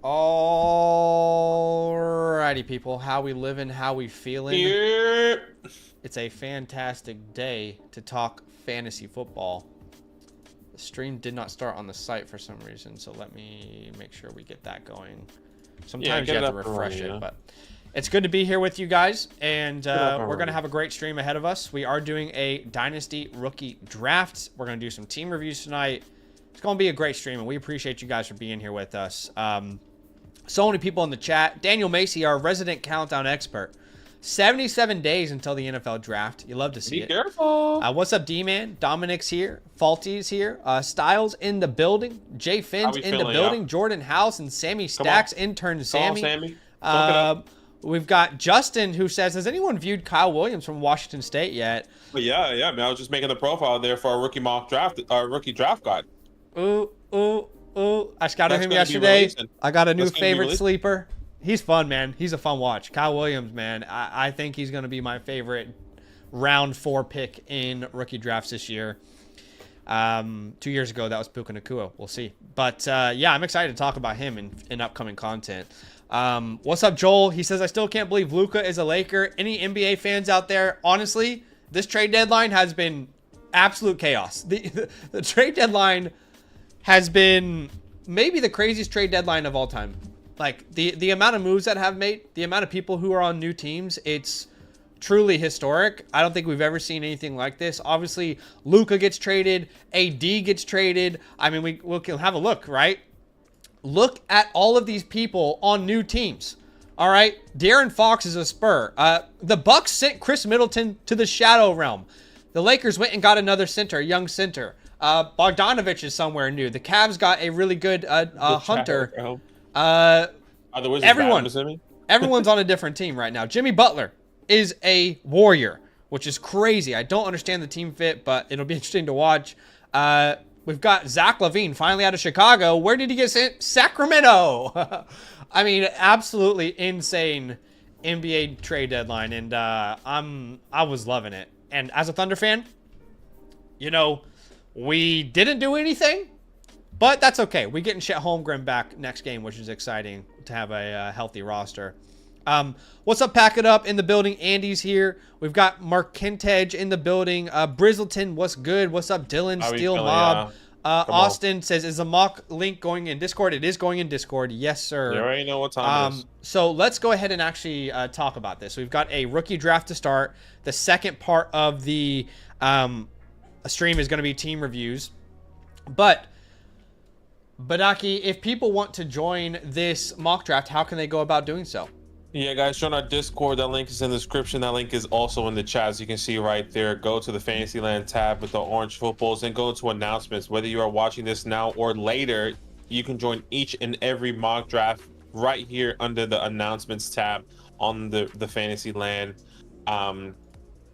Alrighty, people. How we living? How we feeling? Yeah. It's a fantastic day to talk fantasy football. The stream did not start on the site for some reason, so let me make sure we get that going. Sometimes you have to refresh it, but it's good to be here with you guys, and we're going to have a great stream ahead of us. We are doing a Dynasty rookie draft. We're going to do some team reviews tonight. It's going to be a great stream, and we appreciate you guys for being here with us. So many people in the chat. Daniel Macy, our resident countdown expert. 77 days until the NFL draft. You love to see it. Be careful. What's up, D-Man? Dominic's here. Faulty's here. Styles in the building. Jay Finn's in the building. Yeah. Jordan House and Sammy Stacks, intern Sammy. Come on, Sammy. We've got Justin, who says, has anyone viewed Kyle Williams from Washington State yet? But yeah, man. I was just making the profile there for our rookie mock draft, our rookie draft guide. Ooh. I scouted him yesterday. I got a new favorite sleeper. He's fun, man. He's a fun watch. Kyle Williams, man. I think he's going to be my favorite round 4 pick in rookie drafts this year. 2 years ago, that was Puka Nacua. We'll see. But, yeah, I'm excited to talk about him in upcoming content. What's up, Joel? He says, I still can't believe Luka is a Laker. Any NBA fans out there? Honestly, this trade deadline has been absolute chaos. The trade deadline has been maybe the craziest trade deadline of all time. Like, the amount of moves that have made, the amount of people who are on new teams, it's truly historic. I don't think we've ever seen anything like this. Obviously, Luka gets traded. AD gets traded. I mean, we'll have a look, right? Look at all of these people on new teams. All right? De'Aaron Fox is a Spur. The Bucks sent Chris Middleton to the Shadow Realm. The Lakers went and got another center, a young center. Bogdanovich is somewhere new. The Cavs got a really good hunter. Everyone's on a different team right now. Jimmy Butler is a Warrior, which is crazy. I don't understand the team fit, but it'll be interesting to watch. We've got Zach LaVine finally out of Chicago. Where did he get sent? Sacramento. I mean, absolutely insane NBA trade deadline, and I was loving it. And as a Thunder fan, you know, we didn't do anything, but that's okay. We're getting Chet Holmgren back next game, which is exciting to have a healthy roster. What's up, Pack It Up in the building? Andy's here. We've got Mark Kentedge in the building. Brizzleton, what's good? What's up, Dylan? Steel Mob. Austin says, is the mock link going in Discord? It is going in Discord. Yes, sir. You already know what time it is. So let's go ahead and actually talk about this. We've got a rookie draft to start. The second part of the stream is going to be team reviews. But Badaki, if people want to join this mock draft, how can they go about doing so? Yeah, guys, join our Discord. That link is in the description. That link is also in the chat, as you can see right there. Go to the Fantasyland tab with the orange footballs and go to announcements. Whether you are watching this now or later, you can join each and every mock draft right here under the announcements tab on the Fantasyland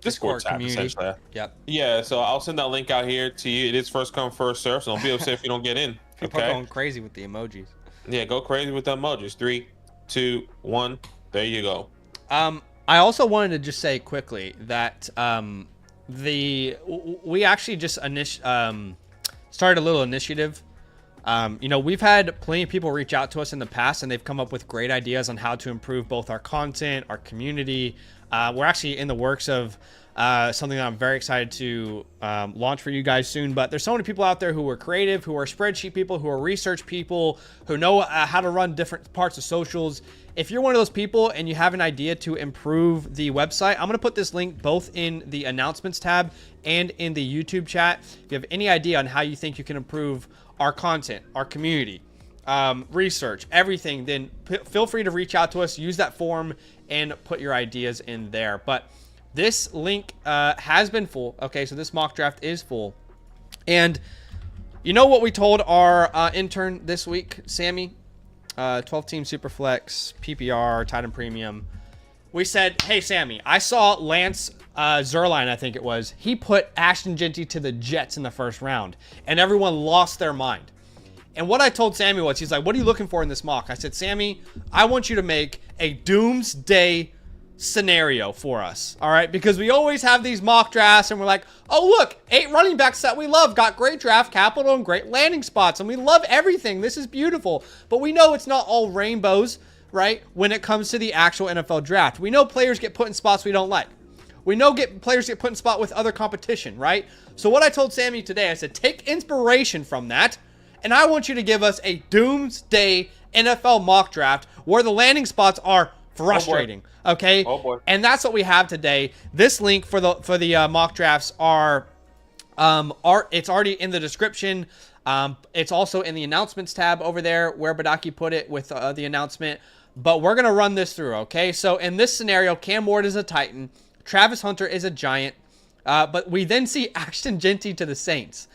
Discord tab, community. Essentially. Yep. Yeah, so I'll send that link out here to you. It is first come, first serve, so don't be upset if you don't get in. People are going crazy with the emojis. Yeah, go crazy with the emojis. 3, 2, 1. There you go. I also wanted to just say quickly that we actually just started a little initiative. You know, we've had plenty of people reach out to us in the past, and they've come up with great ideas on how to improve both our content, our community. We're actually in the works of something that I'm very excited to launch for you guys soon. But there's so many people out there who are creative, who are spreadsheet people, who are research people, who know how to run different parts of socials. If you're one of those people and you have an idea to improve the website, I'm going to put this link both in the announcements tab and in the YouTube chat. If you have any idea on how you think you can improve our content, our community, research, everything, then feel free to reach out to us, use that form, and put your ideas in there. But this link has been full. Okay, so this mock draft is full. And you know what we told our intern this week, Sammy? 12-team Superflex, PPR, Titan Premium. We said, hey, Sammy, I saw Lance Zerline, I think it was. He put Ashton Genty to the Jets in the first round, and everyone lost their mind. And what I told Sammy was, he's like, what are you looking for in this mock? I said, Sammy, I want you to make a Doomsday scenario for us, all right? Because we always have these mock drafts and we're like, oh, look, 8 running backs that we love, got great draft capital and great landing spots, and we love everything. This is beautiful. But we know it's not all rainbows, right, when it comes to the actual NFL draft. We know players get put in spots we don't like. We know players get put in spot with other competition, right? So what I told Sammy today, I said, take inspiration from that, and I want you to give us a Doomsday NFL mock draft where the landing spots are frustrating, okay? Oh boy. And that's what we have today. This link for the mock drafts it's already in the description. It's also in the announcements tab over there where Badaki put it with the announcement. But we're gonna run this through, okay? So in this scenario, Cam Ward is a Titan, Travis Hunter is a Giant, but we then see Ashton Genty to the Saints.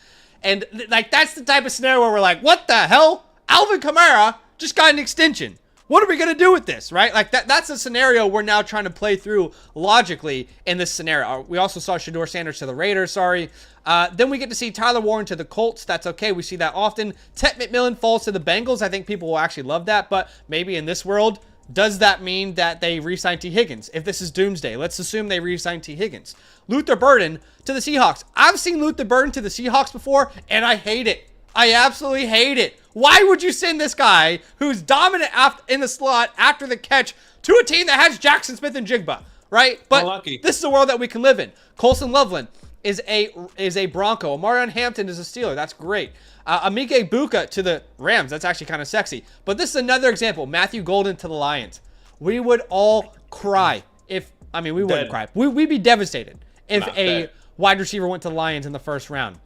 And like that's the type of scenario where we're like, what the hell? Alvin Kamara just got an extension. What are we going to do with this, right? Like that's a scenario we're now trying to play through logically in this scenario. We also saw Shador Sanders to the Raiders, then we get to see Tyler Warren to the Colts. That's okay. We see that often. Ted McMillan falls to the Bengals. I think people will actually love that, but maybe in this world, does that mean that they re-sign T. Higgins? If this is Doomsday, let's assume they re-sign T. Higgins. Luther Burden to the Seahawks. I've seen Luther Burden to the Seahawks before, and I hate it. I absolutely hate it. Why would you send this guy who's dominant in the slot after the catch to a team that has Jackson Smith and Jigba, right? But this is a world that we can live in. Colson Loveland is a Bronco. Omarion Hampton is a Steeler. That's great. Amike Buka to the Rams. That's actually kind of sexy. But this is another example. Matthew Golden to the Lions. We would all cry if, I mean, we wouldn't cry. We'd be devastated if a wide receiver went to the Lions in the first round.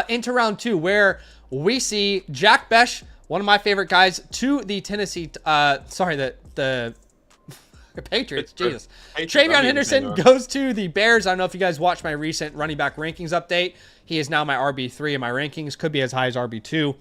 Into round 2, where we see Jack Besh, one of my favorite guys, to the Tennessee, the Patriots, Jesus. Travion Henderson goes to the Bears. I don't know if you guys watched my recent running back rankings update. He is now my RB3 in my rankings. Could be as high as RB2.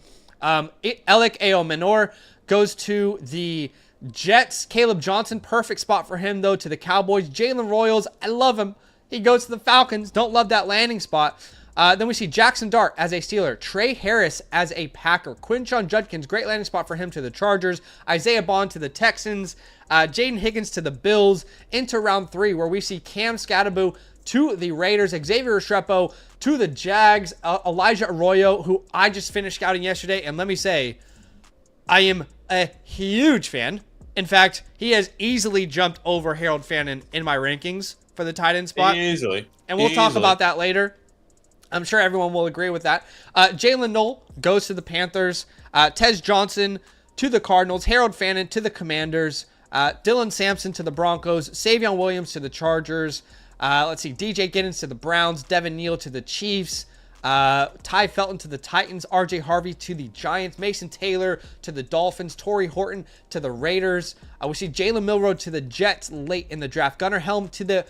Alec Minor goes to the Jets. Caleb Johnson, perfect spot for him, though, to the Cowboys. Jalen Royals, I love him. He goes to the Falcons. Don't love that landing spot. Then we see Jackson Dart as a Steeler. Trey Harris as a Packer. Quinshon Judkins, great landing spot for him to the Chargers. Isaiah Bond to the Texans. Jaden Higgins to the Bills. Into round 3, where we see Cam Scatterbo to the Raiders. Xavier Restrepo to the Jags. Elijah Arroyo, who I just finished scouting yesterday. And let me say, I am a huge fan. In fact, he has easily jumped over Harold Fannin in my rankings for the tight end spot. Easily. And we'll talk about that later. I'm sure everyone will agree with that. Jalen Knoll goes to the Panthers. Tez Johnson to the Cardinals. Harold Fannin to the Commanders. Dylan Sampson to the Broncos. Savion Williams to the Chargers. Let's see. DJ Giddens to the Browns. Devin Neal to the Chiefs. Ty Felton to the Titans. RJ Harvey to the Giants. Mason Taylor to the Dolphins. Torrey Horton to the Raiders. We see Jalen Milroe to the Jets late in the draft. Gunnar Helm to the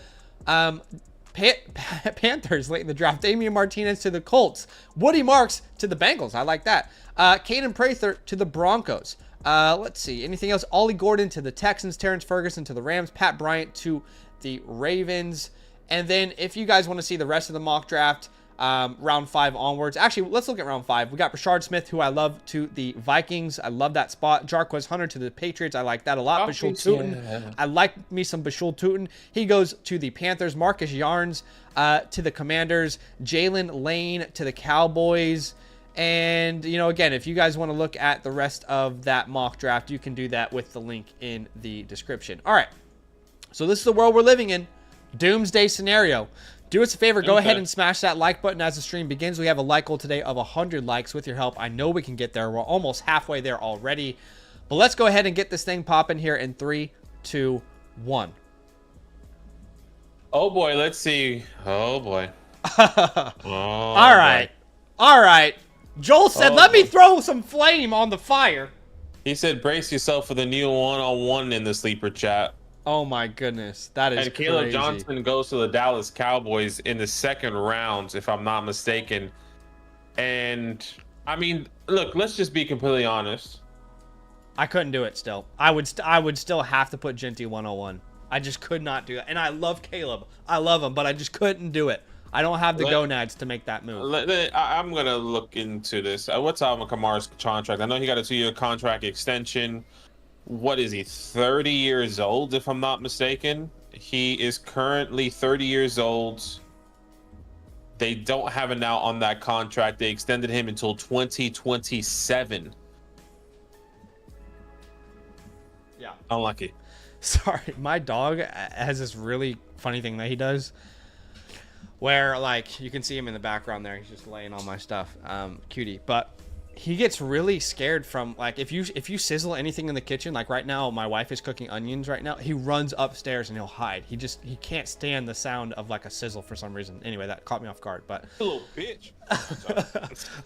Panthers late in the draft. Damian Martinez to the Colts. Woody Marks to the Bengals. I like that. Caden Prather to the Broncos. Let's see. Anything else? Ollie Gordon to the Texans. Terrence Ferguson to the Rams. Pat Bryant to the Ravens. And then if you guys want to see the rest of the mock draft, round 5 onwards. Actually, let's look at round 5. We got Rashard Smith, who I love, to the Vikings. I love that spot. Jarquez Hunter to the Patriots. I like that a lot. Bashul Tootin. I like me some Bashul Tootin. He goes to the Panthers. Marcus Yarns to the Commanders. Jalen Lane to the Cowboys. And, you know, again, if you guys want to look at the rest of that mock draft, you can do that with the link in the description. All right. So this is the world we're living in. Doomsday scenario. Do us a favor, go ahead and smash that like button as the stream begins. We have a like goal today of 100 likes. With your help, I know we can get there. We're almost halfway there already. But let's go ahead and get this thing popping here in 3, 2, 1. Oh boy, let's see. Oh boy. All right. Joel said, let me throw some flame on the fire. He said, brace yourself for the new one-on-one in the sleeper chat. Oh my goodness, that is crazy. Caleb Johnson goes to the Dallas Cowboys in the 2nd round, if I'm not mistaken. And I mean, look, let's just be completely honest. I couldn't do it still. I would still have to put Genty 101. I just could not do it. And I love Caleb. I love him, but I just couldn't do it. I don't have the gonads to make that move. I'm going to look into this. What's Alvin Kamara's contract? I know he got a 2-year contract extension. What is he, 30 years old, if I'm not mistaken? He is currently 30 years old. They don't have an out on that contract. They extended him until 2027. Yeah. Unlucky. Sorry, my dog has this really funny thing that he does where, like, you can see him in the background there. He's just laying on my stuff. Cutie. But he gets really scared from, like, if you sizzle anything in the kitchen, like right now my wife is cooking onions right now, he runs upstairs and he'll hide. He can't stand the sound of like a sizzle for some reason. Anyway, that caught me off guard. But A little bitch.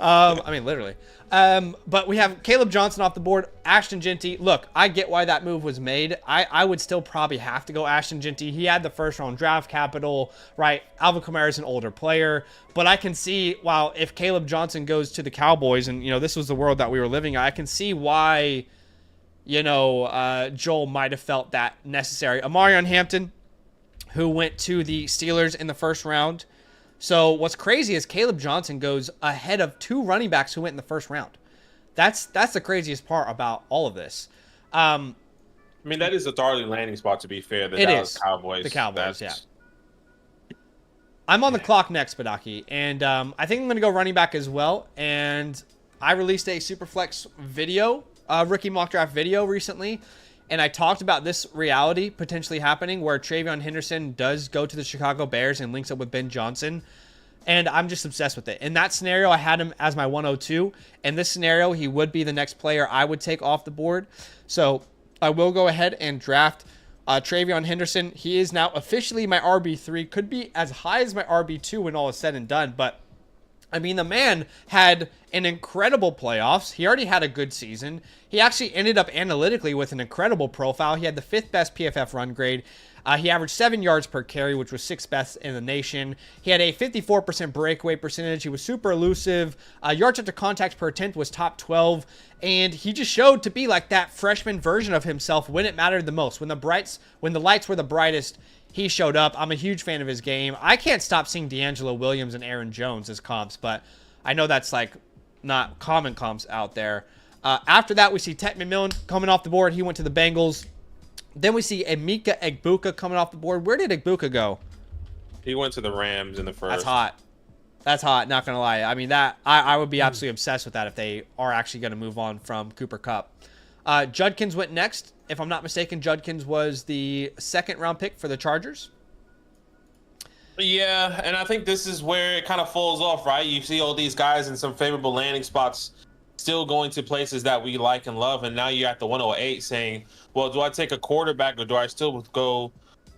I mean, literally. But we have Caleb Johnson off the board. Ashton Genty. Look, I get why that move was made. I would still probably have to go Ashton Genty. He had the first round draft capital, right? Alvin Kamara is an older player. But I can see, while if Caleb Johnson goes to the Cowboys, and, you know, this was the world that we were living in, I can see why, you know, Joel might have felt that necessary. Amarion Hampton, who went to the Steelers in the first round. So what's crazy is Caleb Johnson goes ahead of 2 running backs who went in the first round. That's the craziest part about all of this. I mean, that is a darling landing spot, to be fair. The It Dallas is. Cowboys. The Cowboys, That's- yeah. I'm on the clock next, Badaki, and I think I'm going to go running back as well. And I released a Superflex video, rookie mock draft video recently, and I talked about this reality potentially happening where Travion Henderson does go to the Chicago Bears and links up with Ben Johnson. And I'm just obsessed with it. In that scenario, I had him as my 102. In this scenario, he would be the next player I would take off the board. So I will go ahead and draft Travion Henderson. He is now officially my RB3. Could be as high as my RB2 when all is said and done. But, I mean, the man had an incredible playoffs. He already had a good season. He actually ended up analytically with an incredible profile. He had the 5th best PFF run grade. He averaged 7 yards per carry, which was 6th best in the nation. He had a 54% breakaway percentage. He was super elusive. Yards after contact per attempt was top 12. And he just showed to be like that freshman version of himself when it mattered the most. When the lights were the brightest, he showed up. I'm a huge fan of his game. I can't stop seeing D'Angelo Williams and Aaron Jones as comps, but I know that's like not common comps out there. After that, we see Tet McMillan coming off the board. He went to the Bengals. Then we see Emeka Egbuka coming off the board. Where did Egbuka go? He went to the Rams in the first. That's hot. That's hot, not going to lie. I mean, that I would be absolutely obsessed with that if they are actually going to move on from Cooper Kupp. Judkins went next. If I'm not mistaken, Judkins was the 2nd round pick for the Chargers. Yeah, and I think this is where it kind of falls off, right? You see all these guys in some favorable landing spots still going to places that we like and love, and now you're at the 108 saying, well, do I take a quarterback or do I still go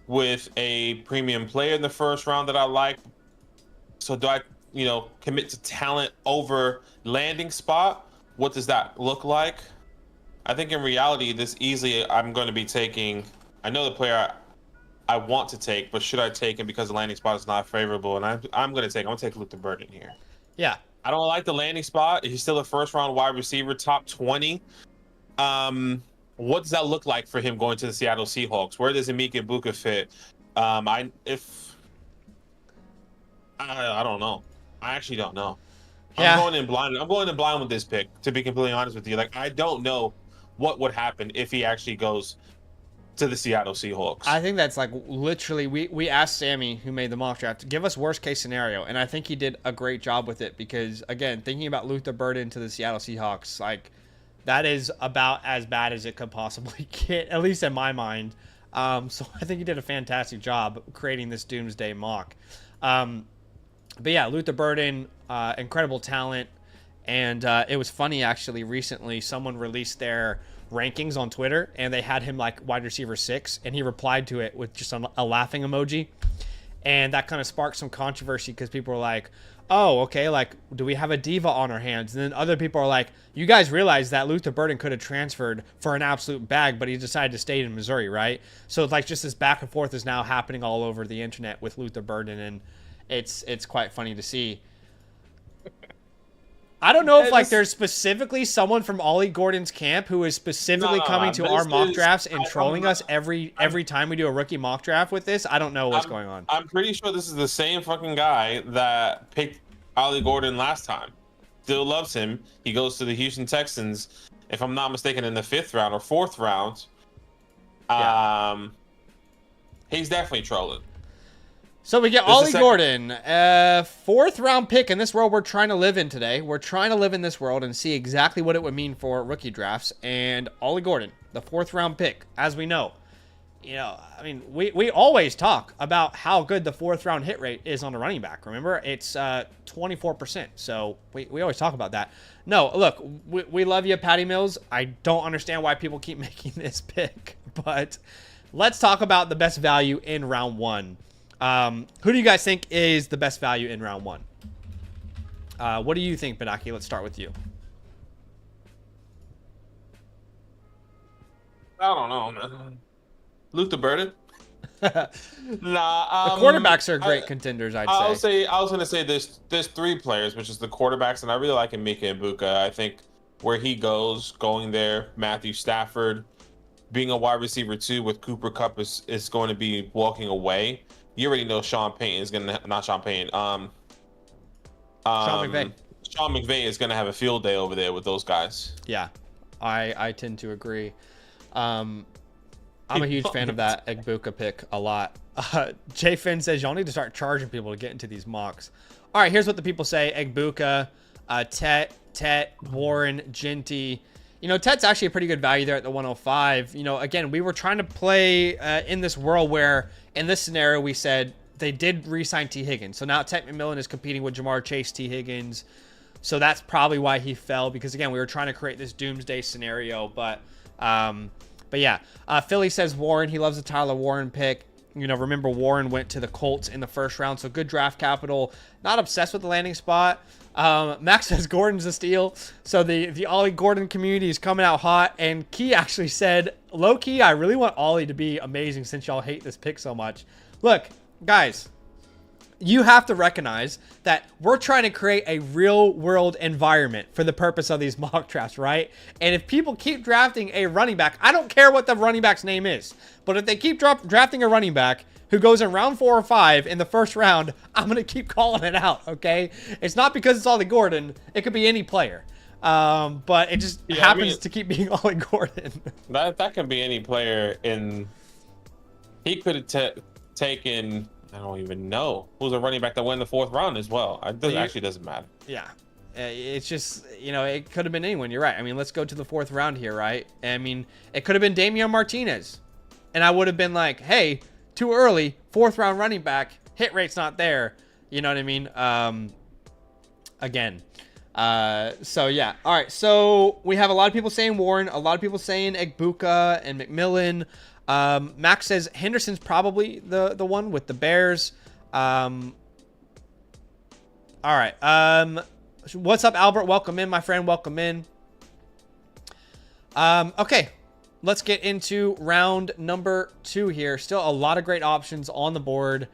with a premium player in the first round that I like? So do I, commit to talent over landing spot? What does that look like? I think in reality, this easily I'm going to be taking, I know the player I want to take, but should I take him because the landing spot is not favorable? And I'm going to take Luther Burden here. Yeah. I don't like the landing spot. He's still a first-round wide receiver, top 20. What does that look like for him going to the Seattle Seahawks? Where does Emeka Egbuka fit? I don't know. I actually don't know. Yeah. I'm going in blind with this pick, to be completely honest with you. Like, I don't know what would happen if he actually goes to the Seattle Seahawks. I think that's like literally, we asked Sammy, who made the mock draft, to give us worst case scenario, and I think he did a great job with it because, again, thinking about Luther Burden to the Seattle Seahawks, like, that is about as bad as it could possibly get, at least in my mind. So I think he did a fantastic job creating this Doomsday mock. But yeah, Luther Burden, incredible talent, and it was funny, actually, recently someone released their rankings on Twitter, and they had him like wide receiver 6, and he replied to it with just a laughing emoji, and that kind of sparked some controversy because people were like, oh, okay, like, do we have a diva on our hands? And then other people are like, you guys realize that Luther Burden could have transferred for an absolute bag, but he decided to stay in Missouri, right? So it's like just this back and forth is now happening all over the internet with Luther Burden, and it's quite funny to see. I don't know if like there's specifically someone from Ollie Gordon's camp who is specifically coming to our mock drafts and trolling us every time we do a rookie mock draft with this. I don't know what's going on. I'm pretty sure this is the same fucking guy that picked Ollie Gordon last time. Still loves him. He goes to the Houston Texans, if I'm not mistaken, in the 5th round or 4th round. Yeah. He's definitely trolling. So we get Ollie Gordon, 4th round pick in this world we're trying to live in today. We're trying to live in this world and see exactly what it would mean for rookie drafts. And Ollie Gordon, the 4th round pick, as we know. I mean, we always talk about how good the 4th round hit rate is on a running back. Remember, it's 24%. So we always talk about that. No, look, we love you, Patty Mills. I don't understand why people keep making this pick. But let's talk about the best value in round 1. Who do you guys think is the best value in round 1? What do you think, Benaki? Let's start with you. I don't know, man. Luke the Burden? The quarterbacks are great contenders, I'd say. I was gonna say there's 3 players, which is the quarterbacks, and I really like Emeka Ibuka. I think where he goes, going there, Matthew Stafford, being a wide receiver 2 with Cooper Kupp is going to be walking away. You already know Sean Payton is gonna Sean McVay. Sean McVay is gonna have a field day over there with those guys. Yeah, I tend to agree. I'm a huge fan of that Egbuka pick a lot. Jay Finn says y'all need to start charging people to get into these mocks. All right, here's what the people say: Egbuka, Tet, Warren, Genty. Tet's actually a pretty good value there at the 105. Again, we were trying to play in this world where, in this scenario, we said they did re-sign T. Higgins. So now Tet McMillan is competing with Jamar Chase, T. Higgins. So that's probably why he fell, because, again, we were trying to create this doomsday scenario. But yeah, Philly says Warren. He loves the Tyler Warren pick. Remember, Warren went to the Colts in the 1st round, so good draft capital. Not obsessed with the landing spot. Max says Gordon's a steal. So the Ollie Gordon community is coming out hot. And Key actually said, low-key, I really want Ollie to be amazing since y'all hate this pick so much. Look, guys, you have to recognize that we're trying to create a real-world environment for the purpose of these mock drafts, right? And if people keep drafting a running back, I don't care what the running back's name is, but if they keep drafting a running back who goes in round 4 or 5 in the 1st round, I'm going to keep calling it out, okay? It's not because it's Ollie Gordon. It could be any player. But it just happens to keep being Ollie Gordon. That can be any player in... He could have taken... I don't even know who's a running back that went in the 4th round as well. It actually doesn't matter. Yeah. It's just, it could have been anyone. You're right. I mean, let's go to the 4th round here, right? I mean, it could have been Damian Martinez. And I would have been like, hey, too early, 4th round running back, hit rate's not there. You know what I mean? Again. So, yeah. All right. So, we have a lot of people saying Warren, a lot of people saying Egbuka and McMillan. Max says Henderson's probably the one with the Bears. All right. What's up, Albert? Welcome in, my friend. Welcome in. Okay. Let's get into round number 2 here. Still a lot of great options on the board.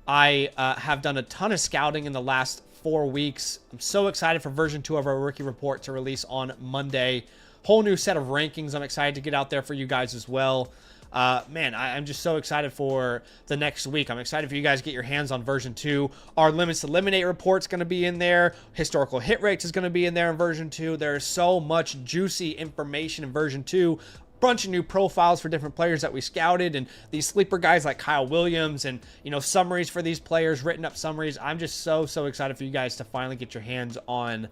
I have done a ton of scouting in the last 4 weeks. I'm so excited for version 2 of our rookie report to release on Monday. Whole new set of rankings. I'm excited to get out there for you guys as well. Man, I'm just so excited for the next week. I'm excited for you guys to get your hands on version 2. Our limits to eliminate report's going to be in there. Historical hit rates is going to be in there in version 2. There's so much juicy information in version 2. Bunch of new profiles for different players that we scouted, and these sleeper guys like Kyle Williams, and summaries for these players, written up summaries. I'm just so excited for you guys to finally get your hands on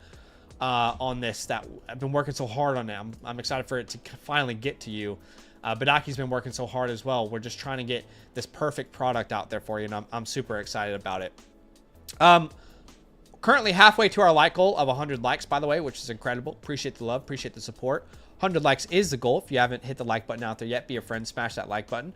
this. That I've been working so hard on it. I'm excited for it to finally get to you. Badaki's been working so hard as well. We're just trying to get this perfect product out there for you, and I'm super excited about it. Currently halfway to our like goal of 100 likes, by the way, which is incredible. Appreciate the love, appreciate the support. 100 likes is the goal. If you haven't hit the like button out there yet, be a friend, smash that like button.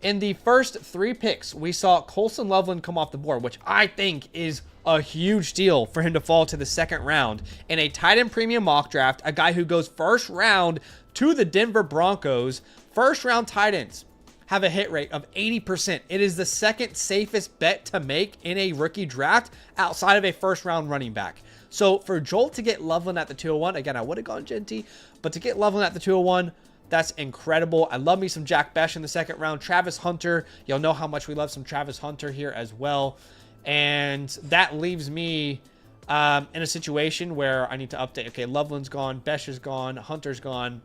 In the first 3 picks, we saw Colson Loveland come off the board, which I think is a huge deal for him to fall to the 2nd round in a tight end premium mock draft. A guy who goes 1st round to the Denver Broncos. 1st round tight ends have a hit rate of 80%. It is the 2nd safest bet to make in a rookie draft outside of a 1st round running back. So for Joel to get Loveland at the 201, again, I would have gone Genty, but to get Loveland at the 201, that's incredible. I love me some Jack Besh in the 2nd round. Travis Hunter, you'll know how much we love some Travis Hunter here as well. And that leaves me in a situation where I need to update. Okay, Loveland's gone, Besh is gone, Hunter's gone.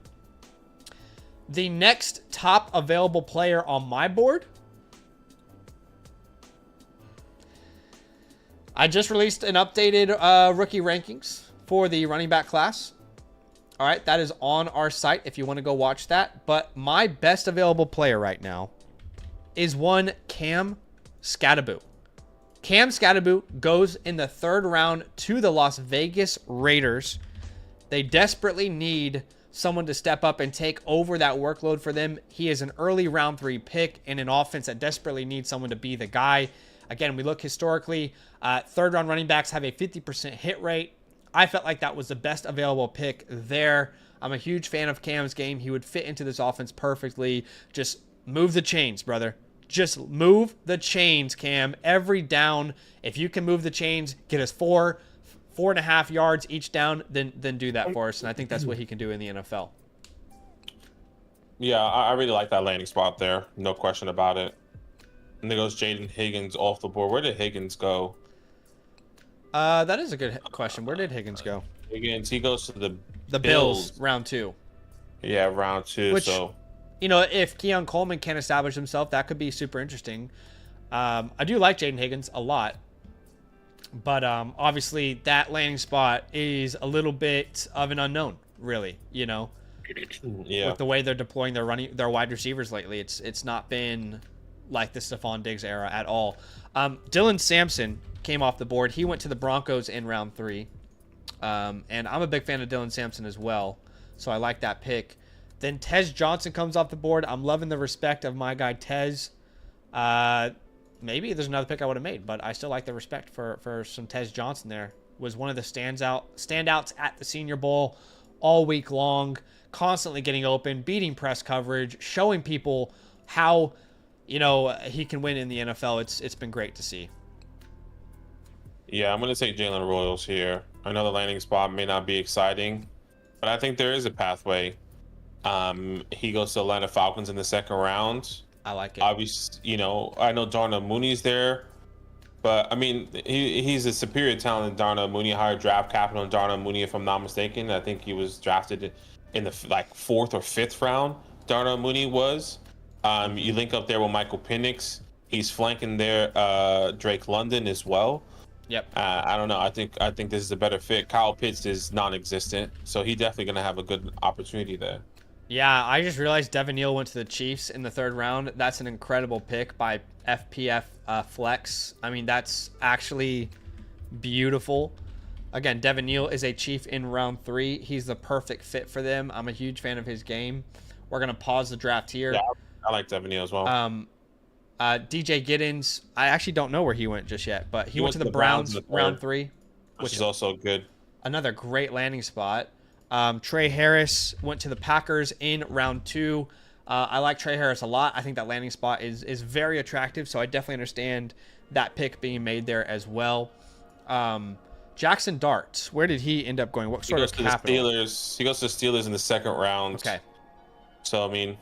The next top available player on my board I just released an updated rookie rankings for the running back class. All right, that is on our site if you want to go watch that. But my best available player right now is one Cam Skattebo. Cam Skattebo goes in the 3rd round to the Las Vegas Raiders. They desperately need someone to step up and take over that workload for them. He is an early round 3 pick in an offense that desperately needs someone to be the guy. Again, we look historically, 3rd round running backs have a 50% hit rate. I felt like that was the best available pick there. I'm a huge fan of Cam's game. He would fit into this offense perfectly. Just move the chains, brother. Just move the chains, Cam. Every down, if you can move the chains, get us 4.5 yards each down, then do that for us. And I think that's what he can do in the NFL. Yeah, I really like that landing spot there. No question about it. And there goes Jaden Higgins off the board. Where did Higgins go? That is a good question. Where did Higgins go? Higgins, he goes to the Bills, round 2. Yeah, round 2. Which, so, you know, if Keon Coleman can establish himself, that could be super interesting. I do like Jaden Higgins a lot. But obviously, that landing spot is a little bit of an unknown, really, you know? Yeah. With the way they're deploying their wide receivers lately, it's not been like the Stephon Diggs era at all. Dylan Sampson came off the board. He went to the Broncos in round 3. And I'm a big fan of Dylan Sampson as well, so I like that pick. Then Tez Johnson comes off the board. I'm loving the respect of my guy Tez. Maybe there's another pick I would have made, but I still like the respect for some Tez Johnson there. Was one of the standouts at the Senior Bowl all week long, constantly getting open, beating press coverage, showing people how, you know, he can win in the NFL. It's been great to see. Yeah, I'm going to take Jalen Royals here. I know the landing spot may not be exciting, but I think there is a pathway. He goes to the Atlanta Falcons in the 2nd round. I like it. Obviously, you know, I know Darnell Mooney's there, but I mean, he's a superior talent. Darnell Mooney, higher draft capital than Darnell Mooney, if I'm not mistaken. I think he was drafted in the 4th or 5th round. Darnell Mooney was. You link up there with Michael Penix. He's flanking there Drake London as well. Yep. I don't know. I think this is a better fit. Kyle Pitts is non-existent, so he's definitely going to have a good opportunity there. Yeah, I just realized Devin Neal went to the Chiefs in the 3rd round. That's an incredible pick by FPF Flex. I mean, that's actually beautiful. Again, Devin Neal is a Chief in round 3. He's the perfect fit for them. I'm a huge fan of his game. We're going to pause the draft here. Yeah, I like Devin Neal as well. DJ Giddens, I actually don't know where he went just yet, but he went to the Browns round 3. Which is also good. Another great landing spot. Trey Harris went to the Packers in round 2. I like Trey Harris a lot. I think that landing spot is very attractive, so I definitely understand that pick being made there as well. Jackson Dart, where did he end up going? What sort of capital? He goes to the Steelers in the 2nd round. Okay. So, I mean...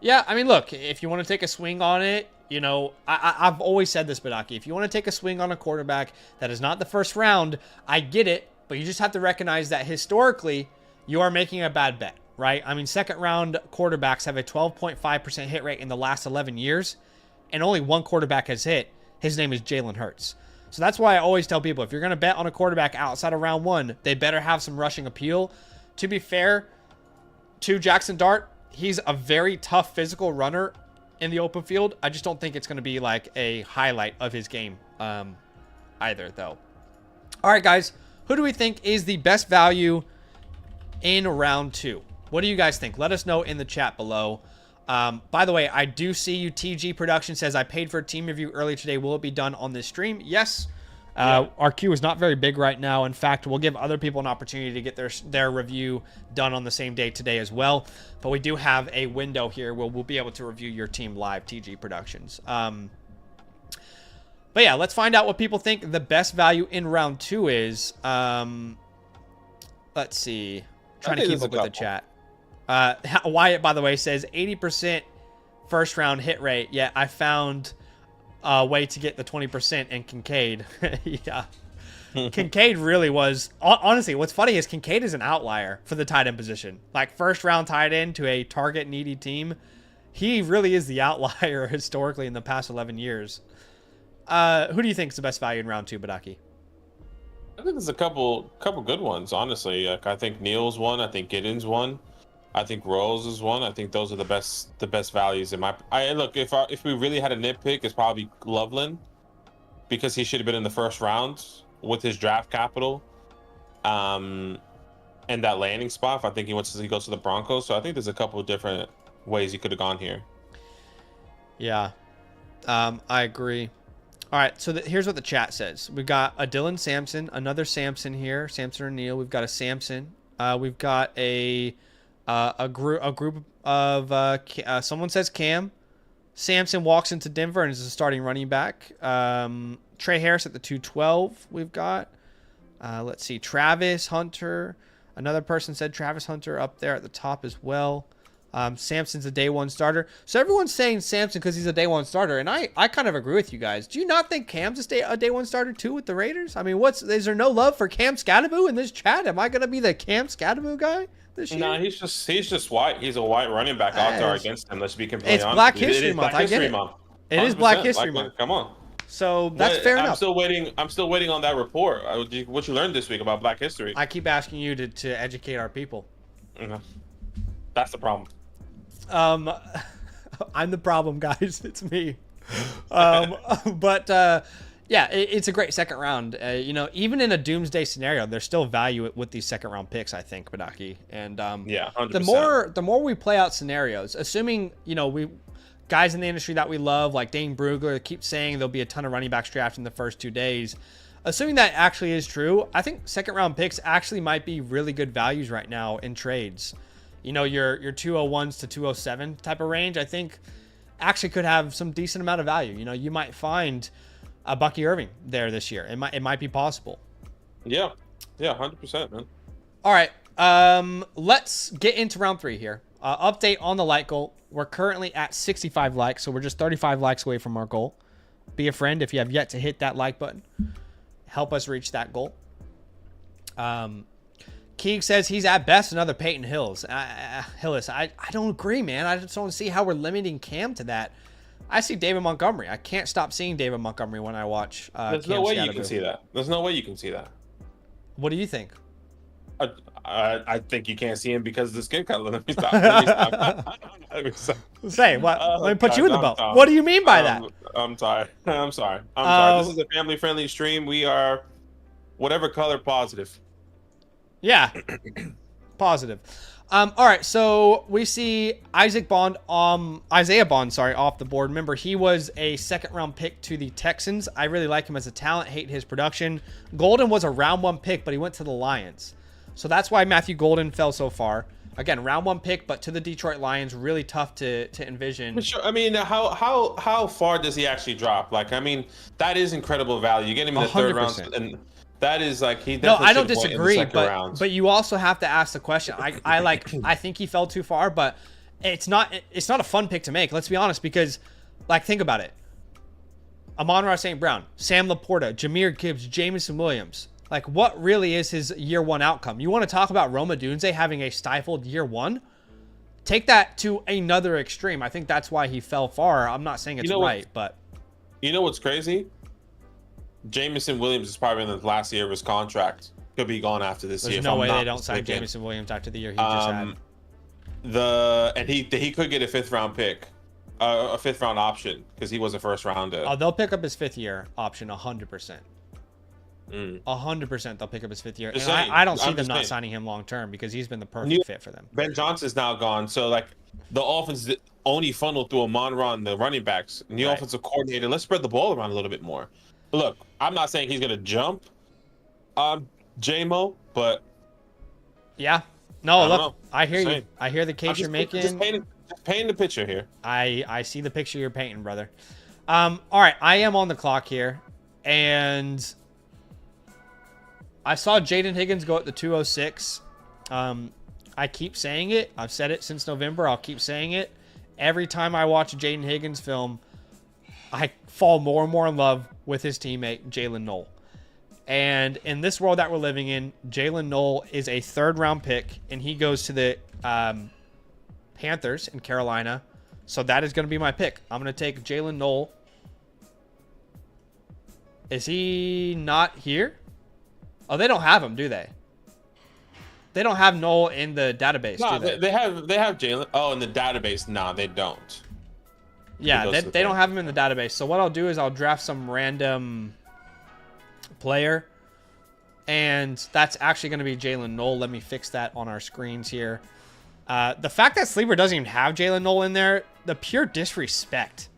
Yeah, I mean, look, if you want to take a swing on it, you know, I've always said this, Badaki. If you want to take a swing on a quarterback that is not the 1st round, I get it, but you just have to recognize that historically, you are making a bad bet, right? I mean, 2nd round quarterbacks have a 12.5% hit rate in the last 11 years, and only one quarterback has hit. His name is Jalen Hurts. So that's why I always tell people, if you're going to bet on a quarterback outside of round 1, they better have some rushing appeal. To be fair to Jackson Dart, he's a very tough physical runner in the open field. I just don't think it's going to be like a highlight of his game either, though. All right, guys, who do we think is the best value in round 2? What do you guys think? Let us know in the chat below. By the way, I do see you. TG Production says, I paid for a team review earlier today. Will it be done on this stream? Yes. Our queue is not very big right now. In fact, we'll give other people an opportunity to get their review done on the same day today as well. But we do have a window here where we'll be able to review your team live, TG Productions. But yeah, let's find out what people think the best value in round 2 is. Let's see. Trying to keep up with the chat. Wyatt, by the way, says 80% 1st round hit rate. Yeah, I found a way to get the 20% in Kincaid. Yeah. Kincaid really was. Honestly, what's funny is Kincaid is an outlier for the tight end position. Like 1st round tight end to a target needy team. He really is the outlier historically in the past 11 years. Who do you think is the best value in round 2, Badaki? I think there's a couple good ones, honestly. Like, I think Neal's one. I think Giddens one. I think Rose is one. I think those are the best values in my. I look if we really had a nitpick, it's probably Loveland, because he should have been in the first round with his draft capital, and that landing spot. If I think he goes to the Broncos, so I think there's a couple of different ways he could have gone here. Yeah, I agree. All right, so here's what the chat says. We've got a Dylan Sampson, another Sampson here, Sampson or Neal. We've got a Sampson. We've got a group of someone says Cam. Sampson walks into Denver and is a starting running back. Trey Harris at the 212. We've got. Let's see, Travis Hunter. Another person said Travis Hunter up there at the top as well. Sampson's a day one starter. So everyone's saying Sampson because he's a day one starter. And I kind of agree with you guys. Do you not think Cam's a day one starter too with the Raiders? I mean, is there no love for Cam Scadaboo in this chat? Am I going to be the Cam Scadaboo guy this year? No, he's just white. He's a white running back out there against him. Let's be completely honest. It's Black History Month. I get it. It is Black History Month. Come on. So that's fair enough. I'm still waiting on that report. What you learned this week about Black History? I keep asking you to educate our people. That's the problem. I'm the problem, guys. It's me. But yeah, it's a great second round. Even in a doomsday scenario, there's still value with these second round picks, I think, Badaki. And yeah, 100%. the more we play out scenarios, assuming we guys in the industry that we love, like Dane Brugler, keep saying there'll be a ton of running backs drafted in the first 2 days. Assuming that actually is true, I think second round picks actually might be really good values right now in trades. Your 201s to 207 type of range, I think actually could have some decent amount of value. You might find a Bucky Irving there this year. It might be possible. Yeah, 100%, man. All right, let's get into round 3 here. Update on the like goal. We're currently at 65 likes, so we're just 35 likes away from our goal. Be a friend if you have yet to hit that like button. Help us reach that goal. Keeg says he's at best another Peyton Hillis. I don't agree, man. I just don't see how we're limiting Cam to that. I see David Montgomery. I can't stop seeing David Montgomery when I watch There's Cam no way Scadaboo. you can see that. There's no way you can see that. What do you think? I think you can't see him because of the skin color. Let me stop. Say what? Let me put you in the boat. What do you mean by that? I'm sorry. Sorry. This is a family-friendly stream. We are whatever color positive. Yeah, positive. All right, so we see Isaiah Bond, off the board. Remember, he was a second-round pick to the Texans. I really like him as a talent, hate his production. Golden was a round 1 pick, but he went to the Lions. So that's why Matthew Golden fell so far. Again, round 1 pick, but to the Detroit Lions, really tough to envision. Sure. I mean, how far does he actually drop? Like, I mean, that is incredible value. You get him in the 100%. third round, and that is like he. No, I don't should have went in the disagree, second round. but you also have to ask the question. I think he fell too far, but it's not a fun pick to make. Let's be honest, because think about it. Amon-Ra St. Brown, Sam Laporta, Jahmyr Gibbs, Jameson Williams. What really is his year 1 outcome? You want to talk about Roma Dunze having a stifled year 1? Take that to another extreme. I think that's why he fell far. I'm not saying it's right, but you know what's crazy? Jameson Williams is probably in the last year of his contract. Could be gone after this year. There's no way they don't sign Jameson Williams after the year he just had. He could get a 5th round pick, a 5th round option because he was a first rounder. Oh, they'll pick up his 5th year option 100%. 100% they'll pick up his 5th year. And I don't see them not signing him long term because he's been the perfect fit for them. Ben Johnson's now gone, so the offense only funneled through Amon-Ra and the running backs. New offensive coordinator. Let's spread the ball around a little bit more. Look, I'm not saying he's gonna jump, JMO, but yeah, no, look, I hear you. I hear the case you're making. Just painting the picture here. I see the picture you're painting, brother. All right, I am on the clock here, and I saw Jaden Higgins go at the 206. I keep saying it. I've said it since November. I'll keep saying it. Every time I watch a Jaden Higgins film, I fall more and more in love with his teammate, Jalen Noel. And in this world that we're living in, Jalen Noel is a 3rd round pick, and he goes to the Panthers in Carolina. So that is going to be my pick. I'm going to take Jalen Noel. Is he not here? Oh, they don't have him, do they? They don't have Noel in the database, No, do they? they have Jalen. Oh, in the database, nah, they don't. Yeah, they don't have him in the database. So what I'll do is I'll draft some random player, and that's actually going to be Jalen Noel. Let me fix that on our screens here. The fact that Sleeper doesn't even have Jalen Noel in there, the pure disrespect.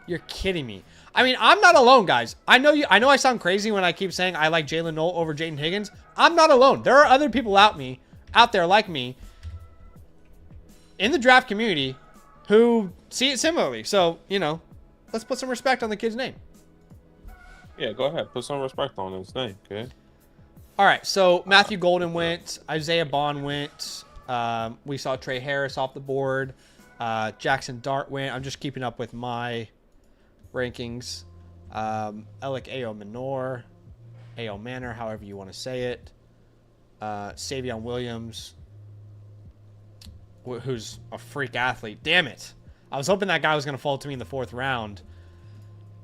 You're kidding me. I mean, I'm not alone, guys. I know I sound crazy when I keep saying I like Jalen Noel over Jaden Higgins. I'm not alone. There are other people out there like me in the draft community who see it similarly. So, let's put some respect on the kid's name. Yeah, go ahead. Put some respect on his name, okay? All right, so Matthew Golden went. Isaiah Bond went. We saw Trey Harris off the board. Jackson Dart went. I'm just keeping up with my rankings. Alec Ao Minor, Ao Manor, however you want to say it. Savion Williams, who's a freak athlete. Damn it. I was hoping that guy was going to fall to me in the 4th round.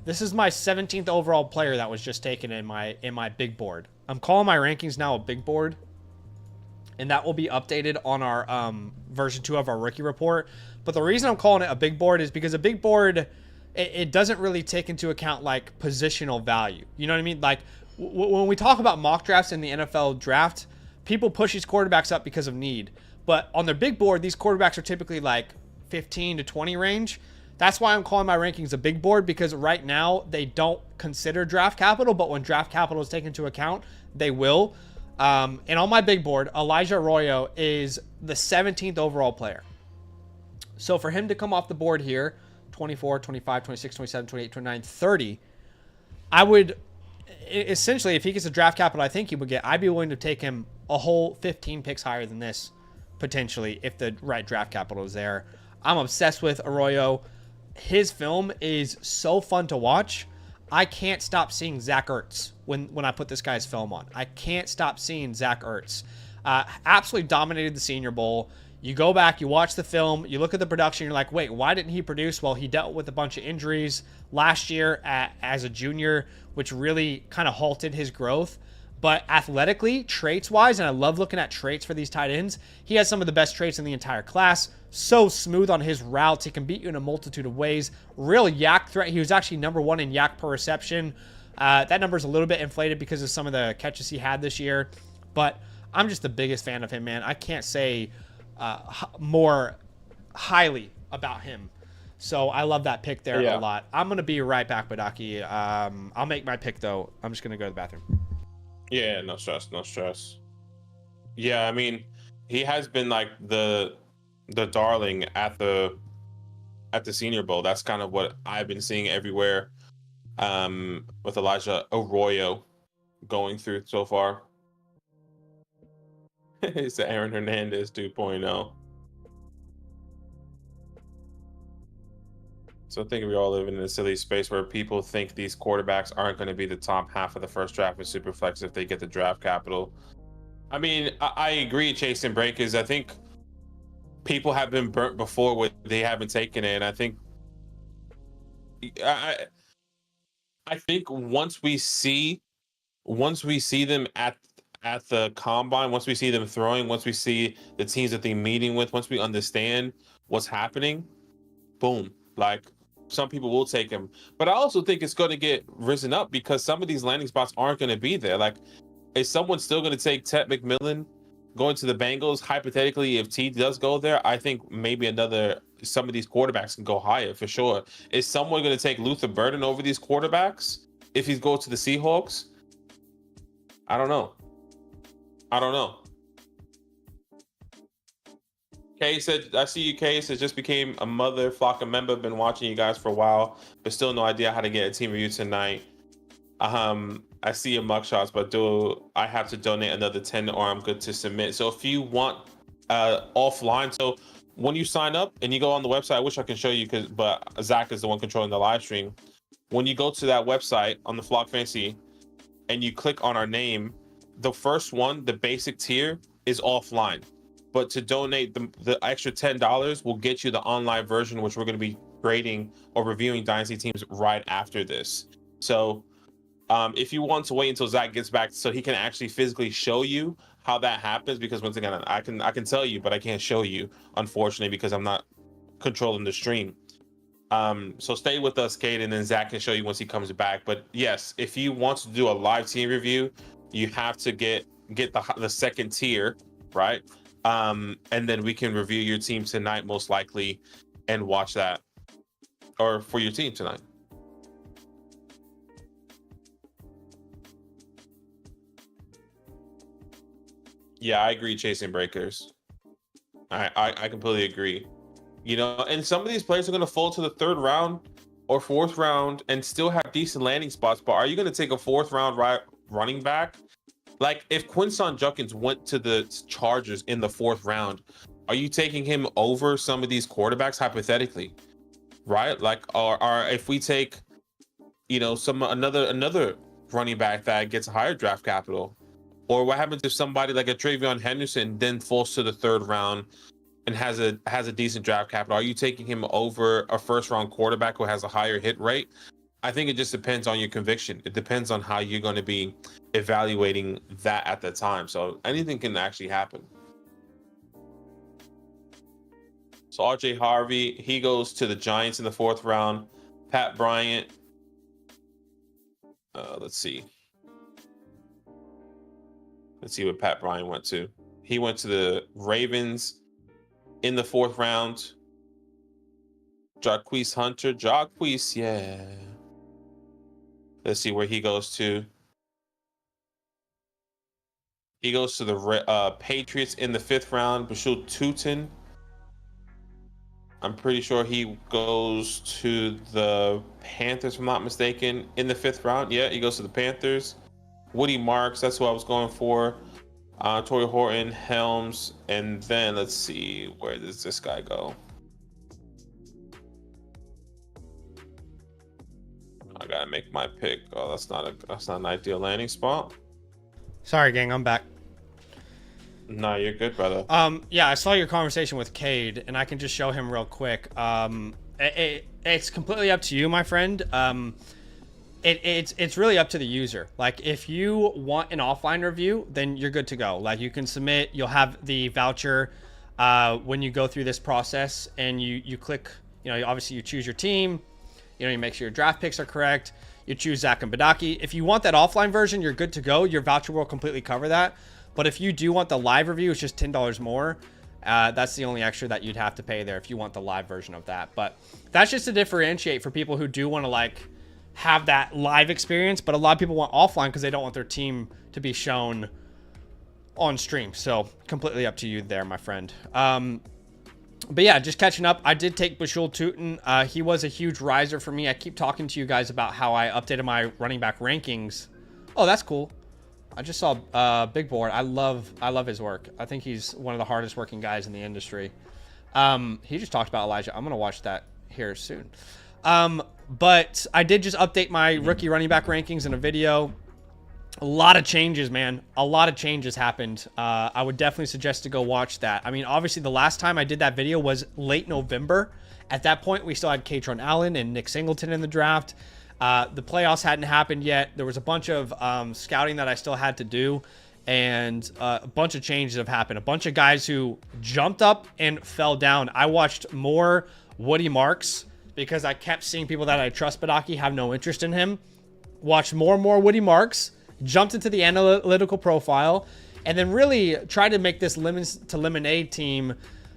This is my 17th overall player that was just taken in my big board. I'm calling my rankings now a big board, and that will be updated on our version 2 of our rookie report. But the reason I'm calling it a big board is because a big board, it doesn't really take into account like positional value. You know what I mean? Like when we talk about mock drafts in the NFL draft, people push these quarterbacks up because of need. But on their big board, these quarterbacks are typically like 15 to 20 range. That's why I'm calling my rankings a big board, because right now they don't consider draft capital, but when draft capital is taken into account, they will. And on my big board, Elijah Arroyo is the 17th overall player. So for him to come off the board here, 24, 25, 26, 27, 28, 29, 30, I would essentially, if he gets a draft capital I think he would get, I'd be willing to take him a whole 15 picks higher than this, potentially, if the right draft capital is there. I'm obsessed with Arroyo. His film is so fun to watch. I can't stop seeing Zach Ertz when I put this guy's film on. I can't stop seeing Zach Ertz. Absolutely dominated the Senior Bowl. You go back, you watch the film, you look at the production, you're like, wait, why didn't he produce? Well, he dealt with a bunch of injuries last year as a junior, which really kind of halted his growth. But athletically, traits-wise, and I love looking at traits for these tight ends, he has some of the best traits in the entire class. So smooth on his routes. He can beat you in a multitude of ways. Real yak threat. He was actually number 1 in yak per reception. That number is a little bit inflated because of some of the catches he had this year. But I'm just the biggest fan of him, man. I can't say more highly about him. So I love that pick there a lot. I'm going to be right back, Badaki. I'll make my pick, though. I'm just going to go to the bathroom. Yeah, no stress, no stress. Yeah, I mean, he has been like the darling at the Senior Bowl. That's kind of what I've been seeing everywhere with Elijah Arroyo going through so far. It's the Aaron Hernandez 2.0. So I think we all live in a silly space where people think these quarterbacks aren't going to be the top half of the first draft with Superflex if they get the draft capital. I mean, I agree, Chase and Breakers. I think people have been burnt before with they haven't taken it. And I think once we see them at the combine, once we see them throwing, once we see the teams that they're meeting with, once we understand what's happening, boom, like some people will take him. But I also think it's going to get risen up because some of these landing spots aren't going to be there. Like, is someone still going to take Ted McMillan going to the Bengals? Hypothetically, if T does go there, I think maybe some of these quarterbacks can go higher for sure. Is someone going to take Luther Burden over these quarterbacks if he goes to the Seahawks? I don't know. Kay said, I see you, Kay said, just became a Mother Flocka member. Been watching you guys for a while, but still no idea how to get a team review tonight. I see your mugshots, but do I have to donate another 10 or I'm good to submit? So if you want offline, so when you sign up and you go on the website, I wish I could show you, but Zach is the one controlling the live stream. When you go to that website on the Flock Fancy and you click on our name, the first one, the basic tier, is offline. But to donate the extra $10 will get you the online version, which we're going to be grading or reviewing Dynasty teams right after this. So If you want to wait until Zach gets back so he can actually physically show you how that happens, because once again, I can tell you, but I can't show you, unfortunately, because I'm not controlling the stream. So stay with us, Cade, and then Zach can show you once he comes back. But yes, if you want to do a live team review, you have to get the second tier, right? And then we can review your team tonight, most likely, and watch that, or for your team tonight. Yeah, I agree. Chasing breakers. I completely agree. You know, and some of these players are going to fall to the third round or fourth round and still have decent landing spots. But are you going to take a fourth round running back? Like if Quinson Judkins went to the Chargers in the fourth round, are you taking him over some of these quarterbacks hypothetically? Right? Like, or if we take, you know, another running back that gets higher draft capital, or what happens if somebody like a Travion Henderson then falls to the third round and has a decent draft capital? Are you taking him over a first round quarterback who has a higher hit rate? I think it just depends on your conviction. It depends on how you're going to be evaluating that at the time. So anything can actually happen. So RJ Harvey, he goes to the Giants in the fourth round. Pat Bryant. Let's see. Let's see what Pat Bryant went to. He went to the Ravens in the fourth round. Jarquise Hunter. Jarquise, yeah. Let's see where he goes to. He goes to the Patriots in the fifth round. Bashul Tutin. I'm pretty sure he goes to the Panthers, if I'm not mistaken, in the fifth round. Yeah, he goes to the Panthers. Woody Marks, that's who I was going for. Torrey Horton, Helms, and then let's see, where does this guy go? I gotta make my pick. Oh, that's not an ideal landing spot. Sorry, gang, I'm back. No, you're good, brother. Yeah, I saw your conversation with Cade, and I can just show him real quick. It's completely up to you, my friend. It's really up to the user. Like, if you want an offline review, then you're good to go. Like, you can submit, you'll have the voucher when you go through this process, and you click, you know, obviously you choose your team, you know, you make sure your draft picks are correct, you choose Zach and Badaki. If you want that offline version, you're good to go. Your voucher will completely cover that. But if you do want the live review, it's just $10 more. That's the only extra that you'd have to pay there if you want the live version of that. But that's just to differentiate for people who do want to, like, have that live experience, but a lot of people want offline because they don't want their team to be shown on stream. So completely up to you there, my friend. But yeah, just catching up. I did take Bashul Tutin. He was a huge riser for me. I keep talking to you guys about how I updated my running back rankings. Oh, that's cool. I just saw Big Board. I love his work. I think he's one of the hardest working guys in the industry. He just talked about Elijah. I'm gonna watch that here soon. But I did just update my rookie running back rankings in a video. A lot of changes, man. A lot of changes happened. I would definitely suggest to go watch that. I mean, obviously, the last time I did that video was late November. At that point, we still had Katron Allen and Nick Singleton in the draft. The playoffs hadn't happened yet. There was a bunch of scouting that I still had to do. And a bunch of changes have happened. A bunch of guys who jumped up and fell down. I watched more Woody Marks because I kept seeing people that I trust Badaki have no interest in him. Watched more and more Woody Marks. Jumped into the analytical profile. And then really tried to make this Lemons to Lemonade team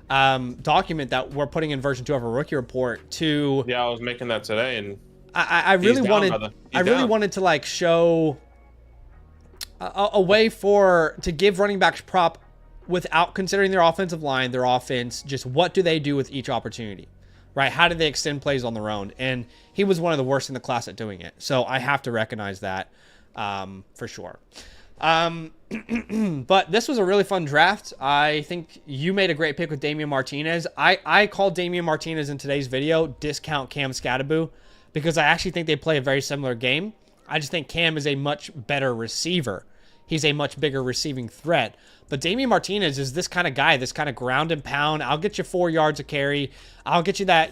document that we're putting in version 2 of a rookie report to... Yeah, I was making that today, and I really wanted to, like, show a way to give running backs prop without considering their offensive line, their offense, just what do they do with each opportunity, right? How do they extend plays on their own? And he was one of the worst in the class at doing it. So I have to recognize that for sure. But this was a really fun draft. I think you made a great pick with Damian Martinez. I called Damian Martinez in today's video, discount Cam Scattaboo, because I actually think they play a very similar game. I just think Cam is a much better receiver. He's a much bigger receiving threat. But Damian Martinez is this kind of guy, this kind of ground and pound. I'll get you 4 yards of carry. I'll get you that,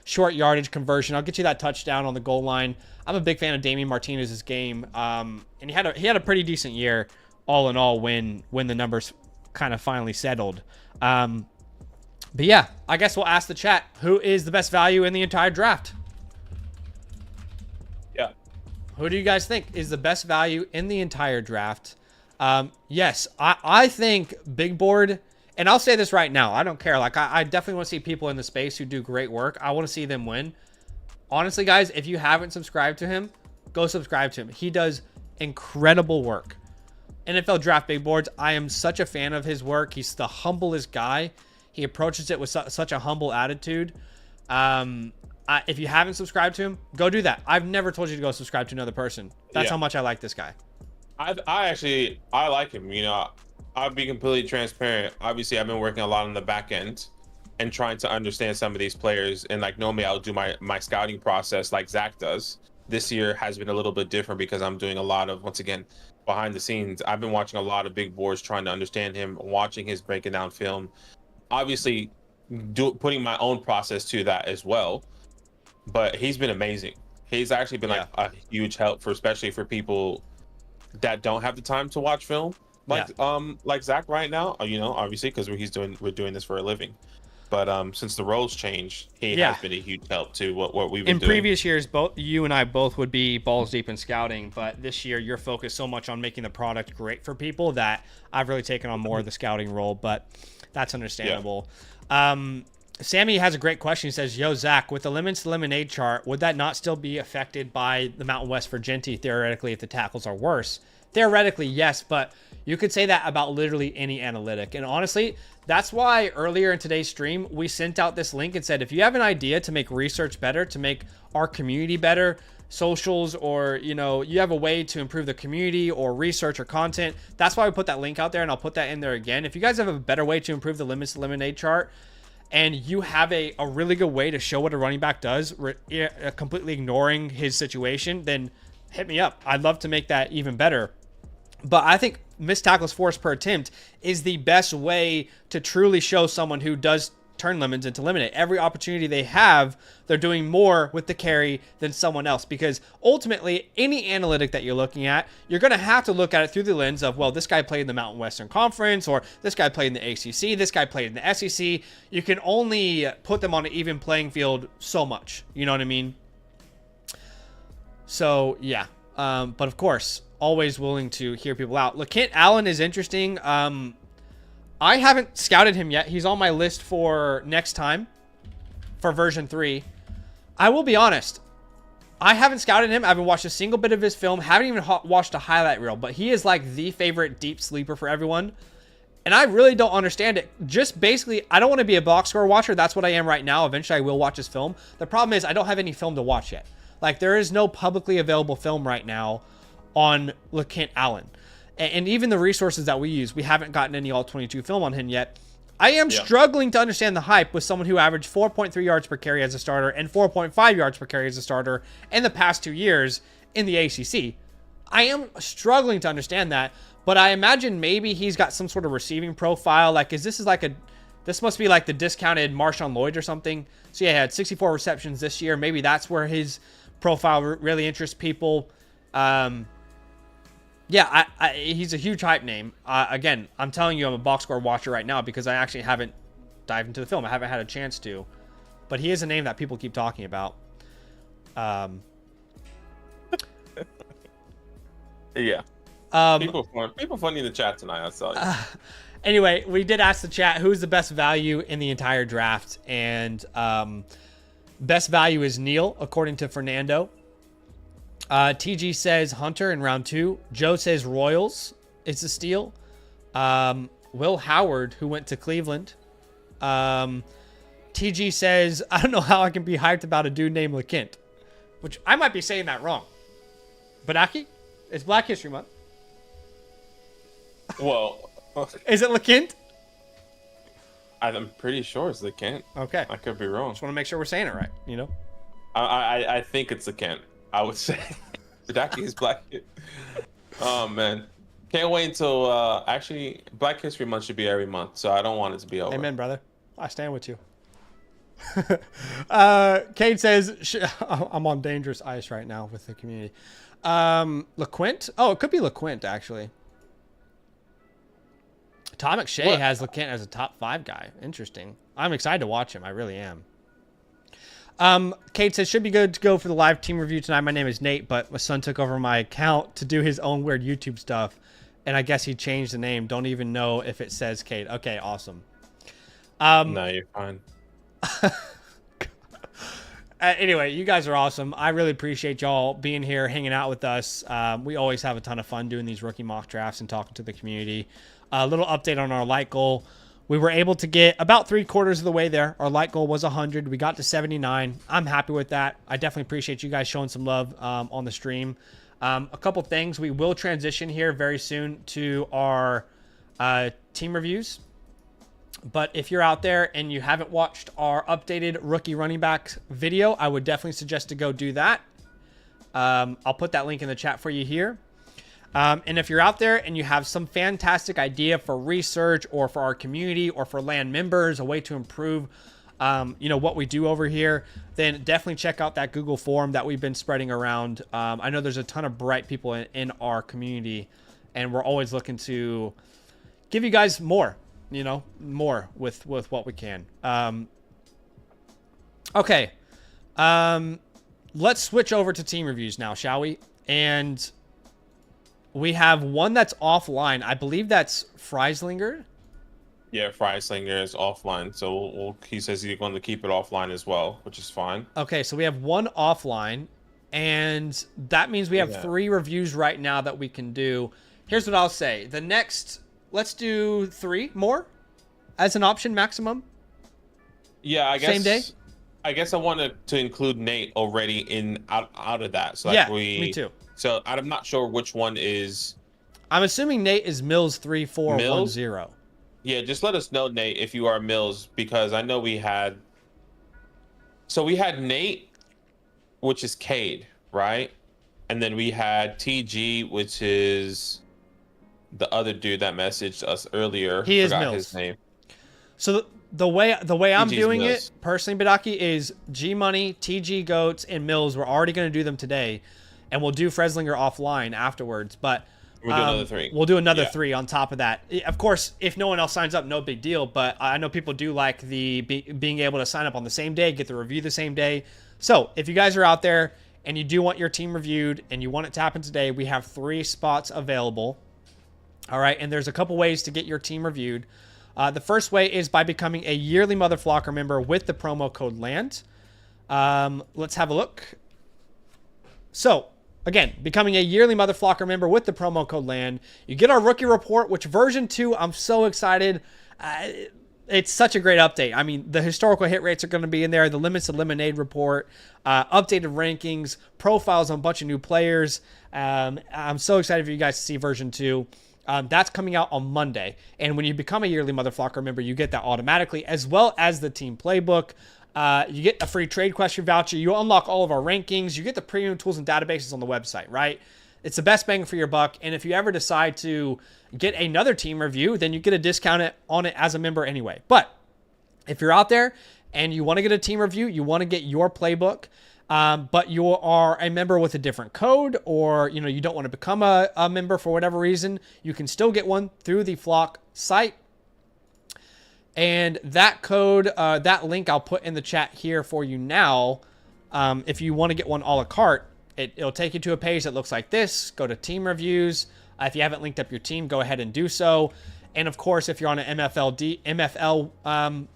short yardage conversion. I'll get you that touchdown on the goal line. I'm a big fan of Damian Martinez's game. And he had a pretty decent year all in all when the numbers kind of finally settled. But yeah, I guess we'll ask the chat, who is the best value in the entire draft? Yeah. Who do you guys think is the best value in the entire draft? Yes, I think Big Board, and I'll say this right now, I don't care. Like, I definitely want to see people in the space who do great work. I want to see them win. Honestly, guys, if you haven't subscribed to him, go subscribe to him. He does incredible work. NFL Draft Big Boards, I am such a fan of his work. He's the humblest guy. He approaches it with such a humble attitude. If you haven't subscribed to him, go do that. I've never told you to go subscribe to another person. That's how much I like this guy. I like him. I'll be completely transparent. Obviously, I've been working a lot on the back end and trying to understand some of these players. And like normally I'll do my scouting process like Zach does. This year has been a little bit different because I'm doing a lot of, once again, behind the scenes. I've been watching a lot of Big Boards, trying to understand him, watching his breaking down film. Obviously, putting my own process to that as well. But he's been amazing. He's actually been like a huge help especially for people that don't have the time to watch film, like Zach right now. Obviously because we're doing this for a living. But since the roles changed, he has been a huge help to what we've been doing. In previous years, both you and I both would be balls deep in scouting, but this year you're focused so much on making the product great for people that I've really taken on more of the scouting role. But that's understandable. Sammy has a great question. He says, yo, Zach, with the lemons to lemonade chart, would that not still be affected by the Mountain West for Genty, theoretically, if the tackles are worse? Theoretically, yes, but you could say that about literally any analytic. And honestly, that's why earlier in today's stream, we sent out this link and said, if you have an idea to make research better, to make our community better, socials, or, you have a way to improve the community or research or content, that's why we put that link out there, and I'll put that in there again. If you guys have a better way to improve the lemons to lemonade chart, and you have a really good way to show what a running back does, completely ignoring his situation, then hit me up. I'd love to make that even better. But I think missed tackles forced per attempt is the best way to truly show someone who does turn lemons into lemonade. Every opportunity they have, they're doing more with the carry than someone else, because ultimately any analytic that you're looking at, you're going to have to look at it through the lens of, well, this guy played in the Mountain Western Conference, or this guy played in the ACC, this guy played in the SEC. You can only put them on an even playing field so much. You know what I mean? So yeah. But of course, always willing to hear people out. LaKent Allen is interesting. I haven't scouted him yet. He's on my list for next time for version 3. I will be honest. I haven't scouted him. I haven't watched a single bit of his film. Haven't even watched a highlight reel. But he is like the favorite deep sleeper for everyone. And I really don't understand it. Just basically, I don't want to be a box score watcher. That's what I am right now. Eventually, I will watch his film. The problem is I don't have any film to watch yet. Like, there is no publicly available film right now on LaKent Allen. And even the resources that we use, we haven't gotten any all-22 film on him yet. I am struggling to understand the hype with someone who averaged 4.3 yards per carry as a starter and 4.5 yards per carry as a starter in the past 2 years in the ACC. I am struggling to understand that, but I imagine maybe he's got some sort of receiving profile. Like, this must be like the discounted Marshawn Lloyd or something. So yeah, he had 64 receptions this year. Maybe that's where his profile really interests people. Yeah, he's a huge hype name. Again, I'm telling you, I'm a box score watcher right now because I actually haven't dived into the film. I haven't had a chance to. But he is a name that people keep talking about. Yeah. People funny in the chat tonight, I'll tell you. Anyway, we did ask the chat, who's the best value in the entire draft? And best value is Neil, according to Fernando. TG says Hunter in round 2. Joe says Royals. It's a steal. Will Howard, who went to Cleveland. TG says, I don't know how I can be hyped about a dude named LaKent. Which I might be saying that wrong. But Aki, it's Black History Month. Well, is it LaKent? I'm pretty sure it's LaKent. Okay. I could be wrong. Just want to make sure we're saying it right, you know? I think it's LaKent. I would say Daki is Black. Oh man, Can't wait until actually Black History Month should be every month, so I don't want it to be over. Amen, brother. I stand with you. Cade says, I'm on dangerous ice right now with the community. LeQuint? Oh, it could be LeQuint, actually. Tom McShay has LeQuint as a top 5 guy. Interesting. I'm excited to watch him. I really am. Kate says, should be good to go for the live team review tonight. My name is Nate, but my son took over my account to do his own weird YouTube stuff. And I guess he changed the name. Don't even know if it says Kate. Okay, awesome. No, you're fine. Anyway, you guys are awesome. I really appreciate y'all being here, hanging out with us. We always have a ton of fun doing these rookie mock drafts and talking to the community. A little update on our light goal. We were able to get about 3/4 of the way there. Our light goal was 100. We got to 79. I'm happy with that. I definitely appreciate you guys showing some love on the stream. A couple things. We will transition here very soon to our team reviews. But if you're out there and you haven't watched our updated rookie running back video, I would definitely suggest to go do that. I'll put that link in the chat for you here. And if you're out there and you have some fantastic idea for research or for our community or for land members, a way to improve, what we do over here, then definitely check out that Google form that we've been spreading around. I know there's a ton of bright people in our community, and we're always looking to give you guys more, more with what we can. Okay. Let's switch over to team reviews now, shall we? And we have one that's offline. I believe that's Freislinger. Yeah, Freislinger is offline, so he says he's going to keep it offline as well, which is fine. Okay, so we have one offline, and that means we have 3 reviews right now that we can do. Here's what I'll say. The next, let's do 3 more as an option maximum. Yeah, I guess. Same day? I guess I wanted to include Nate already out of that. So yeah, me too. So I'm not sure which one is. I'm assuming Nate is Mills 3410. Yeah, just let us know, Nate, if you are Mills, because I know we had. So we had Nate, which is Cade, right? And then we had TG, which is the other dude that messaged us earlier. He is Forgot Mills. his name. So the way I'm TG's doing Mills. it personally, Badaki, is G Money, TG Goats, and Mills. We're already going to do them today, and we'll do Freislinger offline afterwards. But we'll do another 3. We'll do another 3 on top of that. Of course, if no one else signs up, no big deal. But I know people do like being able to sign up on the same day, get the review the same day. So if you guys are out there and you do want your team reviewed and you want it to happen today, we have 3 spots available. All right, and there's a couple ways to get your team reviewed. The first way is by becoming a yearly Mother Flocker member with the promo code LAND. Let's have a look. So, again, becoming a yearly Mother Flocker member with the promo code LAND. You get our rookie report, which version 2, I'm so excited. It's such a great update. I mean, the historical hit rates are going to be in there, the limits of lemonade report, updated rankings, profiles on a bunch of new players. I'm so excited for you guys to see version 2. That's coming out on Monday. And when you become a yearly Mother Flocker member, you get that automatically, as well as the team playbook. You get a free trade question voucher. You unlock all of our rankings. You get the premium tools and databases on the website, right? It's the best bang for your buck. And if you ever decide to get another team review, then you get a discount on it as a member anyway. But if you're out there and you want to get a team review, you want to get your playbook, but you are a member with a different code, or you don't want to become a member for whatever reason, you can still get one through the Flock site. And that code, that link I'll put in the chat here for you now. If you want to get one a la carte, it'll take you to a page that looks like this. Go to team reviews. If you haven't linked up your team, go ahead and do so. And of course, if you're on an MFL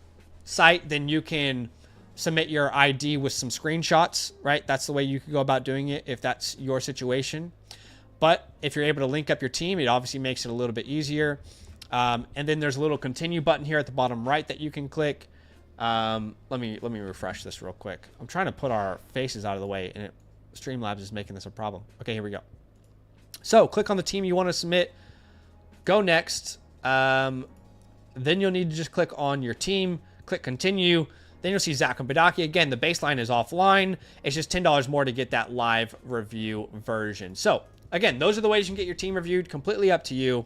site, then you can submit your ID with some screenshots, right? That's the way you can go about doing it if that's your situation. But if you're able to link up your team, it obviously makes it a little bit easier. And then there's a little continue button here at the bottom right that you can click. Let me refresh this real quick. I'm trying to put our faces out of the way, and Streamlabs is making this a problem. Okay, here we go. So click on the team you want to submit. Go next. Then you'll need to just click on your team. Click continue. Then you'll see Zach and Badaki. Again, the baseline is offline. It's just $10 more to get that live review version. So again, those are the ways you can get your team reviewed. Completely up to you.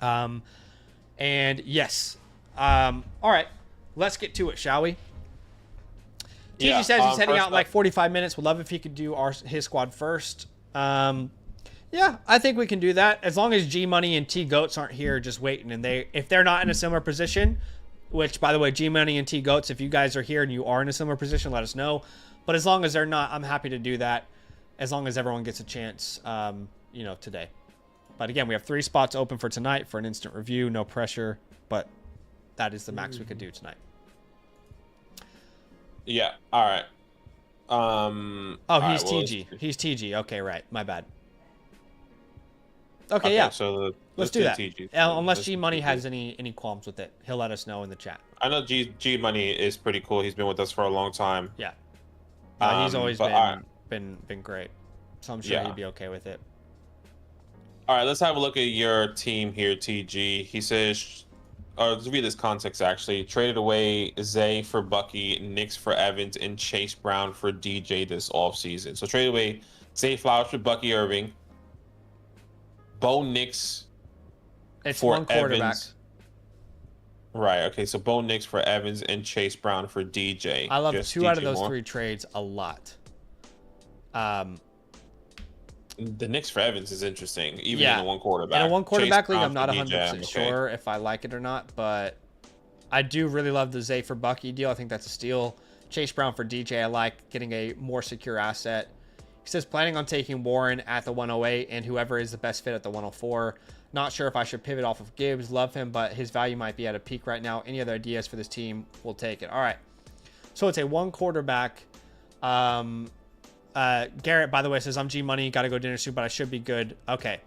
And yes. All right. Let's get to it, shall we? TG says he's heading out in like 45 minutes. Would love if he could do his squad first. Yeah, I think we can do that. As long as G Money and T Goats aren't here just waiting. And if they're not in a similar position, which, by the way, G Money and T Goats, if you guys are here and you are in a similar position, let us know. But as long as they're not, I'm happy to do that. As long as everyone gets a chance, today. But again, we have 3 spots open for tonight for an instant review. No pressure, but that is the max we could do tonight. Yeah. All right. He's TG. He's TG. Okay, right. My bad. Okay, yeah. So let's do that. Unless G Money has any qualms with it, he'll let us know in the chat. I know G Money is pretty cool. He's been with us for a long time. Yeah. He's always been great. So I'm sure he'd be okay with it. All right, let's have a look at your team here, TG. He says, let's read this context actually. Traded away Zay for Bucky, Knicks for Evans, and Chase Brown for DJ this offseason. So traded away Zay Flowers for Bucky Irving, Bo Nix for one quarterback. Evans. Right, okay, so Bo Nix for Evans and Chase Brown for DJ. I love 2 out of those 3 trades a lot. The Knicks for Evans is interesting, even in a 1 quarterback. In a 1 quarterback league, I'm not 100% sure if I like it or not, but I do really love the Zay for Bucky deal. I think that's a steal. Chase Brown for DJ, I like getting a more secure asset. He says planning on taking Warren at the 108 and whoever is the best fit at the 104. Not sure if I should pivot off of Gibbs. Love him, but his value might be at a peak right now. Any other ideas for this team? We'll take it. All right. So it's a 1 quarterback. Garrett, by the way, says I'm G Money. Got to go dinner soon, but I should be good. Okay.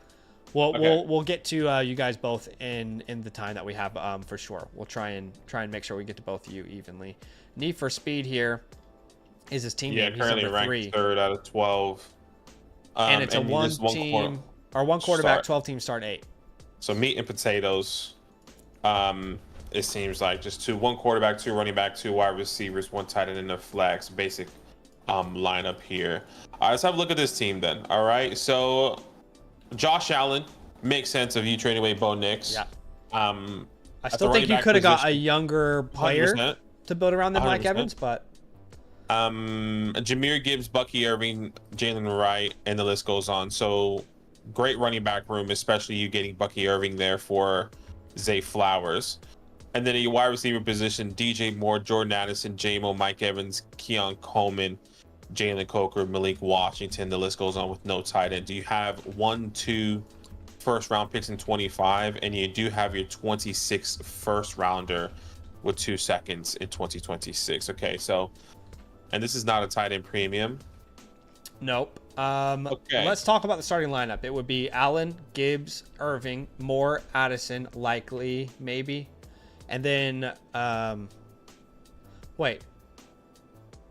We'll get to you guys both in the time that we have for sure. We'll try and make sure we get to both of you evenly. Need for Speed here is his team name. He's currently number ranked 3. 3rd out of 12. And it's a 1 quarterback, 12 team start 8. So meat and potatoes. It seems like just 1 quarterback, 2 running back, 2 wide receivers, 1 tight end, and a flex. Basic lineup here. All right, let's have a look at this team then. All right, so Josh Allen makes sense of you trading away Bo Nix. Yeah. I still think you could have got a younger player 100%. to build around than Mike 100%. Evans, but Jahmyr Gibbs, Bucky Irving, Jalen Wright, and the list goes on. So great running back room, especially you getting Bucky Irving there for Zay Flowers. And then at your wide receiver position, DJ Moore, Jordan Addison, J-Mo, Mike Evans, Keon Coleman, Jalen Coker, Malik Washington. The list goes on with no tight end. Do you have 1, 2 first round picks in 25? And you do have your 26th first rounder with 2 seconds in 2026. Okay, so, and this is not a tight end premium. Nope. Okay. Let's talk about the starting lineup. It would be Allen, Gibbs, Irving, Moore, Addison, likely, maybe. And then,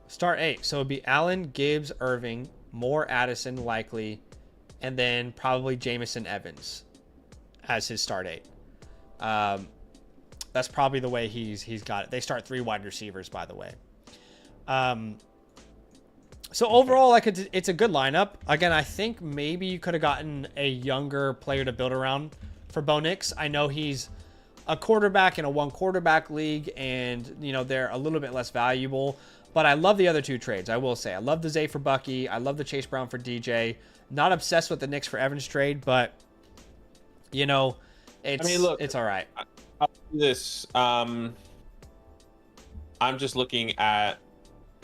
start 8. So it'd be Allen, Gibbs, Irving, Moore, Addison, likely, and then probably Jamison Evans as his start 8. That's probably the way he's got it. They start 3 wide receivers, by the way. So overall, it's a good lineup. Again, I think maybe you could have gotten a younger player to build around for Bo Nix. I know he's a quarterback in a 1 quarterback league, and they're a little bit less valuable. But I love the other 2 trades. I will say I love the Zay for Bucky. I love the Chase Brown for DJ. Not obsessed with the Knicks for Evans trade, but it's all right. I'll do this. I'm just looking at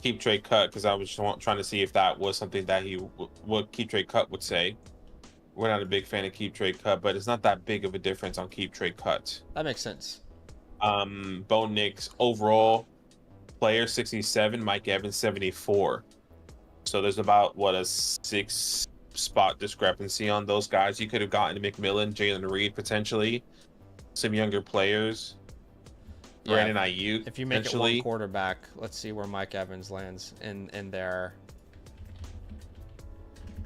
keep trade cut because I was just trying to see if that was something that what keep trade cut would say. We're not a big fan of keep trade cut, but it's not that big of a difference on keep trade cut. That makes sense. Bo Nix overall player 67, Mike Evans 74. So there's about a 6 spot discrepancy on those guys. You could have gotten McMillan, Jalen Reed potentially, some younger players. Brandon Ayuk. If you make it 1 quarterback, let's see where Mike Evans lands in there.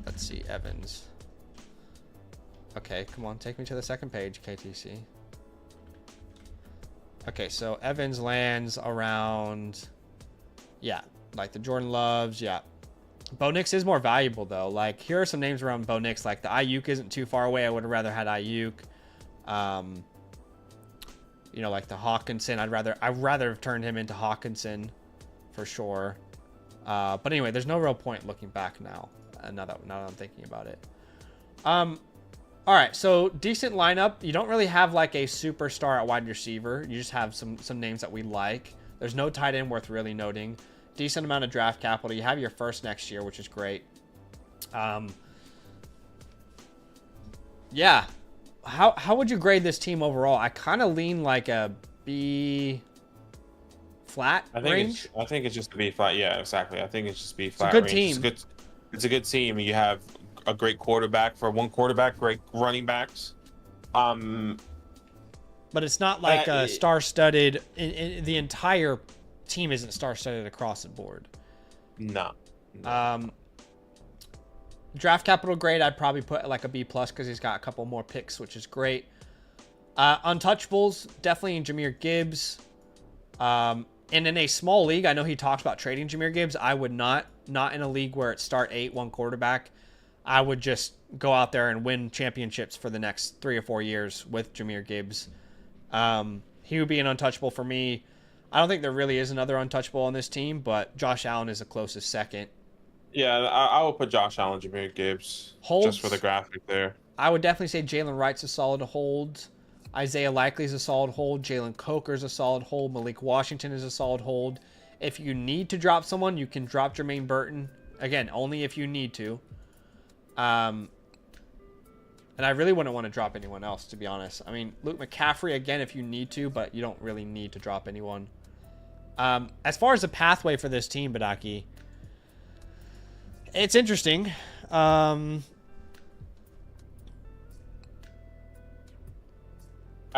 Let's see, Evans. Okay, come on, take me to the second page, KTC. Okay, so Evans lands around, like the Jordan Loves, Bo Nix is more valuable though. Like here are some names around Bo Nix. Like the Ayuk isn't too far away. I would have rather had Ayuk. You know, like the Hawkinson. I'd rather have turned him into Hawkinson for sure. But anyway, there's no real point looking back now. Now that I'm thinking about it. All right, so decent lineup. You don't really have like a superstar at wide receiver. You just have some names that we like. There's no tight end worth really noting. Decent amount of draft capital. You have your first next year, which is great. Yeah. How would you grade this team overall? I kind of lean like a B flat range. I think it's just a B flat. Yeah, exactly. I think it's just B flat. It's a good team. It's a good team. You have a great quarterback for one quarterback, great running backs. But it's not like a star-studded. In the entire team isn't star-studded across the board. No. Draft capital grade, I'd probably put like a B plus because he's got a couple more picks, which is great. Untouchables, definitely in Jahmyr Gibbs. And in a small league, I know he talks about trading Jahmyr Gibbs. I would not in a league where it's start 8, one quarterback. I would just go out there and win championships for the next 3 or 4 years with Jahmyr Gibbs. He would be an untouchable for me. I don't think there really is another untouchable on this team, but Josh Allen is the closest second. Yeah, I will put Josh Allen, Jahmyr Gibbs, Holds, just for the graphic there. I would definitely say Jalen Wright's a solid hold. Isaiah Likely's a solid hold. Jalen Coker's a solid hold. Malik Washington is a solid hold. If you need to drop someone, you can drop Jermaine Burton. Again, only if you need to. And I really wouldn't want to drop anyone else, to be honest. I mean, Luke McCaffrey, again, if you need to, but you don't really need to drop anyone. As far as the pathway for this team, Badaki, it's interesting. I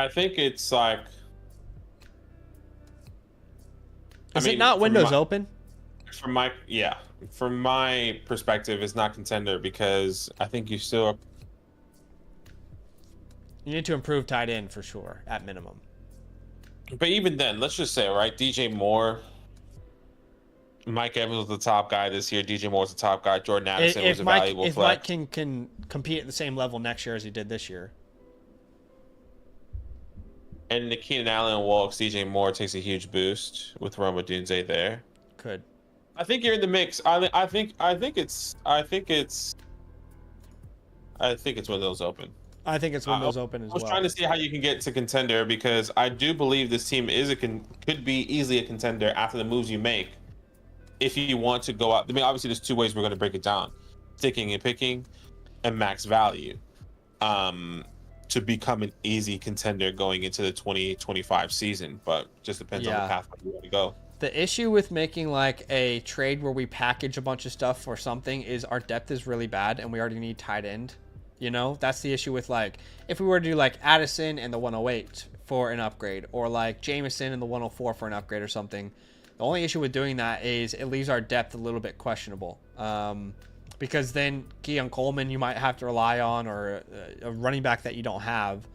think it's like... Is it not windows open? From my perspective, it's not contender because I think you still... You need to improve tight end for sure, at minimum. But even then, let's just say, right, DJ Moore, Mike Evans was the top guy this year. DJ Moore was the top guy. Jordan Addison was a valuable if flex. Mike can compete at the same level next year as he did this year. And the Keenan Allen walks, DJ Moore takes a huge boost with Roma Doomsday there. Could. I think you're in the mix. I think it's windows open. I think it's windows open as well. I was trying to see how you can get to contender because I do believe this team could be easily a contender after the moves you make. If you want to go out, I mean, obviously there's 2 ways we're going to break it down: sticking and picking, and max value. To become an easy contender going into the 2025 season, but just depends on the pathway you want to go. The issue with making like a trade where we package a bunch of stuff for something is our depth is really bad and we already need tight end. You know, that's the issue with like, if we were to do like Addison and the 108 for an upgrade or like Jameson and the 104 for an upgrade or something. The only issue with doing that is it leaves our depth a little bit questionable. Because then Keon Coleman you might have to rely on or a running back that you don't have.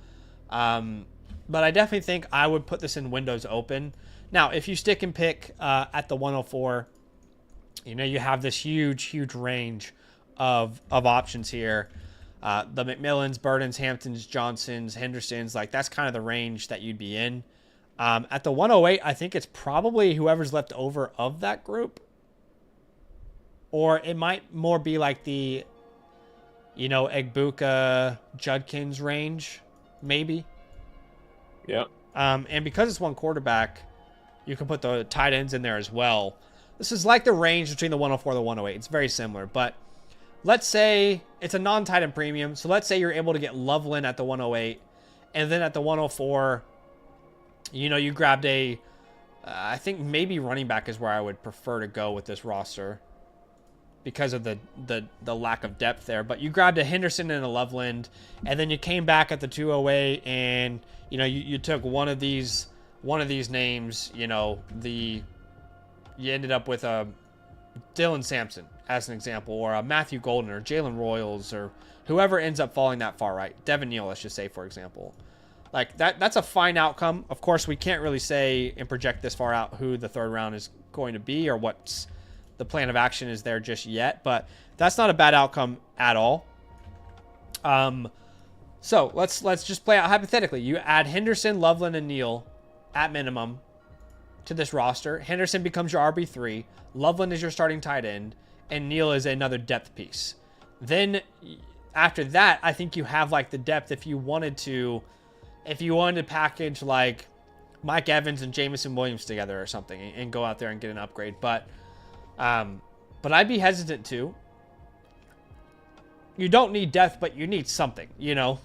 But I definitely think I would put this in windows open. Now, if you stick and pick at the 104, you know, you have this huge range of options here. The McMillans, Burdens, Hamptons, Johnsons, Hendersons, like that's kind of the range that you'd be in. At the 108, I think it's probably whoever's left over of that group. Or it might more be like the, you know, Egbuka, Judkins range, maybe. Yep. And because it's one quarterback, you can put the tight ends in there as well. This is like the range between the 104 and the 108. It's very similar. But let's say it's a non-tight end premium. So let's say you're able to get Loveland at the 108. And then at the 104, you know, you grabbed I think maybe running back is where I would prefer to go with this roster, because of the lack of depth there. But you grabbed a Henderson and a Loveland, and then you came back at the 208, and you know you took one of these names. You know, you ended up with a Dylan Sampson as an example, or a Matthew Golden, or Jalen Royals, or whoever ends up falling that far right. Devin Neal, let's just say, for example. Like that's a fine outcome. Of course, we can't really say and project this far out who the third round is going to be or what's the plan of action is there just yet, but that's not a bad outcome at all. So let's just play out hypothetically. You add Henderson, Loveland, and Neal at minimum to this roster. Henderson becomes your RB3. Loveland is your starting tight end, and Neal is another depth piece. Then after that, I think you have like the depth if you wanted to package like Mike Evans and Jamison Williams together or something and go out there and get an upgrade. But I'd be hesitant to. You don't need depth, but you need something, you know?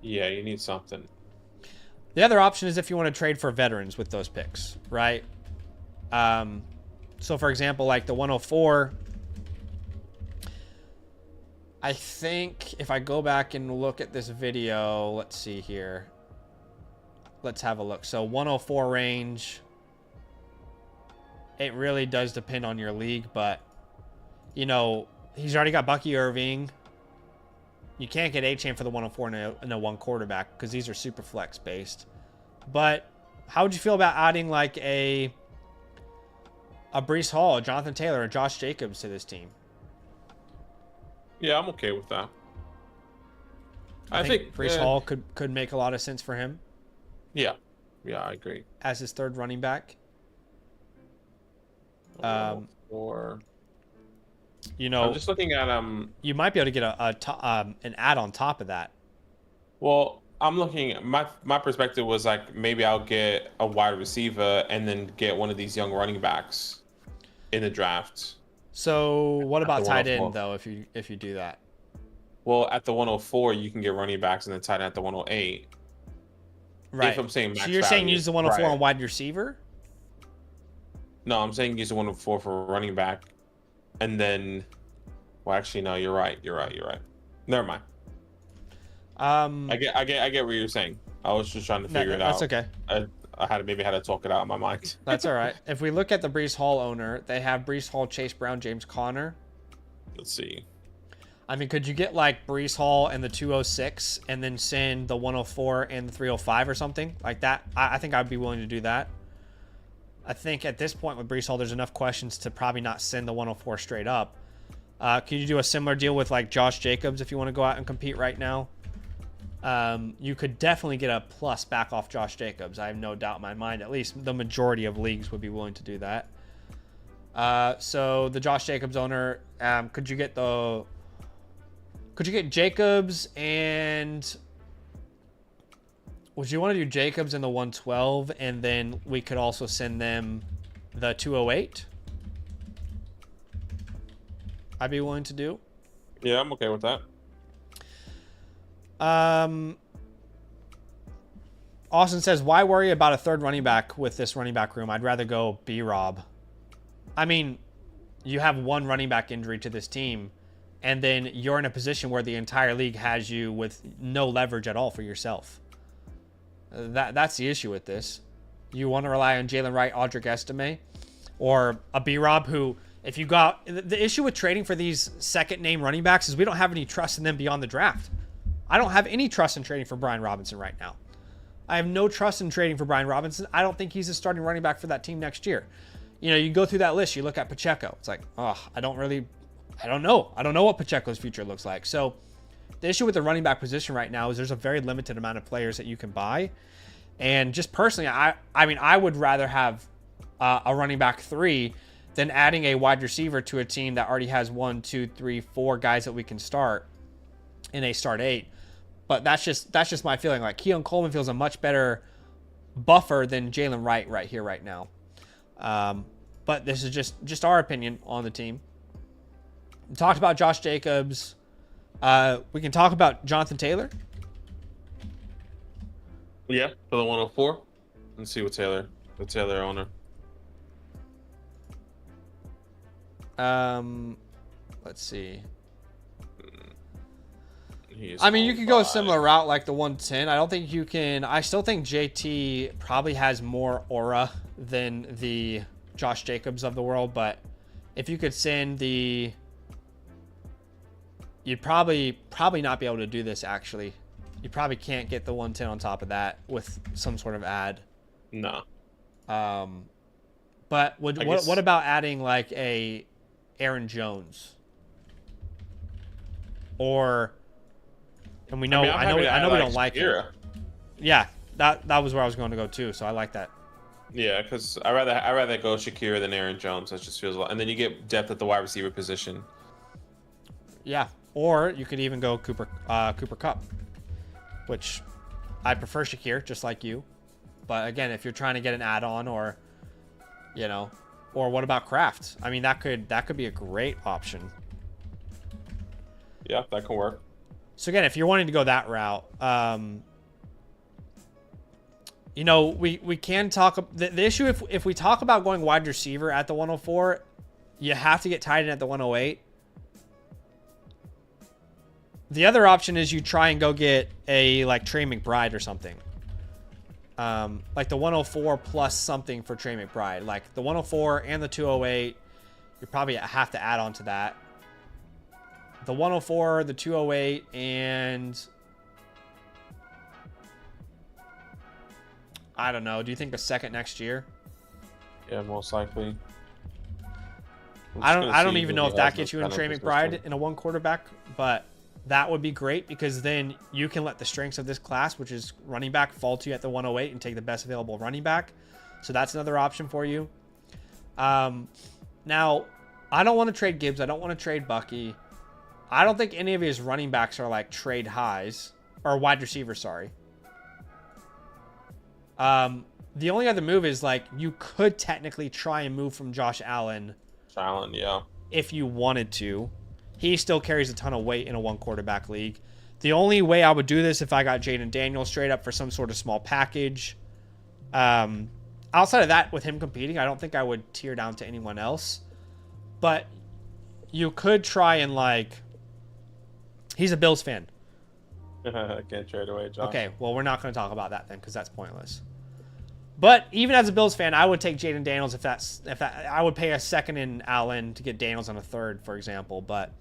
Yeah, you need something. The other option is if you want to trade for veterans with those picks, right? So, for example, like the 104, I think if I go back and look at this video, let's see here. Let's have a look. So 104 range, it really does depend on your league, but, you know, he's already got Bucky Irving. You can't get A-Chain for the 104 in a one quarterback because these are super flex based. But how would you feel about adding like a Breece Hall, a Jonathan Taylor, a Josh Jacobs to this team? Yeah, I'm okay with that. I think Breece Hall could make a lot of sense for him. Yeah, I agree. As his third running back. Or you know, I'm just looking at you might be able to get an add on top of that. Well, I'm looking. My perspective was like maybe I'll get a wide receiver and then get one of these young running backs in the draft. So what about tight end though? If you do that, well, at the 104 you can get running backs and then tight end at the 108. Right. If I'm saying max so you're value, saying use the 104 right. on wide receiver? No, I'm saying use the 104 for a running back, and then, well, actually, no, you're right. Never mind. I get what you're saying. I was just trying to figure it out. That's okay. I had to talk it out in my mind. That's all right. If we look at the Breece Hall owner, they have Breece Hall, Chase Brown, James Conner. Let's see. I mean, could you get like Breece Hall and the 206 and then send the 104 and the 305 or something like that? I think I'd be willing to do that. I think at this point with Breece Hall, there's enough questions to probably not send the 104 straight up. Can you do a similar deal with like Josh Jacobs if you want to go out and compete right now? You could definitely get a plus back off Josh Jacobs. I have no doubt in my mind. At least the majority of leagues would be willing to do that. So the Josh Jacobs owner, could you get Jacobs and would you want to do Jacobs in the 112 and then we could also send them the 208? I'd be willing to do. Yeah, I'm okay with that. Austin says, why worry about a third running back with this running back room? I'd rather go B-Rob. I mean, you have one running back injury to this team, and then you're in a position where the entire league has you with no leverage at all for yourself. That's the issue with this. You want to rely on Jalen Wright, Audric Estime, or a B-Rob who, if you got... The issue with trading for these second-name running backs is we don't have any trust in them beyond the draft. I don't have any trust in trading for Brian Robinson right now. I have no trust in trading for Brian Robinson. I don't think he's a starting running back for that team next year. You know, you go through that list, you look at Pacheco. It's like, I don't know. I don't know what Pacheco's future looks like. So the issue with the running back position right now is there's a very limited amount of players that you can buy. And just personally, I mean, I would rather have a running back 3 than adding a wide receiver to a team that already has 1, 2, 3, 4 guys that we can start in a start 8. But that's just my feeling. Like Keon Coleman feels a much better buffer than Jalen Wright right here, right now. But this is just our opinion on the team. We talked about Josh Jacobs. We can talk about Jonathan Taylor. Yeah, for the 104. Let's see what the Taylor owner. Let's see. He's I mean, you could go a similar route like the 110. I don't think you can. I still think JT probably has more aura than the Josh Jacobs of the world. But if you could send the, you'd probably not be able to do this. Actually, you probably can't get the 110 on top of that with some sort of ad. No. But what about adding like a Aaron Jones? Or, and we know I know we don't like it. Yeah, that was where I was going to go too. So I like that. Yeah, because I rather go Shakira than Aaron Jones. That just feels and then you get depth at the wide receiver position. Yeah, or you could even go Cooper Kupp, which I prefer Shakir, just like you. But again, if you're trying to get an add-on, or or what about Kraft? I mean, that could be a great option. Yeah, that can work. So again, if you're wanting to go that route, we can talk. The issue if we talk about going wide receiver at the 104, you have to get tight end at the 108. The other option is you try and go get a like Trey McBride or something. Like the 104 plus something for Trey McBride. Like the 104 and the 208, you probably have to add on to that. The 104, the 208, and I don't know. Do you think a second next year? Yeah, most likely. I don't even know if that gets you in Trey McBride in a one quarterback, but that would be great because then you can let the strengths of this class, which is running back, fall to you at the 108 and take the best available running back. So that's another option for you. Now, I don't want to trade Gibbs. I don't want to trade Bucky. I don't think any of his running backs are like trade highs or wide receivers. Sorry. The only other move is like you could technically try and move from Josh Allen. Yeah. If you wanted to. He still carries a ton of weight in a one quarterback league. The only way I would do this if I got Jaden Daniels straight up for some sort of small package. Outside of that, with him competing, I don't think I would tear down to anyone else. But you could try and like... He's a Bills fan. I can't trade away, Josh. Okay, well, we're not going to talk about that then because that's pointless. But even as a Bills fan, I would take Jaden Daniels if I would pay a second in Allen to get Daniels on a third, for example. But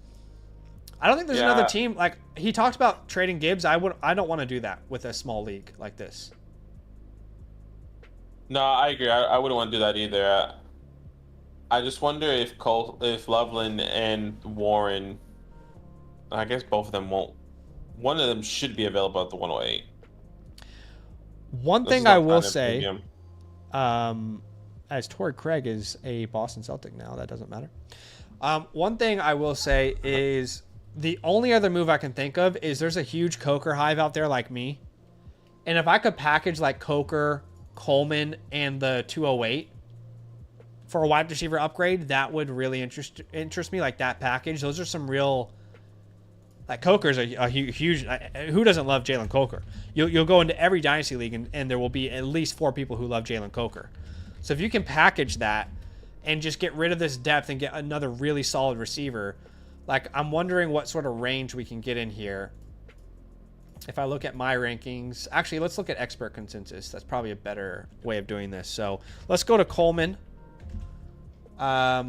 I don't think there's another team like he talks about trading Gibbs. I don't want to do that with a small league like this. No, I agree. I wouldn't want to do that either. I just wonder if Loveland and Warren, I guess both of them won't. One of them should be available at the 108. One thing I will say, as Torrey Craig is a Boston Celtic now, that doesn't matter. One thing I will say is the only other move I can think of is there's a huge Coker hive out there like me. And if I could package like Coker, Coleman, and the 208 for a wide receiver upgrade, that would really interest me, like that package. Those are some real... Like Coker's a huge... Who doesn't love Jalen Coker? You'll go into every Dynasty league and there will be at least 4 people who love Jalen Coker. So if you can package that and just get rid of this depth and get another really solid receiver, like I'm wondering what sort of range we can get in here. If I look at my rankings... Actually, let's look at expert consensus. That's probably a better way of doing this. So let's go to Coleman. Where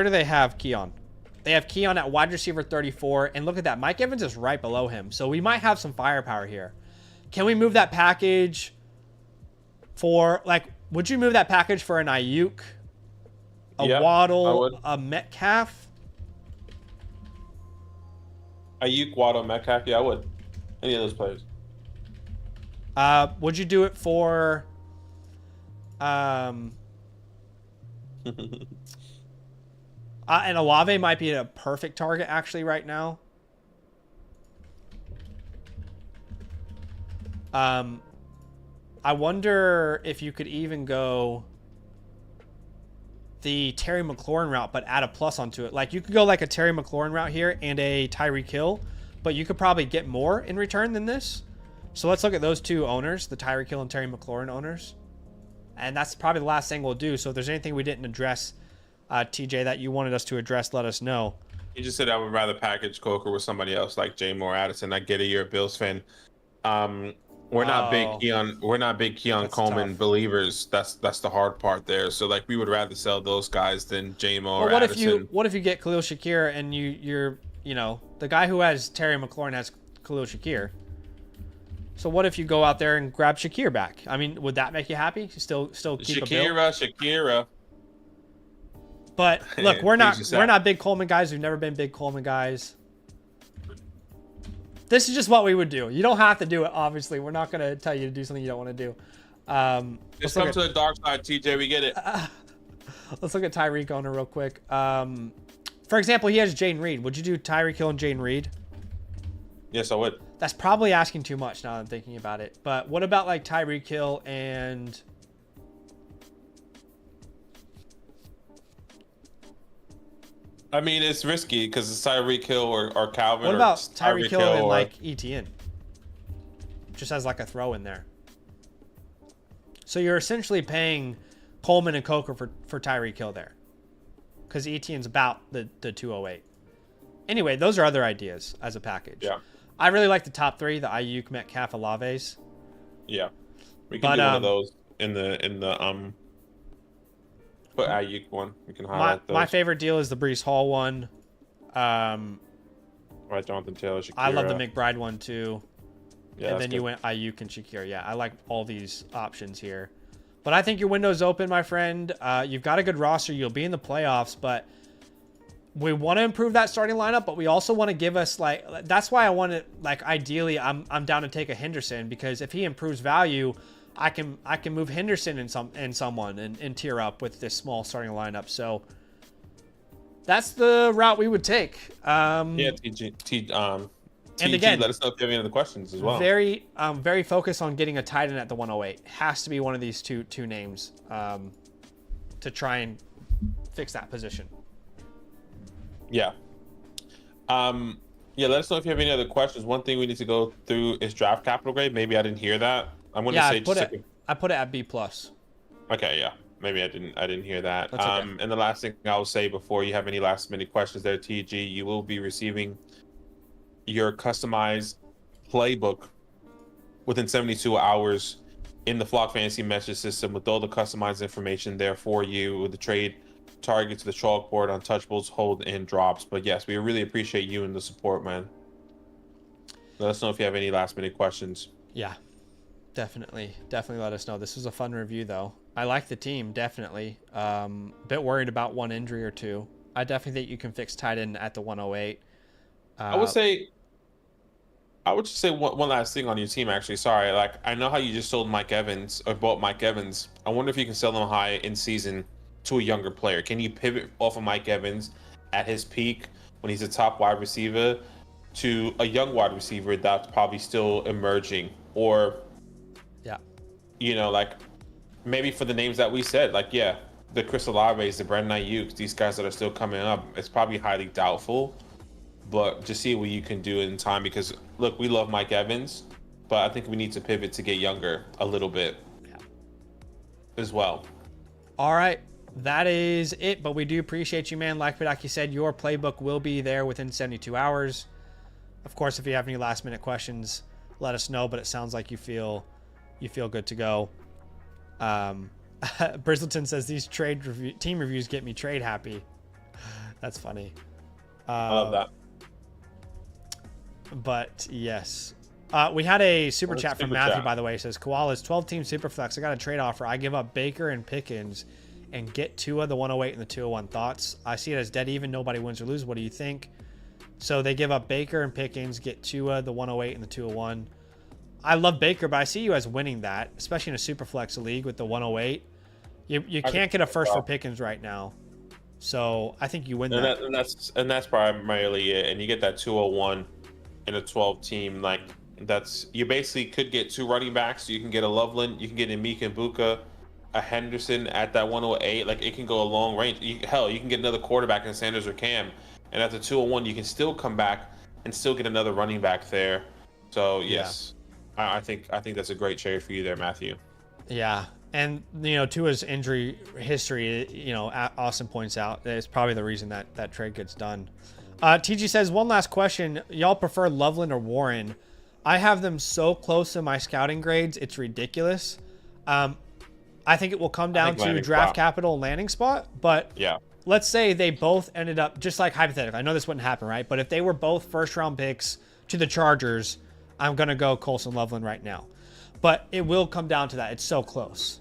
do they have Keon? They have Keon at wide receiver 34. And look at that. Mike Evans is right below him. So we might have some firepower here. Can we move that package for... Like, would you move that package for an Ayuk? Waddle? A Metcalf? Ayuk, Waddle, Metcalf? Yeah, I would. Any of those players. Would you do it for... and Olave might be a perfect target actually right now. I wonder if you could even go the Terry McLaurin route, but add a plus onto it. Like you could go like a Terry McLaurin route here and a Tyreek Hill, but you could probably get more in return than this. So let's look at those two owners, the Tyreek Hill and Terry McLaurin owners. And that's probably the last thing we'll do. So if there's anything we didn't address, TJ, that you wanted us to address, let us know. You just said I would rather package Coker with somebody else like J. Moore Addison. I get it, you're a Bills fan. We're not big Keon Coleman believers. That's the hard part there. So like we would rather sell those guys than J. Moore Addison. What if you get Khalil Shakir and you're the guy who has Terry McLaurin has Khalil Shakir. So what if you go out there and grab Shakir back? I mean, would that make you happy? Still keep a bill? Shakira. But look, we're Please not big Coleman guys. We've never been big Coleman guys. This is just what we would do. You don't have to do it, obviously. We're not going to tell you to do something you don't want to do. Just come to the dark side, TJ. We get it. Let's look at Tyreek owner real quick. For example, he has Jaden Reed. Would you do Tyreek Hill and Jaden Reed? Yes, I would. That's probably asking too much now that I'm thinking about it. But what about like Tyreek Hill and... I mean, it's risky because it's Tyreek Hill or Calvin. What about or Tyreek Hill and or... like ETN? Just as like a throw in there. So you're essentially paying Coleman and Coker for Tyreek Hill there. Because ETN's about the 208. Anyway, those are other ideas as a package. Yeah. I really like the top three, the Ayuk, Metcalf, Olaves. Yeah. We can do one of those in the put Ayuk one. We can highlight those. My favorite deal is the Breece Hall one. Right, Jonathan Taylor, Shakira. I love the McBride one too. Yeah, and then you went Ayuk and Shakir. Yeah, I like all these options here. But I think your window's open, my friend. You've got a good roster. You'll be in the playoffs, but we want to improve that starting lineup, but we also want to give us like, that's why I want to, like, ideally I'm down to take a Henderson, because if he improves value, I can move Henderson in someone and tier up with this small starting lineup. So that's the route we would take. And again, let us know if you have any other questions as well. Very focused on getting a tight end at the 108. Has to be one of these two names to try and fix that position. Yeah. Let us know if you have any other questions. One thing we need to go through is draft capital grade. Maybe I didn't hear that. I'm going to say I put it at B+. Okay, yeah. Maybe I didn't hear that. That's okay. And the last thing I will say before you have any last minute questions there, TG, you will be receiving your customized playbook within 72 hours in the Flock Fantasy message system with all the customized information there for you, with the trade targets, the chalkboard, untouchables, hold, and drops. But yes, we really appreciate you and the support, man. Let us know if you have any last minute questions. Yeah, definitely let us know. This was a fun review though. I like the team, definitely. Bit worried about one injury or two. I definitely think you can fix tight end at the 108. I would just say one last thing on your team, actually. Sorry, like, I know how you just sold Mike Evans or bought Mike Evans. I wonder if you can sell him high in season to a younger player. Can you pivot off of Mike Evans at his peak when he's a top wide receiver to a young wide receiver that's probably still emerging? Or, like, maybe for the names that we said, like, the Chris Olaves, the Brandon Ayuk, these guys that are still coming up, it's probably highly doubtful. But just see what you can do in time, because look, we love Mike Evans, but I think we need to pivot to get younger a little bit as well. All right, that is it. But we do appreciate you, man. Like you said, your playbook will be there within 72 hours. Of course, if you have any last minute questions, let us know. But it sounds like you feel good to go. Brizzleton says these team reviews get me trade happy. That's funny. I love that. But yes, we had a super chat from Matthew, by the way. It says, Koala's 12-team Superflex. I got a trade offer. I give up Baker and Pickens and get Tua, the 108 and the 201. Thoughts? I see it as dead even. Nobody wins or loses. What do you think? So they give up Baker and Pickens, get Tua, the 108 and the 201. I love Baker, but I see you as winning that, especially in a Superflex league with the 108. You can't get a first for Pickens right now. So I think you win that. And that's primarily it. And you get that 201 in a 12 team. Like, you basically could get two running backs. You can get a Loveland, you can get a Meek and Buka, a Henderson at that 108. Like, it can go a long range. You can get another quarterback in Sanders or Cam. And at the 201, you can still come back and still get another running back there. So yes, I think that's a great trade for you there, Matthew. Yeah. And, Tua's injury history, Austin points out, is probably the reason that trade gets done. TG says, one last question. Y'all prefer Loveland or Warren? I have them so close in my scouting grades, it's ridiculous. I think it will come down to draft capital and landing spot. But let's say they both ended up, just like hypothetically, I know this wouldn't happen, right? But if they were both first-round picks to the Chargers, I'm going to go Colson Loveland right now. But it will come down to that. It's so close.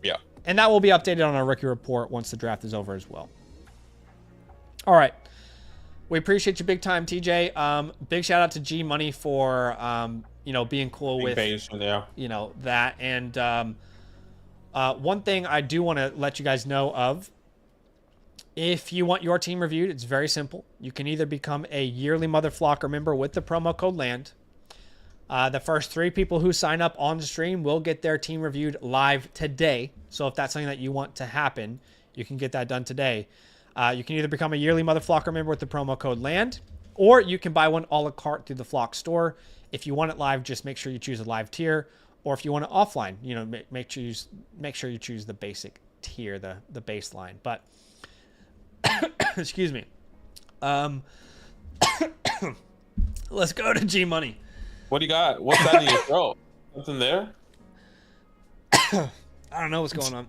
Yeah. And that will be updated on our rookie report once the draft is over as well. All right. We appreciate you big time, TJ. Big shout out to G Money for, being cool with, that. And one thing I do want to let you guys know of, if you want your team reviewed, it's very simple. You can either become a yearly Mother Flocker member with the promo code LAND. The first 3 people who sign up on the stream will get their team reviewed live today. So if that's something that you want to happen, you can get that done today. You can either become a yearly Mother Flocker member with the promo code LAND, or you can buy one a la carte through the Flock store. If you want it live, just make sure you choose a live tier, or if you want it offline, make sure you choose the basic tier, the baseline. But excuse me. Let's go to G Money. What do you got? What's that in your throat? Something there? I don't know what's going on.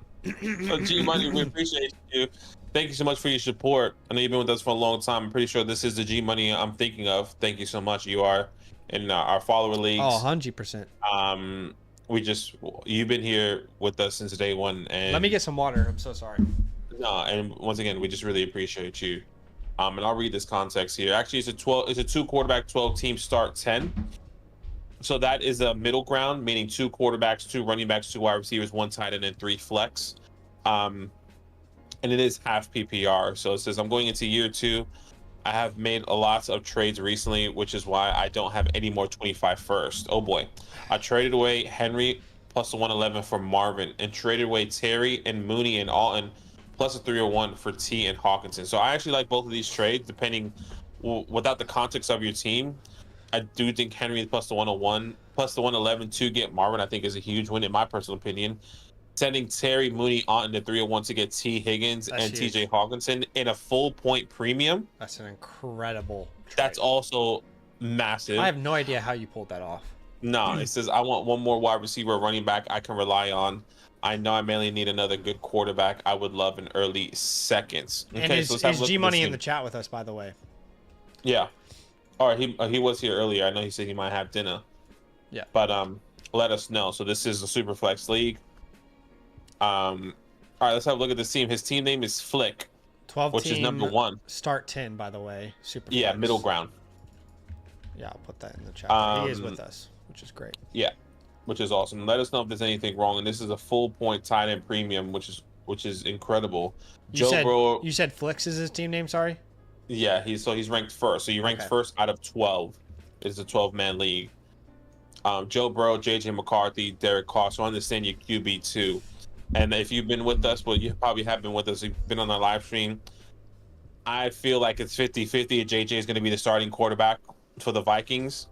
So G Money, we appreciate you. Thank you so much for your support. I know you've been with us for a long time. I'm pretty sure this is the G Money I'm thinking of. Thank you so much. You are in our follower leagues. Oh, 100%. You've been here with us since day one. And let me get some water. I'm so sorry. No, and once again, we just really appreciate you. And I'll read this context here. Actually, it's a 2 quarterback, 12 team start 10. So that is a middle ground, meaning 2 quarterbacks, 2 running backs, 2 wide receivers, 1 tight end, and 3 flex. And it is half PPR. So it says I'm going into year 2. I have made a lot of trades recently, which is why I don't have any more 25 first. Oh boy. I traded away Henry plus the 111 for Marvin, and traded away Terry and Mooney and Alton plus a 301 for T and Hawkinson. So I actually like both of these trades, depending without the context of your team. I do think Henry plus the 101 plus the 111 to get Marvin, I think, is a huge win in my personal opinion. Sending Terry, Mooney on the 301 to get T Higgins and huge. TJ Hawkinson in a full point premium. That's an incredible trade. That's also massive. I have no idea how you pulled that off. No, it says I want one more wide receiver, running back I can rely on. I know I mainly need another good quarterback. I would love an early seconds. Okay, and is G Money in the chat with us, by the way? Yeah. All right, he was here earlier. I know he said he might have dinner. Yeah. But let us know. So this is a super flex league. All right, let's have a look at this team. His team name is Flick, 12 which is number 1. Start 10, by the way. Super. Yeah, flex. middle ground. Yeah, I'll put that in the chat. He is with us, which is great. Yeah, which is awesome. Let us know if there's anything wrong. And this is a full point tight end premium, which is incredible. You said Flicks is his team name. Sorry. Yeah, he's ranked first. So you ranked first out of 12. It's a 12-man league. Joe Burrow, JJ McCarthy, Derek Carr. So I understand your QB too. And if you've been with us, well, you probably have been with us. You've been on our live stream. I feel like it's 50-50. JJ is going to be the starting quarterback for the Vikings.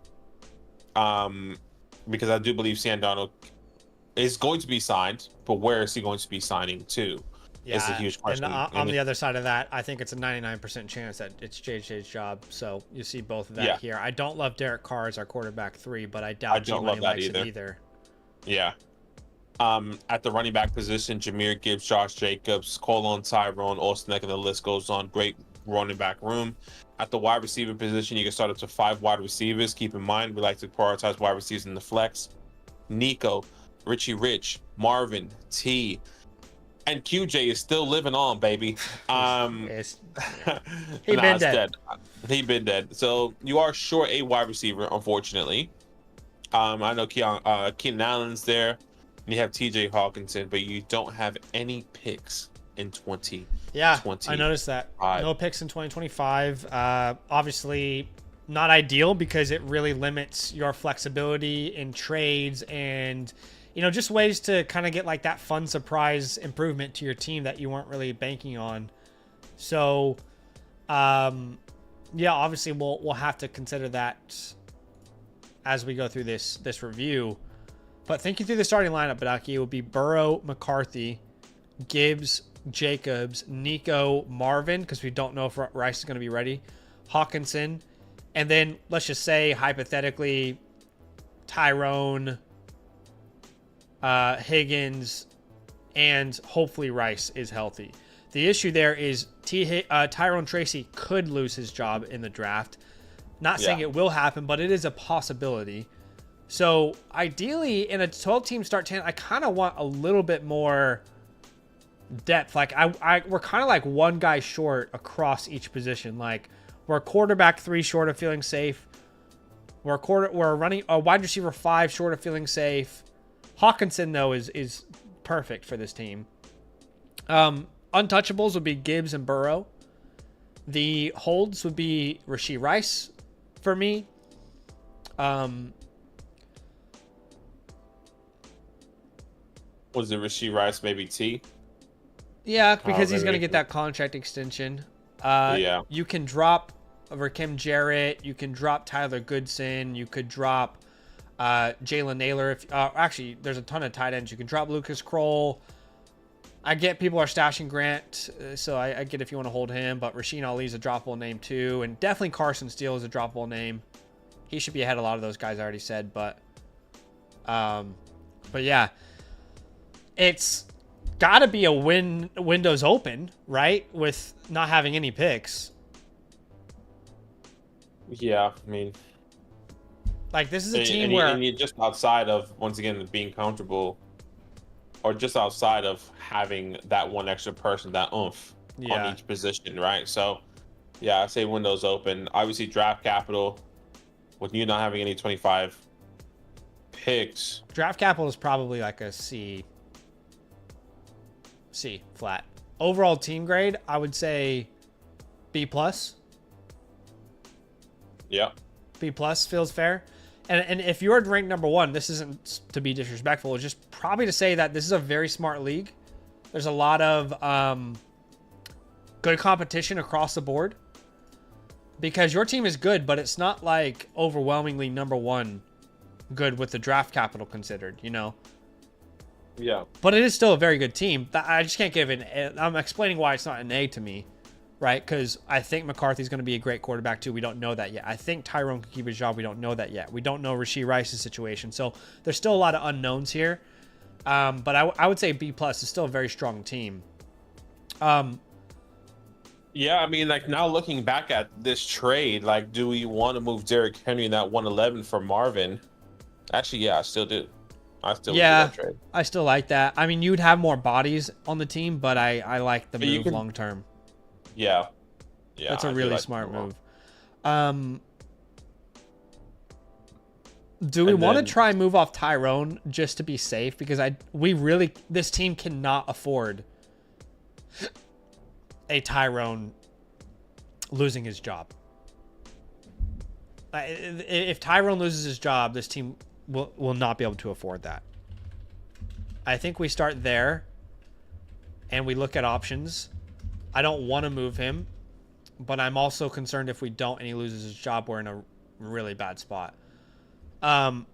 Because I do believe Sam Darnold is going to be signed, but where is he going to be signing to? Yeah, is a huge question. And on the other side of that, I think it's a 99% chance that it's JJ's job. So you see both of that here. I don't love Derek Carr as our quarterback 3, but I doubt G-Money likes him either. Yeah. At the running back position, Jahmyr Gibbs, Josh Jacobs, Colon, Tyrone, Austin Eck, and the list goes on. Great running back room. At the wide receiver position, you can start up to 5 wide receivers. Keep in mind, we like to prioritize wide receivers in the flex. Nico, Richie Rich, Marvin, T, and QJ is still living on, baby. He been dead. He been dead. So you are short a wide receiver, unfortunately. I know Keenan Allen's there. And you have TJ Hawkinson, but you don't have any picks in 2020. Yeah, I noticed that. No picks in 2025. Obviously not ideal because it really limits your flexibility in trades and, just ways to kind of get like that fun surprise improvement to your team that you weren't really banking on. So, yeah, obviously we'll have to consider that as we go through this review. But thinking through the starting lineup, Badaki, it would be Burrow, McCarthy, Gibbs, Jacobs, Nico, Marvin, because we don't know if Rice is going to be ready, Hawkinson, and then let's just say, hypothetically, Tyrone, Higgins, and hopefully Rice is healthy. The issue there is Tyrone Tracy could lose his job in the draft. Not saying it will happen, but it is a possibility. So ideally, in a 12-team start 10, I kind of want a little bit more depth. Like we're kind of like one guy short across each position. Like we're a quarterback 3 short of feeling safe. We're running a wide receiver 5 short of feeling safe. Hawkinson though is perfect for this team. Untouchables would be Gibbs and Burrow. The holds would be Rashee Rice for me. Was it Rashee Rice, maybe T? Yeah, because he's going to get that contract extension. Yeah. You can drop Rakim Jarrett. You can drop Tyler Goodson. You could drop Jalen Naylor. Actually, there's a ton of tight ends. You can drop Lucas Kroll. I get people are stashing Grant, so I get if you want to hold him. But Rasheen Ali is a droppable name too. And definitely Carson Steele is a droppable name. He should be ahead of a lot of those guys I already said. But yeah. It's got to be a windows open, right? With not having any picks. Yeah, I mean, like this is a team where and you're just outside of, once again, being comfortable, or just outside of having that one extra person, that oomph on each position, right? So, yeah, I say windows open. Obviously, draft capital with you not having any 25 picks. Draft capital is probably like a C flat. Overall team grade, I would say B plus. Yeah. B plus feels fair. And if you're ranked number 1, this isn't to be disrespectful. It's just probably to say that this is a very smart league. There's a lot of good competition across the board. Because your team is good, but it's not like overwhelmingly number 1 good with the draft capital considered, you know? Yeah. But it is still a very good team. I just can't give it. I'm explaining why it's not an A to me, right? Because I think McCarthy's going to be a great quarterback too. We don't know that yet. I think Tyrone can keep his job. We don't know that yet. We don't know Rashee Rice's situation. So there's still a lot of unknowns here. But I would say B plus is still a very strong team. Yeah, I mean, like now looking back at this trade, like, do we want to move Derrick Henry in that 111 for Marvin? Actually, yeah, I still do. I still would do that trade. I still like that. I mean, you'd have more bodies on the team, but I like the move long term. Yeah. That's a really smart move. Do we want to try and move off Tyrone just to be safe? Because this team cannot afford a Tyrone losing his job. If Tyrone loses his job, this team will not be able to afford that. I think we start there and we look at options. I don't want to move him, but I'm also concerned if we don't and he loses his job, we're in a really bad spot. I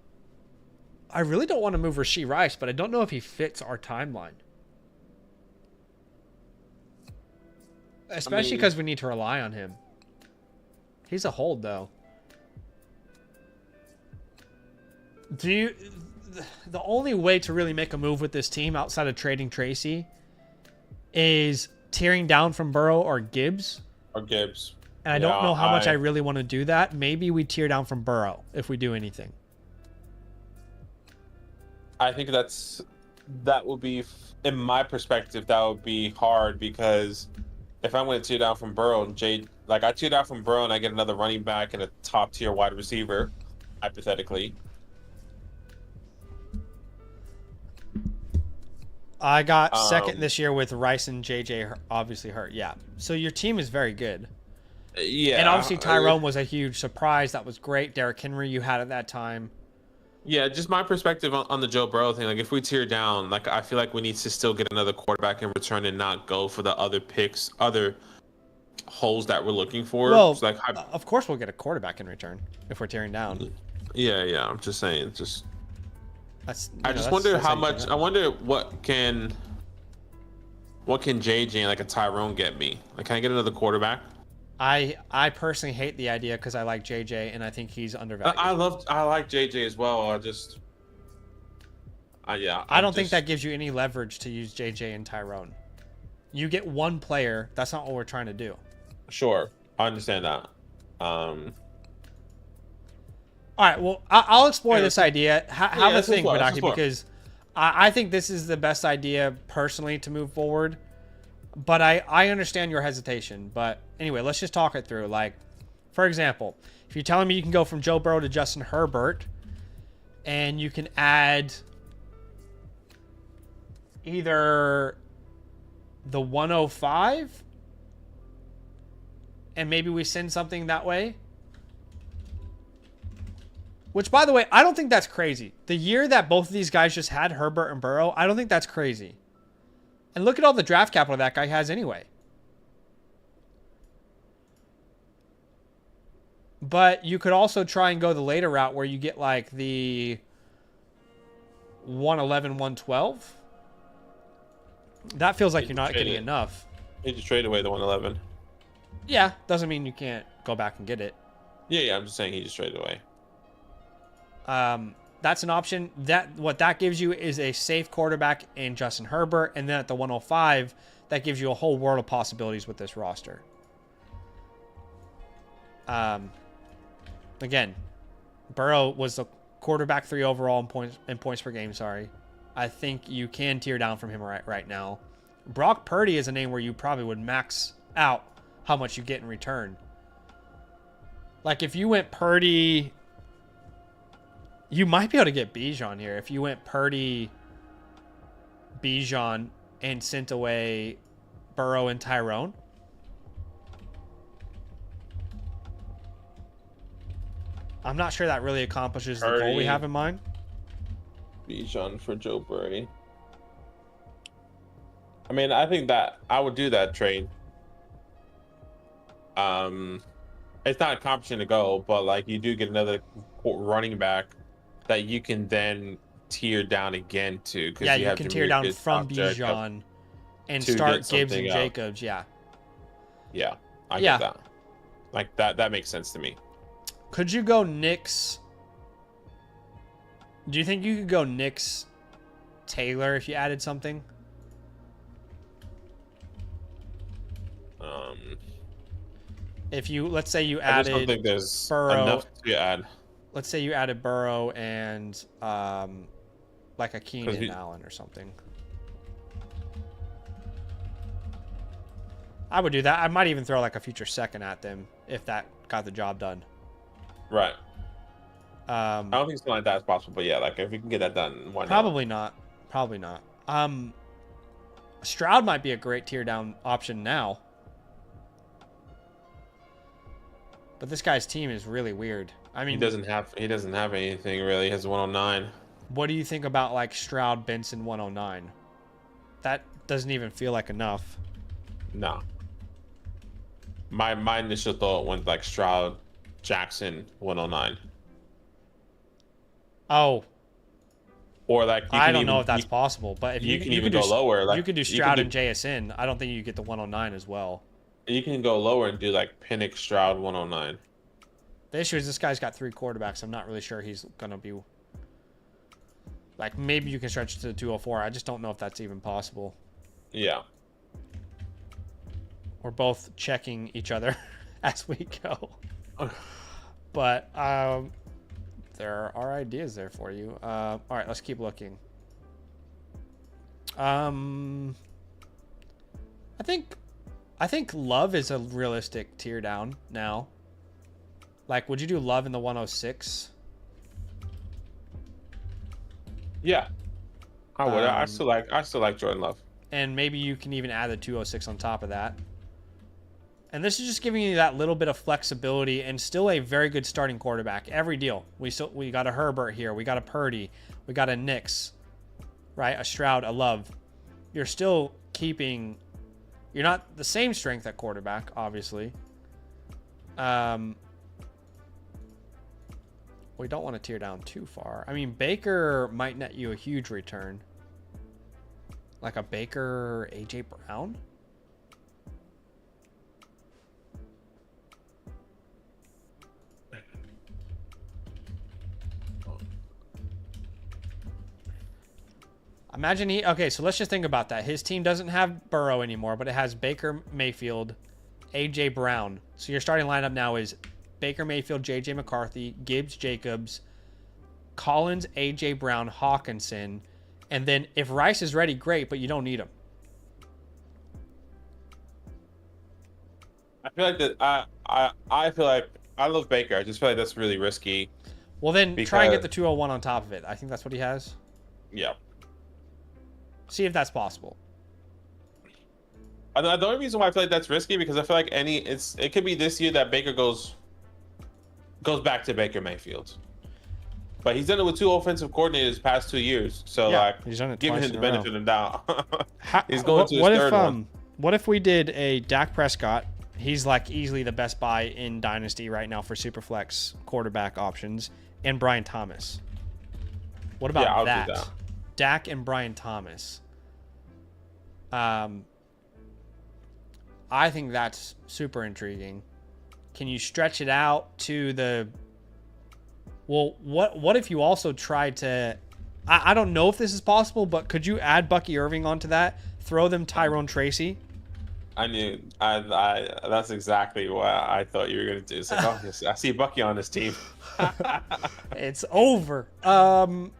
really don't want to move Rashee Rice, but I don't know if he fits our timeline. Especially because we need to rely on him. He's a hold, though. The only way to really make a move with this team outside of trading Tracy is tearing down from Burrow or Gibbs. And I don't know how much I really want to do that. Maybe we tear down from Burrow if we do anything. I think that would be, in my perspective, that would be hard because if I'm going to tear down from Burrow and I tear down from Burrow and I get another running back and a top tier wide receiver, hypothetically. I got second this year with Rice and JJ obviously hurt. Yeah. So your team is very good. Yeah. And obviously Tyrone was a huge surprise. That was great. Derrick Henry you had at that time. Yeah, just my perspective on the Joe Burrow thing. Like, if we tear down, like, I feel like we need to still get another quarterback in return and not go for the other picks, other holes that we're looking for. Well, like, of course we'll get a quarterback in return if we're tearing down. Yeah. I'm just saying. I just wonder how much. I wonder what can JJ and like a Tyrone get me? Like, can I get another quarterback? I personally hate the idea because I like JJ and I think he's undervalued. I like JJ as well. I don't think that gives you any leverage to use JJ and Tyrone. You get one player. That's not what we're trying to do. Sure, I understand that. All right. Well, I'll explore this idea. Have a let's think, explore, let's Badaki, explore. because I think this is the best idea personally to move forward. But I understand your hesitation. But anyway, let's just talk it through. Like, for example, if you're telling me you can go from Joe Burrow to Justin Herbert, and you can add either the 105, and maybe we send something that way. Which, by the way, I don't think that's crazy. The year that both of these guys just had, Herbert and Burrow, I don't think that's crazy. And look at all the draft capital that guy has anyway. But you could also try and go the later route where you get like the 111, 112. That feels like you're not getting enough. He just traded away the 111. Yeah, doesn't mean you can't go back and get it. Yeah, I'm just saying he just traded away. That's an option. What that gives you is a safe quarterback in Justin Herbert, and then at the 105, that gives you a whole world of possibilities with this roster. Again, Burrow was the quarterback 3 overall in points per game. Sorry, I think you can tear down from him right now. Brock Purdy is a name where you probably would max out how much you get in return. Like if you went Purdy. You might be able to get Bijan here if you went Purdy, Bijan, and sent away Burrow and Tyrone. I'm not sure that really accomplishes the goal we have in mind. Bijan for Joe Burrow. I mean, I think that I would do that trade. It's not accomplishing the goal, but like you do get another running back that you can then tear down again to. Yeah, you can tear down from Bijan and start Gibbs and Jacobs. Yeah. Yeah, I get that. Like that makes sense to me. Could you go Knicks? Do you think you could go Knicks Taylor if you added something? If you, let's say you added I just don't think there's Burrow, enough to add. Let's say you added Burrow and like a Keenan Allen or something. I would do that. I might even throw like a future second at them if that got the job done. Right. I don't think something like that is possible, but yeah, like if we can get that done, why not? Probably not. Probably not. Stroud might be a great tear down option now. But this guy's team is really weird. I mean, he doesn't have anything really. He has 109. What do you think about like Stroud, Benson 109? That doesn't even feel like enough. No. My initial thought went like Stroud, Jackson 109. Oh. Or like I don't know if that's possible, but if you can even go lower, like you could do Stroud and JSN. I don't think you get the 109 as well. You can go lower and do like Penix, Stroud 109. The issue is this guy's got 3 quarterbacks. I'm not really sure he's gonna be like, maybe you can stretch to the 204. I just don't know if that's even possible. Yeah. We're both checking each other as we go. But there are ideas there for you. All right, let's keep looking. I think Love is a realistic tear down now. Like, would you do Love in the 106? Yeah, I would. I still like Jordan Love. And maybe you can even add the 206 on top of that. And this is just giving you that little bit of flexibility and still a very good starting quarterback. Every deal. We got a Herbert here. We got a Purdy. We got a Nix. Right? A Stroud, a Love. You're still keeping... You're not the same strength at quarterback, obviously. We don't want to tear down too far. I mean, Baker might net you a huge return. Like a Baker, AJ Brown? Imagine okay, so let's just think about that. His team doesn't have Burrow anymore, but it has Baker Mayfield, AJ Brown. So your starting lineup now is Baker Mayfield, J.J. McCarthy, Gibbs, Jacobs, Collins, A.J. Brown, Hawkinson. And then if Rice is ready, great, but you don't need him. I feel like that. I feel like I love Baker. I just feel like that's really risky. Well, then try and get the 201 on top of it. I think that's what he has. Yeah. See if that's possible. The only reason why I feel like that's risky because I feel like it could be this year that Baker goes back to Baker Mayfield. But he's done it with 2 offensive coordinators the past 2 years. So he's done it giving twice him the in a row. benefit of the doubt. He's going to his third one. What if we did a Dak Prescott? He's like easily the best buy in Dynasty right now for Superflex quarterback options, and Brian Thomas. What about that? Do that? Dak and Brian Thomas. I think that's super intriguing. Can you stretch it out to the... Well, what if you also tried to... I don't know if this is possible, but could you add Bucky Irving onto that? Throw them Tyrone Tracy? I knew. That's exactly what I thought you were going to do. It's like, oh, yes, I see Bucky on this team. It's over. And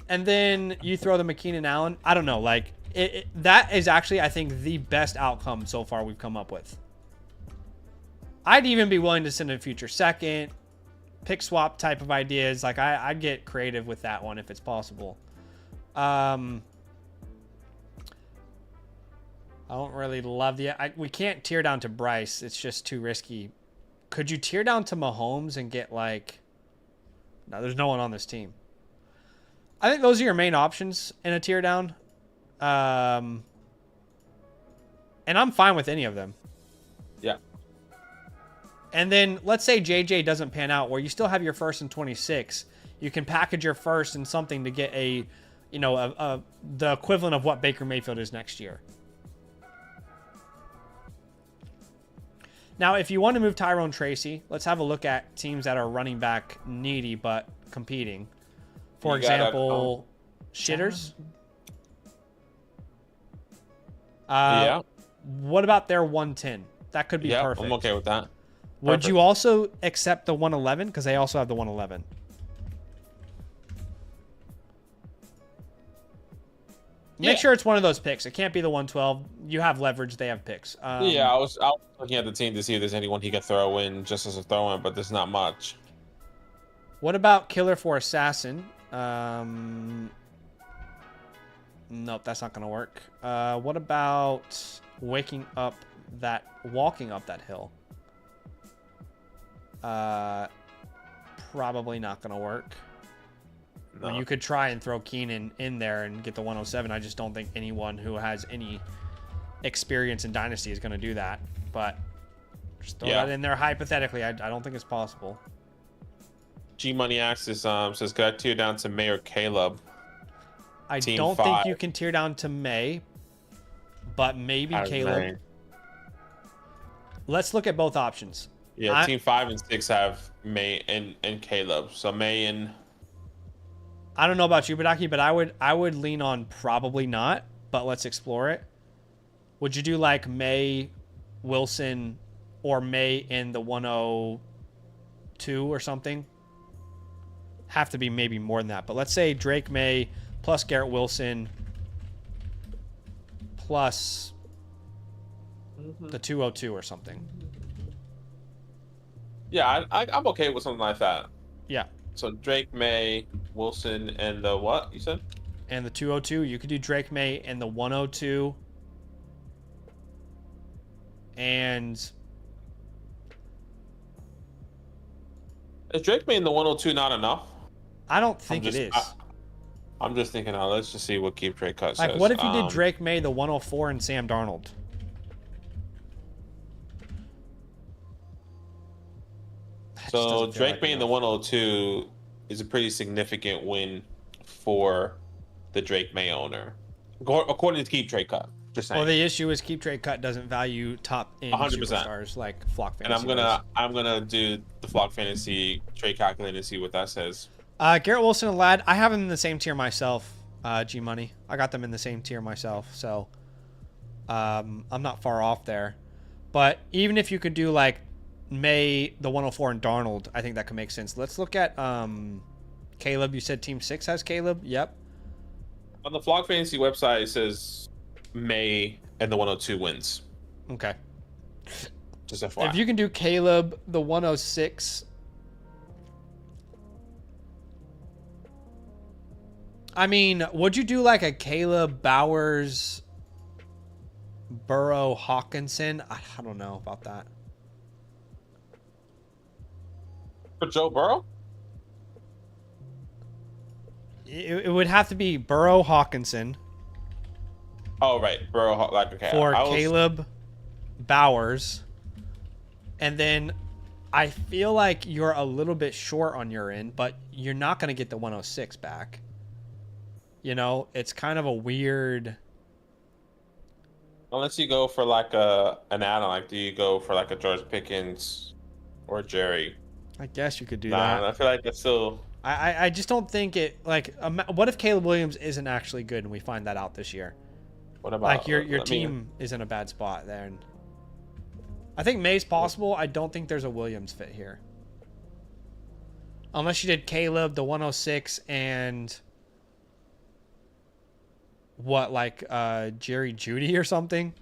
then you throw the McKeenan Allen. I don't know. Like, that is actually, I think, the best outcome so far we've come up with. I'd even be willing to send a future second, pick swap type of ideas. Like, I'd get creative with that one if it's possible. I don't really love we can't tear down to Bryce. It's just too risky. Could you tear down to Mahomes and get like... No, there's no one on this team. I think those are your main options in a tear down. And I'm fine with any of them. Yeah. And then let's say JJ doesn't pan out where you still have your first and 26. You can package your first and something to get the equivalent of what Baker Mayfield is next year. Now, if you want to move Tyrone Tracy, let's have a look at teams that are running back needy but competing. For example, Shitters. Yeah. What about their 110? That could be perfect. I'm okay with that. Would you also accept the 111? Because they also have the 111. Make sure it's one of those picks. It can't be the 112. You have leverage. They have picks. I was looking at the team to see if there's anyone he could throw in just as a throw in, but there's not much. What about Killer for Assassin? Nope, that's not going to work. What about walking up that hill? Probably not going to work. No. When you could try and throw Keenan in there and get the 107, I just don't think anyone who has any experience in Dynasty is going to do that. But just throw that in there hypothetically. I don't think it's possible. G Money Axis says, could I tear down to May or Caleb? I don't think you can tear down to May, but maybe Caleb. May. Let's look at both options. Yeah, Team 5 and 6 have May and Caleb. So May and... I don't know about you, Badaki, but I would lean on probably not, but let's explore it. Would you do like May, Wilson, or May in the 102 or something? Have to be maybe more than that, but let's say Drake May plus Garrett Wilson plus the 202 or something. Yeah, I'm okay with something like that. Yeah. So Drake May, Wilson, and the what you said? And the 202. You could do Drake May and the 102. And is Drake May in the 102 not enough? I don't think it is. I'm just thinking, let's just see what Keep Trade Cut says. Like, what if you did Drake May, the 104, and Sam Darnold? So Drake May in the 102 is a pretty significant win for the Drake May owner, according to Keep Trade Cut. Just saying. Well, the issue is Keep Trade Cut doesn't value top end 100%. Superstars like Flock Fantasy. And I'm gonna do the Flock Fantasy trade calculator and see what that says. Garrett Wilson and Ladd, I have them in the same tier myself. G Money, I got them in the same tier myself, so I'm not far off there. But even if you could do like May, the 104, and Darnold, I think that could make sense. Let's look at Caleb. You said Team 6 has Caleb? Yep. On the Flock Fantasy website, it says May and the 102 wins. Okay. Just FYI. If you can do Caleb, the 106. I mean, would you do like a Caleb Bowers, Burrow, Hawkinson? I don't know about that. For Joe Burrow? It would have to be Burrow, Hawkinson. Oh, right. Burrow, like, okay. For Caleb Bowers. And then I feel like you're a little bit short on your end, but you're not going to get the 106 back. You know, it's kind of a weird... Unless you go for like an add-on, like do you go for like a George Pickens or Jerry? I guess you could do that. I feel like it's still... I just don't think it, like, what if Caleb Williams isn't actually good and we find that out this year? What about... Like, your team is in a bad spot there. And I think May's possible. I don't think there's a Williams fit here. Unless you did Caleb, the 106, and... what, like Jerry Jeudy or something?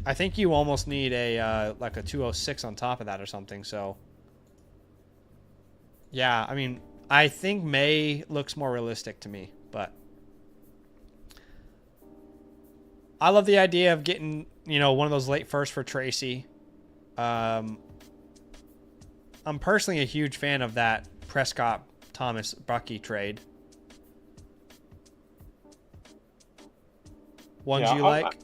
I think you almost need a like a 206 on top of that or something. So yeah, I mean, I think May looks more realistic to me, but I love the idea of getting, you know, one of those late firsts for Tracy. I'm personally a huge fan of that Prescott Thomas Bucky trade. Ones you like?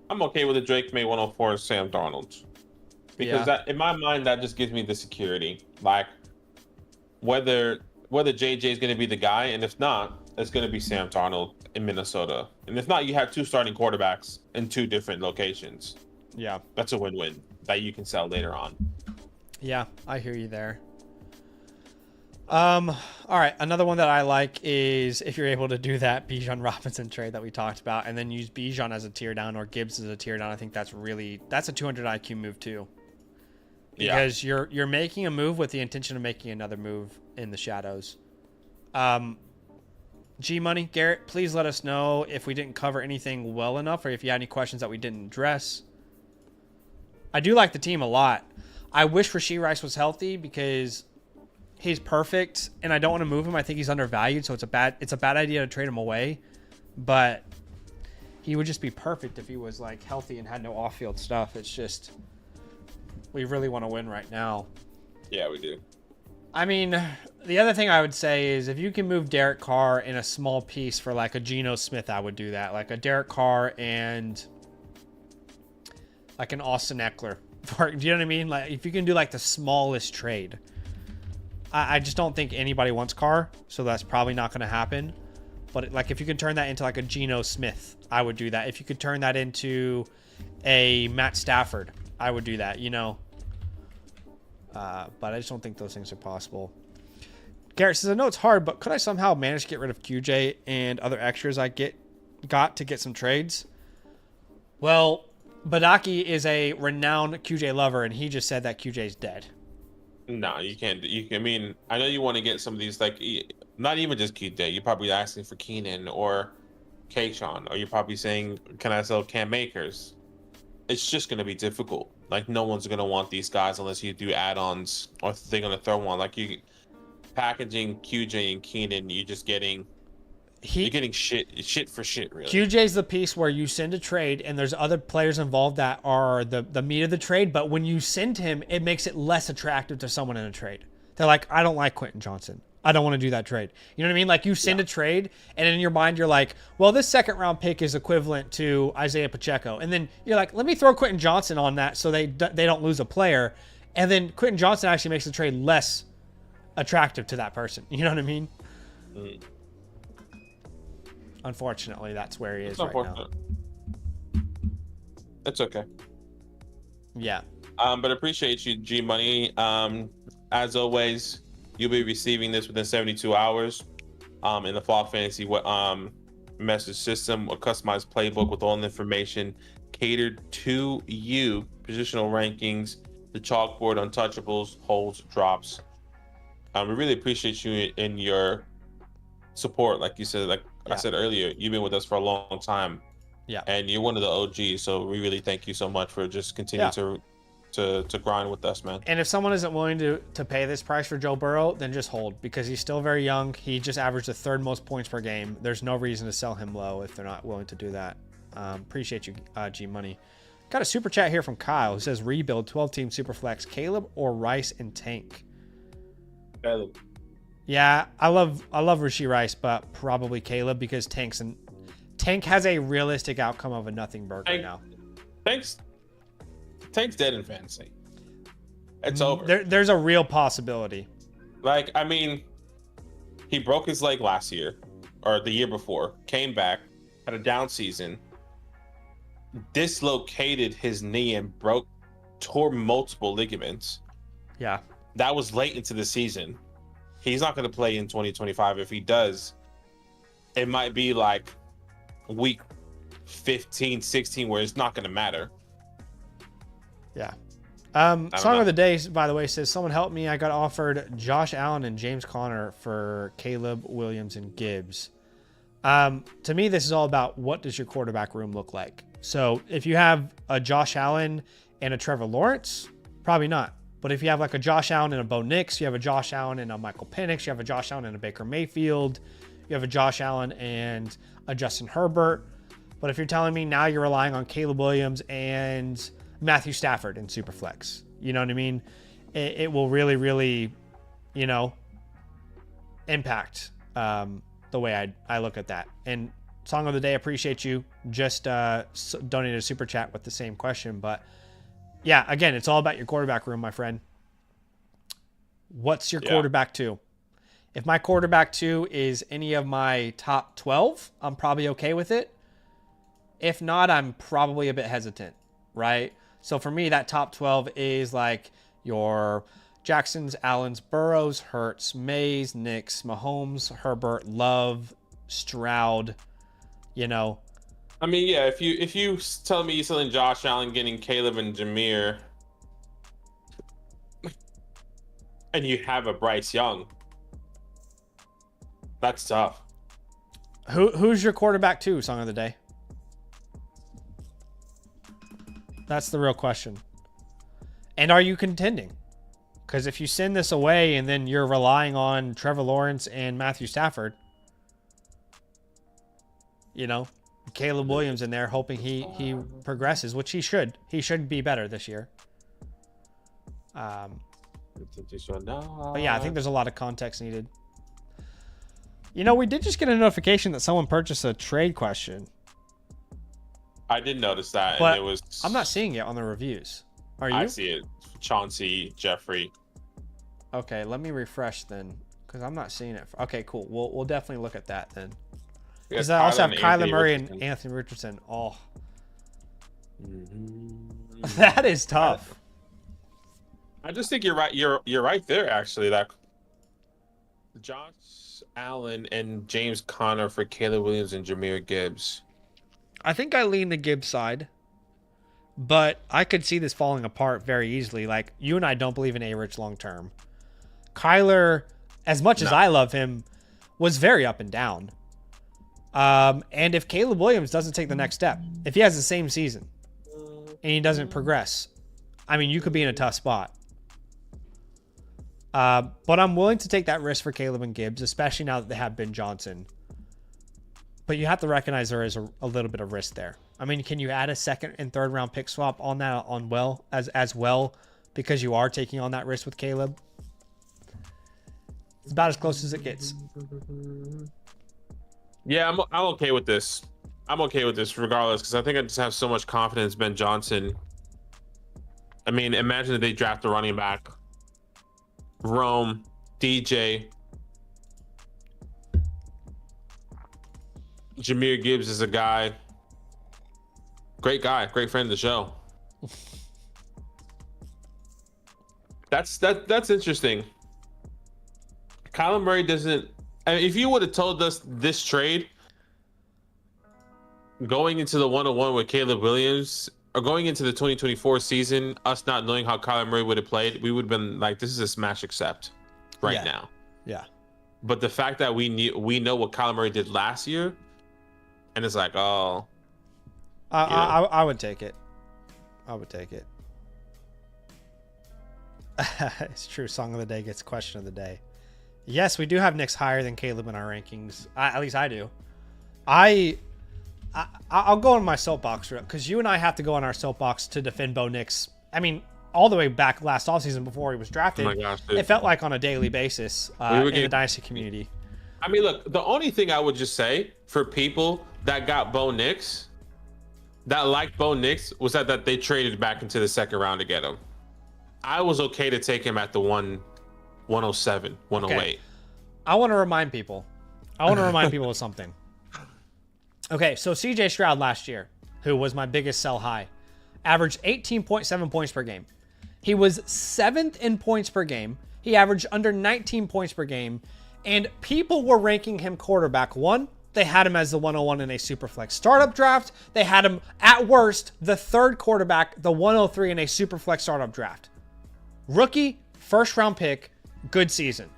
I'm okay with the Drake May 104 Sam Darnold. Because that, in my mind, that just gives me the security. Like, whether JJ is going to be the guy, and if not, it's going to be Sam Darnold in Minnesota. And if not, you have two starting quarterbacks in two different locations. Yeah. That's a win-win that you can sell later on. Yeah, I hear you there. All right, another one that I like is if you're able to do that Bijan Robinson trade that we talked about and then use Bijan as a tear down or Gibbs as a tear down. I think that's a 200 IQ move too. Because you're making a move with the intention of making another move in the shadows. G Money, Garrett, please let us know if we didn't cover anything well enough or if you had any questions that we didn't address. I do like the team a lot. I wish Rashee Rice was healthy because he's perfect, and I don't want to move him. I think he's undervalued, so it's a bad idea to trade him away. But he would just be perfect if he was like healthy and had no off-field stuff. It's just we really want to win right now. Yeah, we do. I mean, the other thing I would say is if you can move Derek Carr in a small piece for like a Geno Smith, I would do that. Like a Derek Carr and like an Austin Eckler. Do you know what I mean? Like if you can do like the smallest trade. I just don't think anybody wants Carr, so that's probably not going to happen. But like if you can turn that into like a Geno Smith, I would do that. If you could turn that into a Matt Stafford, I would do that, you know. But I just don't think those things are possible. Garrett says, I know it's hard, but could I somehow manage to get rid of QJ and other extras I got to get some trades? Well, Badaki is a renowned QJ lover, and he just said that QJ's dead. No, you can't. I mean, I know you want to get some of these, like, not even just QJ. You're probably asking for Keenan or Kayshawn, or you're probably saying, can I sell Cam Akers? It's just going to be difficult. Like, no one's going to want these guys unless you do add-ons or they're going to throw one. Like, you packaging QJ and Keenan, you're just getting... You're getting shit for shit, really. QJ's the piece where you send a trade and there's other players involved that are the meat of the trade, but when you send him, it makes it less attractive to someone in a trade. They're like, I don't like Quentin Johnson. I don't want to do that trade. You know what I mean? Like you send a trade and in your mind you're like, well, this second round pick is equivalent to Isaiah Pacheco. And then you're like, let me throw Quentin Johnson on that so they don't lose a player. And then Quentin Johnson actually makes the trade less attractive to that person. You know what I mean? Mm. Unfortunately, that's where he is right now. It's okay. Yeah. But appreciate you, G Money. As always, you'll be receiving this within 72 hours. In the Flock Fantasy message system, a customized playbook with all the information catered to you, positional rankings, the chalkboard, untouchables, holds, drops. We really appreciate you in your support. Like you said, like I Yeah. said earlier, you've been with us for a long time. Yeah. And you're one of the OGs, so we really thank you so much for just continuing Yeah. to grind with us, man. And if someone isn't willing to pay this price for Joe Burrow, then just hold, because he's still very young. He just averaged the third most points per game. There's no reason to sell him low if they're not willing to do that. Appreciate you, G Money. Got a super chat here from Kyle who says rebuild 12-team Superflex, Caleb or Rice and Tank. Caleb. Yeah, I love Rashee Rice, but probably Caleb, because Tank has a realistic outcome of a nothing burger now. Tank's dead in fantasy. It's over. There's a real possibility. Like, I mean, he broke his leg last year or the year before, came back, had a down season, dislocated his knee and tore multiple ligaments. Yeah. That was late into the season. He's not going to play in 2025. If he does, it might be like week 15, 16, where it's not going to matter. Yeah. Song of the day, by the way, says, someone help me. I got offered Josh Allen and James Conner for Caleb Williams and Gibbs. To me, this is all about what does your quarterback room look like. So if you have a Josh Allen and a Trevor Lawrence, probably not. But if you have like a Josh Allen and a Bo Nix, you have a Josh Allen and a Michael Penix, you have a Josh Allen and a Baker Mayfield, you have a Josh Allen and a Justin Herbert. But if you're telling me now you're relying on Caleb Williams and Matthew Stafford in Superflex, you know what I mean? It will really, really, impact the way I look at that. And Song of the Day, appreciate you. Just donated a super chat with the same question. But yeah, again, it's all about your quarterback room, my friend. What's your quarterback two? If my quarterback two is any of my top 12, I'm probably okay with it. If not, I'm probably a bit hesitant, right? So for me, that top 12 is like your Jacksons, Allens, Burrows, Hurts, Mays, Nix, Mahomes, Herbert, Love, Stroud, I mean, yeah, if you tell me you're selling Josh Allen, getting Caleb and Jameer, and you have a Bryce Young, that's tough. Who's your quarterback two, Song of the Day? That's the real question. And are you contending? Because if you send this away and then you're relying on Trevor Lawrence and Matthew Stafford, Caleb Williams in there, hoping he progresses, which he should. He should be better this year. But yeah, I think there's a lot of context needed. We did just get a notification that someone purchased a trade question. I did notice that, But and I'm not seeing it on the reviews. Are you? I see it. Chauncey, Jeffrey. Okay, let me refresh then, because I'm not seeing it. Okay, cool. We'll definitely look at that then. Because I also have Kyler Murray and Anthony Richardson. Oh, that is tough. I just think you're right. You're right there, actually. That Josh Allen and James Conner for Caleb Williams and Jahmyr Gibbs. I think I lean the Gibbs side, but I could see this falling apart very easily. Like, you and I don't believe in A-Rich long term. Kyler, as much as I love him, was very up and down. And if Caleb Williams doesn't take the next step, if he has the same season and he doesn't progress, I mean, you could be in a tough spot. But I'm willing to take that risk for Caleb and Gibbs, especially now that they have Ben Johnson. But you have to recognize there is a little bit of risk there. I mean, can you add a second and third round pick swap on that as well because you are taking on that risk with Caleb? It's about as close as it gets. Yeah, I'm okay with this. I'm okay with this regardless, because I think I just have so much confidence in Ben Johnson. I mean, imagine if they draft a running back. Rome, DJ. Jahmyr Gibbs is a guy. Great guy, great friend of the show. That's interesting. Kyler Murray doesn't. I mean, if you would have told us this trade going into the 101 with Caleb Williams, or going into the 2024 season, us not knowing how Kyler Murray would have played, we would have been like, this is a smash accept right now. Yeah. But the fact that we know what Kyler Murray did last year, and it's like, oh, I would take it. I would take it. It's true. Song of the day gets question of the day. Yes, we do have Knicks higher than Caleb in our rankings. At least I do. I'll go on my soapbox because you and I have to go on our soapbox to defend Bo Nix. I mean, all the way back last offseason before he was drafted. Oh my gosh, dude. It felt like on a daily basis in the Dynasty community. I mean, look, the only thing I would just say for people that got Bo Nix, that liked Bo Nix, was that they traded back into the second round to get him. I was okay to take him at the 107, 108. Okay. I want to remind people of something. Okay, so CJ Stroud last year, who was my biggest sell high, averaged 18.7 points per game. He was 7th in points per game. He averaged under 19 points per game. And people were ranking him quarterback 1. They had him as the 101 in a Superflex startup draft. They had him, at worst, the 3rd quarterback, the 103 in a Superflex startup draft. Rookie, first-round pick, good season.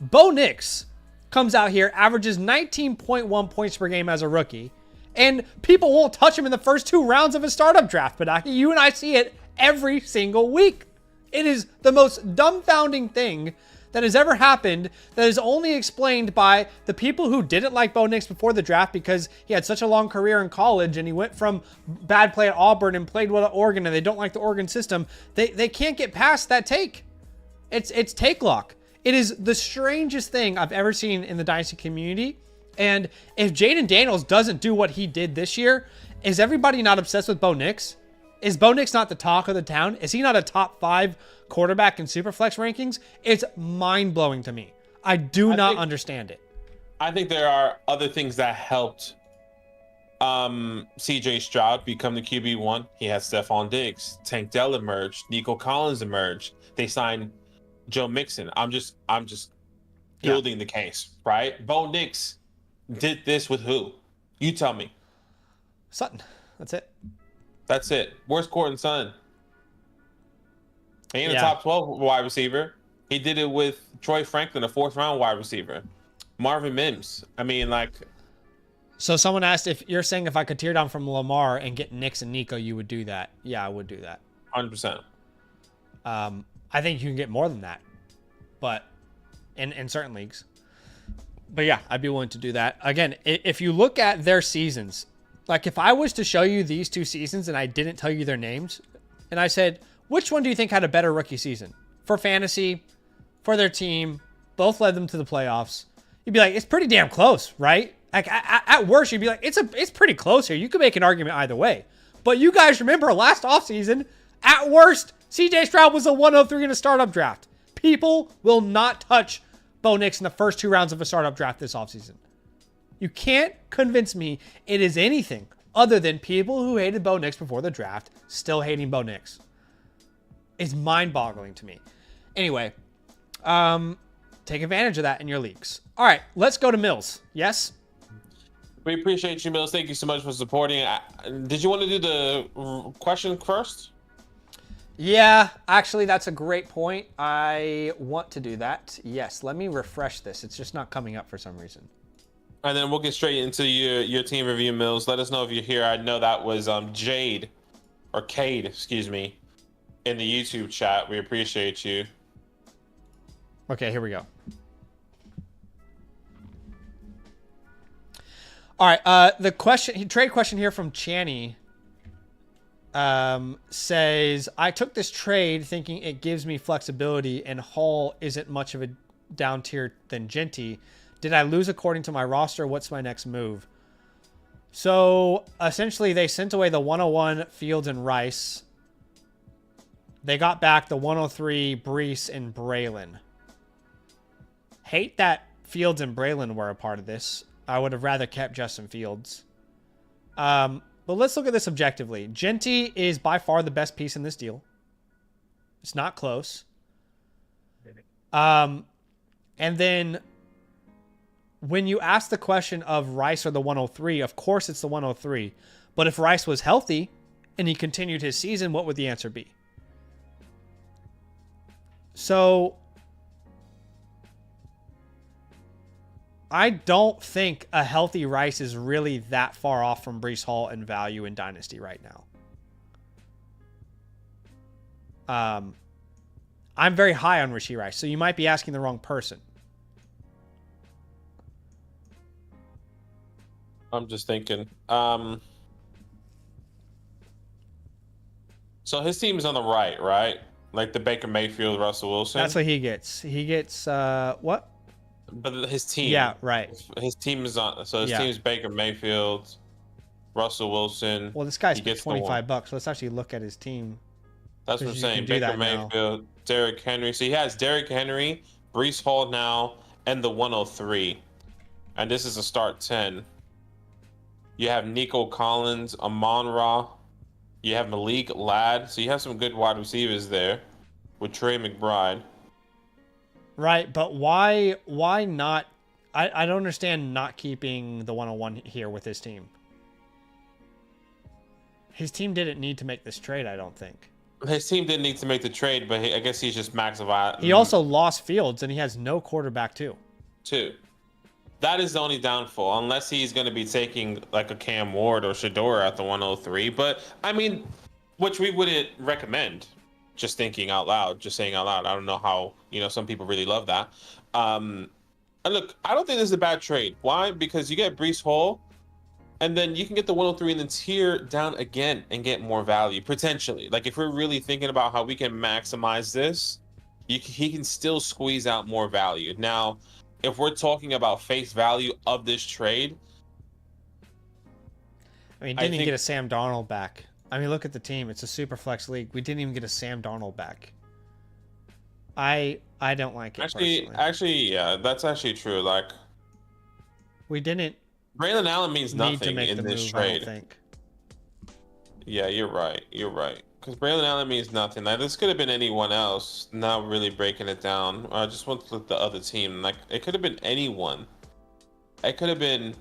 Bo Nix comes out here, averages 19.1 points per game as a rookie, and people won't touch him in the first 2 rounds of a startup draft. But you and I see it every single week. It is the most dumbfounding thing that has ever happened, that is only explained by the people who didn't like Bo Nix before the draft because he had such a long career in college and he went from bad play at Auburn and played well at Oregon, and they don't like the Oregon system. They can't get past that take. It's take lock. It is the strangest thing I've ever seen in the Dynasty community. And if Jaden Daniels doesn't do what he did this year, is everybody not obsessed with Bo Nix? Is Bo Nix not the talk of the town? Is he not a top 5 quarterback in Superflex rankings? It's mind-blowing to me. I do not understand it. I think there are other things that helped CJ Stroud become the QB1. He had Stephon Diggs. Tank Dell emerged. Nico Collins emerged. They signed Joe Mixon. I'm just building the case, right? Bo Nix did this with who? You tell me. Sutton. That's it. That's it. Where's Cortland Sutton? He ain't a top 12 wide receiver. He did it with Troy Franklin, a 4th-round wide receiver. Marvin Mims. I mean, like... So someone asked if you're saying if I could tear down from Lamar and get Nix and Nico, you would do that. Yeah, I would do that. 100%. I think you can get more than that, but in certain leagues. But yeah, I'd be willing to do that. Again, if you look at their seasons, like if I was to show you these 2 seasons and I didn't tell you their names, and I said, which one do you think had a better rookie season? For fantasy, for their team, both led them to the playoffs. You'd be like, it's pretty damn close, right? Like at worst, you'd be like, it's pretty close here. You could make an argument either way. But you guys remember last offseason, at worst, CJ Stroud was a 103 in a startup draft. People will not touch Bo Nix in the first 2 rounds of a startup draft this offseason. You can't convince me it is anything other than people who hated Bo Nix before the draft still hating Bo Nix. It's mind-boggling to me. Anyway, take advantage of that in your leagues. All right, let's go to Mills. Yes? We appreciate you, Mills. Thank you so much for supporting. Did you want to do the question first? Yeah, actually, that's a great point. I want to do that. Yes, let me refresh this. It's just not coming up for some reason. And then we'll get straight into your team review, Mills. Let us know if you're here. I know that was Cade, excuse me, in the YouTube chat. We appreciate you. Okay, here we go. All right, the trade question here from Channy says, I took this trade thinking it gives me flexibility and Hall isn't much of a down tier than Genty. Did I lose according to my roster? What's my next move? So essentially they sent away the 101 Fields and Rice. They got back the 103 Brees and Braylon. Hate that Fields and Braylon were a part of this. I would have rather kept Justin Fields. But let's look at this objectively. Genty is by far the best piece in this deal. It's not close. And then when you ask the question of Rice or the 103, of course it's the 103. But if Rice was healthy and he continued his season, what would the answer be? So I don't think a healthy Rice is really that far off from Breece Hall in value in Dynasty right now. I'm very high on Rashee Rice, so you might be asking the wrong person. I'm just thinking. So his team's on the right? Like the Baker Mayfield, Russell Wilson. That's what he gets. He gets what? But his team. Yeah, right. His team is on. So his team's Baker Mayfield, Russell Wilson. Well, this guy's $25. Let's actually look at his team. That's what I'm saying. Baker Mayfield, Derrick Henry. So he has Derrick Henry, Breece Hall now, and the 103. And this is a start 10. You have Nico Collins, Amon-Ra. You have Malik Ladd. So you have some good wide receivers there with Trey McBride. Right, but why not? I don't understand not keeping the 101 here with his team. His team didn't need to make this trade, I don't think. His team didn't need to make the trade, but I guess he's just maximized. He also lost Fields, and he has no quarterback, too. That is the only downfall, unless he's going to be taking like a Cam Ward or Shador at the 103. But, I mean, which we wouldn't recommend. Just thinking out loud, just saying out loud. I don't know how, some people really love that. And look, I don't think this is a bad trade. Why? Because you get Breece Hall, and then you can get the 103 and then tear down again and get more value, potentially. Like, if we're really thinking about how we can maximize this, he can still squeeze out more value. Now, if we're talking about face value of this trade... I mean, didn't even get a Sam Darnold back. I mean, look at the team. It's a super flex league. We didn't even get a Sam Darnold back. I don't like it Actually, yeah, that's actually true. Like, we didn't... Braylon Allen means nothing in this trade. I don't think. Yeah, you're right. Because Braylon Allen means nothing. Like, this could have been anyone else. Not really breaking it down. I just want to look at the other team. Like, it could have been anyone. It could have been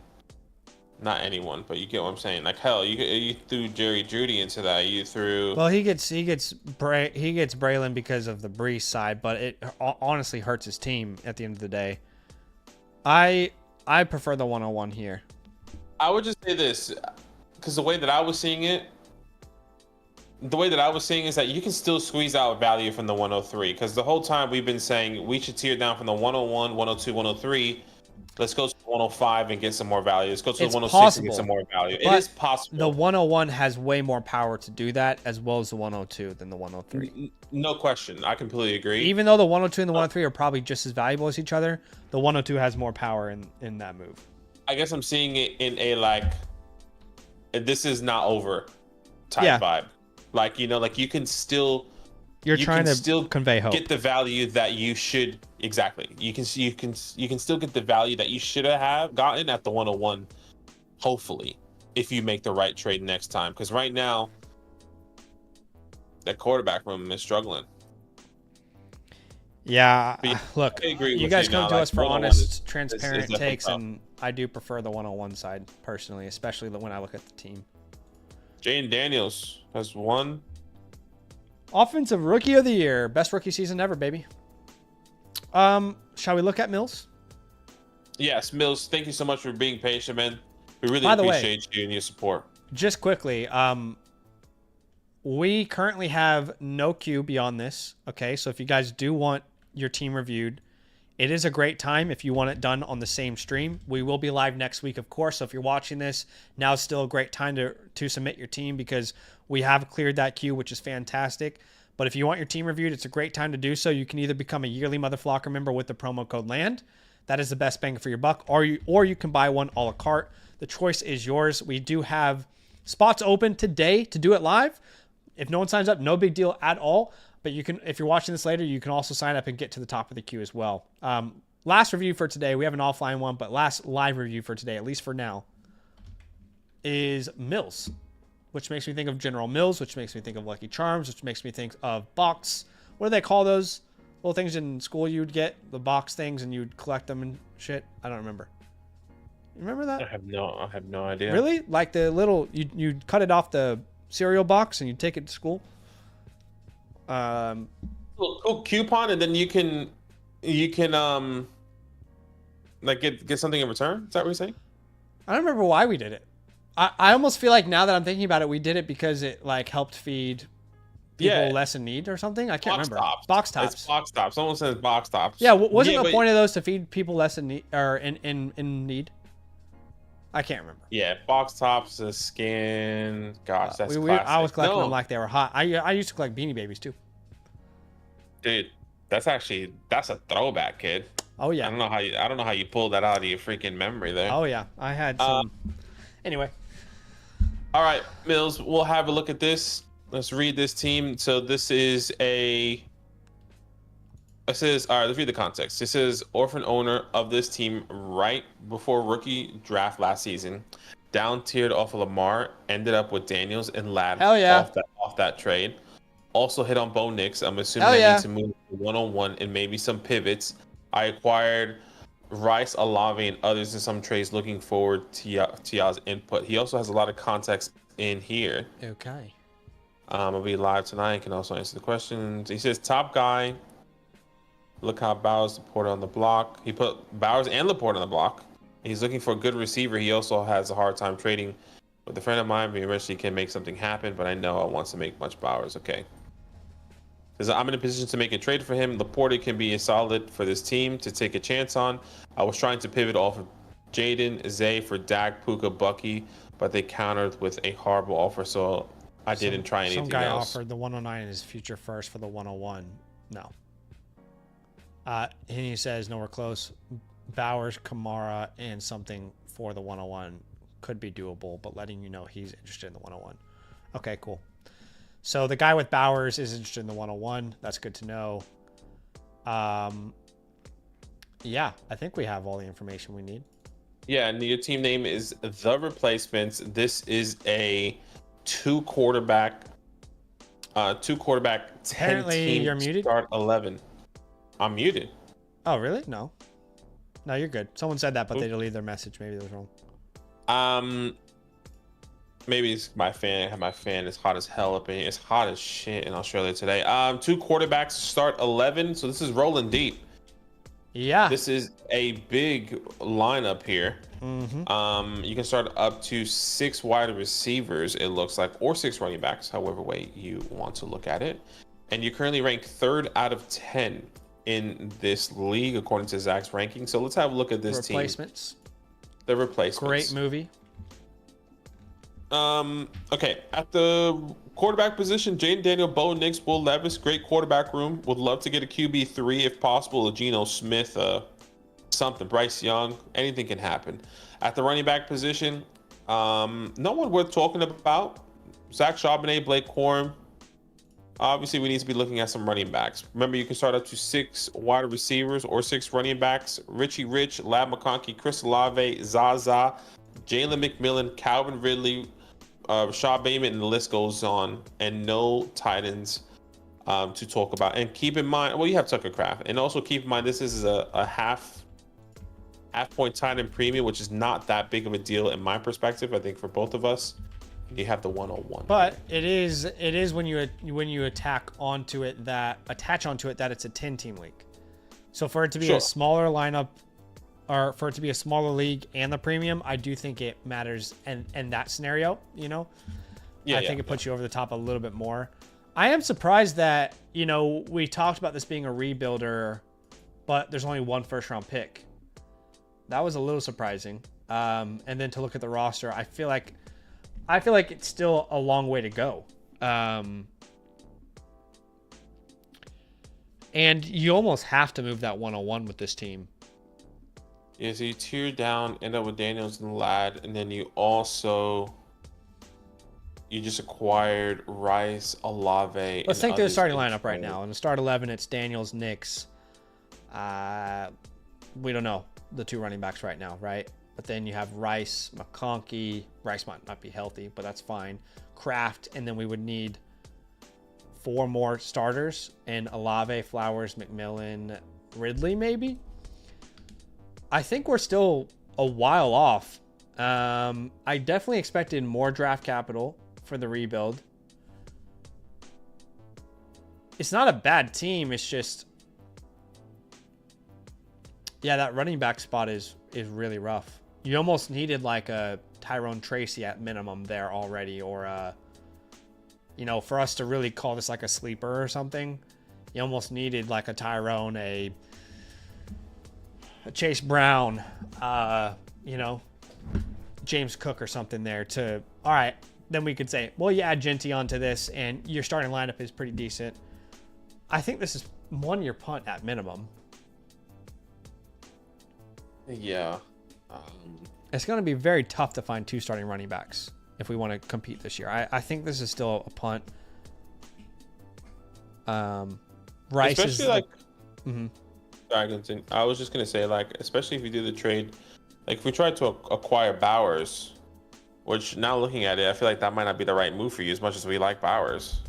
not anyone, but you get what I'm saying. Like, hell, you threw Jerry Jeudy into that. You threw. Well, he gets Braylon because of the Breece side, but it honestly hurts his team at the end of the day. I prefer the 101 here. I would just say this, because the way that I was seeing it, is that you can still squeeze out value from the 103. Because the whole time we've been saying we should tear down from the 101, 102, 103. Let's go to the 105 and get some more value. Let's go to the 106 and get some more value. It is possible. The 101 has way more power to do that, as well as the 102 than the 103. No question. I completely agree. Even though the 102 and the 103 are probably just as valuable as each other, the 102 has more power in that move. I guess I'm seeing it in a, like, this is not over type vibe. Like, like you can still... You're trying to still convey hope. Get the value that you should... Exactly. You can still get the value that you should have gotten at the 101, hopefully, if you make the right trade next time. Because right now, that quarterback room is struggling. Yeah, look, you guys come to us for honest, transparent takes, and I do prefer the 101 side, personally, especially when I look at the team. Jane Daniels has won Offensive Rookie of the Year. Best rookie season ever, baby. Shall we look at Mills? Yes, Mills, thank you so much for being patient, man. We really appreciate you and your support. Just quickly, we currently have no queue beyond this. Okay, so if you guys do want your team reviewed, it is a great time if you want it done on the same stream. We will be live next week, of course. So if you're watching this, now is still a great time to submit your team, because we have cleared that queue, which is fantastic. But if you want your team reviewed, it's a great time to do so. You can either become a yearly Motherflocker member with the promo code LAND. That is the best bang for your buck. Or you can buy one a la carte. The choice is yours. We do have spots open today to do it live. If no one signs up, no big deal at all. But you can, if you're watching this later, you can also sign up and get to the top of the queue as well. Last review for today, we have an offline one, but last live review for today, at least for now, is Mills, which makes me think of General Mills, which makes me think of Lucky Charms, which makes me think of box. What do they call those little things in school you'd get? The box things, and you'd collect them and shit? I don't remember. You remember that? I have no idea. Really? Like the little you cut it off the cereal box and you take it to school. Cool coupon, and then you can like get something in return. Is that what you're saying? I don't remember why we did it. I almost feel like now that I'm thinking about it, we did it because it like helped feed people less in need or something. I can't remember. Box tops. It's box tops. Someone says box tops. Yeah, wasn't the point of those to feed people less in need or in need? I can't remember. Yeah, box tops, a skin. Gosh, that's classic. I was collecting them like they were hot. I used to collect Beanie Babies too. Dude, that's a throwback, kid. Oh yeah. I don't know how you pulled that out of your freaking memory there. Oh yeah, I had some. Anyway. All right, Mills, we'll have a look at this. Let's read this team. So all right, let's read the context. This is orphan owner of this team right before rookie draft last season. Down tiered off of Lamar, ended up with Daniels and Ladd. Hell yeah. Off that trade. Also hit on Bo Nix. I'm assuming needs to move one-on-one and maybe some pivots. I acquired Rice, Olave, and others in some trades. Looking forward to y'all's input. He also has a lot of context in here. Okay. I'll be live tonight. Can also answer the questions. He says top guy. Look how Bowers, Laporta on the block. He put Bowers and Laporta on the block. He's looking for a good receiver. He also has a hard time trading with a friend of mine. We eventually can make something happen, but I know I want to make much Bowers. Okay. Because I'm in a position to make a trade for him. Laporta can be a solid for this team to take a chance on. I was trying to pivot off of Jaden, Zay for Dak, Puka, Bucky, but they countered with a horrible offer, so I didn't try anything else. Some guy offered the 109 in his future first for the 101. No. And he says nowhere close. Bowers, Kamara, and something for the 101 could be doable, but letting you know he's interested in the 101. Okay, cool. So the guy with Bowers is interested in the 101. That's good to know. Yeah, I think we have all the information we need. Yeah, and your team name is The Replacements. This is a two quarterback 10 Apparently team you're muted? Start 11. I'm muted. Oh, really? No, you're good. Someone said that, but they deleted their message. Maybe it was wrong. Maybe it's my fan. My fan is hot as hell up in here. It's hot as shit in Australia today. Two quarterbacks start 11. So this is rolling deep. Yeah. This is a big lineup here. Mm-hmm. You can start up to 6 wide receivers, it looks like, or 6 running backs, however way you want to look at it. And you currently rank 3rd out of 10 in this league, according to Zach's ranking. So let's have a look at this team. The Replacements. Great movie. Okay, at the quarterback position, Jaden Daniel, Bo Nix, Will Levis, great quarterback room. Would love to get a QB3 if possible. A Geno Smith, something. Bryce Young, anything can happen. At the running back position, no one worth talking about. Zach Charbonnet, Blake Corum. Obviously, we need to be looking at some running backs. Remember, you can start up to 6 wide receivers or 6 running backs. Richie Rich, Lab McConkey, Chris Olave, Zaza, Jalen McMillan, Calvin Ridley, Rashad Bateman, and the list goes on. And no tight ends to talk about. And keep in mind, well, you have Tucker Kraft. And also keep in mind, this is a half point tight end premium, which is not that big of a deal in my perspective. I think for both of us, you have the 101. But it is when you attach onto it that it's a 10-team league. So for it to be a smaller lineup, or for it to be a smaller league and the premium, I do think it matters. And that scenario, I think it puts you over the top a little bit more. I am surprised that, we talked about this being a rebuilder, but there's only 1 first-round pick. That was a little surprising. And then to look at the roster, I feel like it's still a long way to go. And you almost have to move that 101 with this team. Yeah, so you tier down, end up with Daniels and Ladd, and then you just acquired Rice, Olave. Let's think through the starting lineup right now. In the start 11, it's Daniels, Nix. We don't know the 2 running backs right now, right? But then you have Rice, McConkey. Rice might not be healthy, but that's fine. Kraft, and then we would need 4 more starters, and Olave, Flowers, McMillan, Ridley, maybe. I think we're still a while off. I definitely expected more draft capital for the rebuild. It's not a bad team. It's just, yeah, that running back spot is really rough. You almost needed like a Tyrone Tracy at minimum there already, or you know, for us to really call this like a sleeper or something, you almost needed like a Tyrone, a Chase Brown, you know, James Cook or something there to, all right, then we could say, well, you add Genty onto this and your starting lineup is pretty decent. I think this is 1 year punt at minimum. Yeah. It's going to be very tough to find 2 starting running backs if we want to compete this year. I think this is still a punt. Rice especially is like, mm-hmm. I was just gonna say, like, especially if you do the trade, like if we tried to acquire Bowers, which now looking at it, I feel like that might not be the right move for you as much as we like Bowers.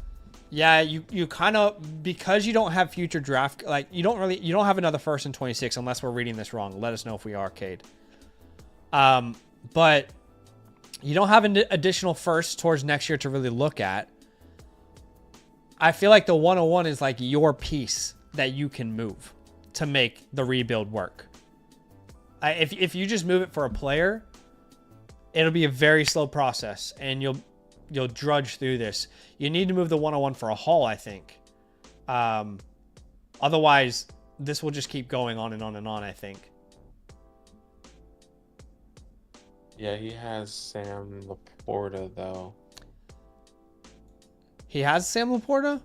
Yeah, you kind of, because you don't have future draft, like you don't have another first in 26 unless we're reading this wrong. Let us know if we are, Cade. But you don't have an additional first towards next year to really look at. I feel like the 101 is like your piece that you can move to make the rebuild work. If you just move it for a player, it'll be a very slow process and you'll drudge through this. You need to move the 101 for a haul, I think. Otherwise, this will just keep going on and on and on, I think. Yeah, he has Sam Laporta, though. He has Sam Laporta?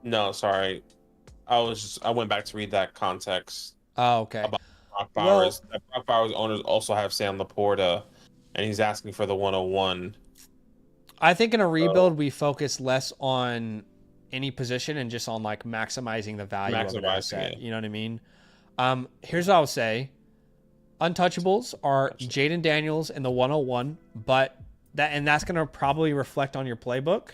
No, sorry. I went back to read that context. Oh, okay. About Brock Bowers. Well, Brock Bowers owners also have Sam Laporta, and he's asking for the 101. I think in a rebuild, we focus less on any position and just on like maximizing the value of an asset. You know what I mean? Here's what I'll say. Untouchables are Jaden Daniels and the 101, but that's going to probably reflect on your playbook,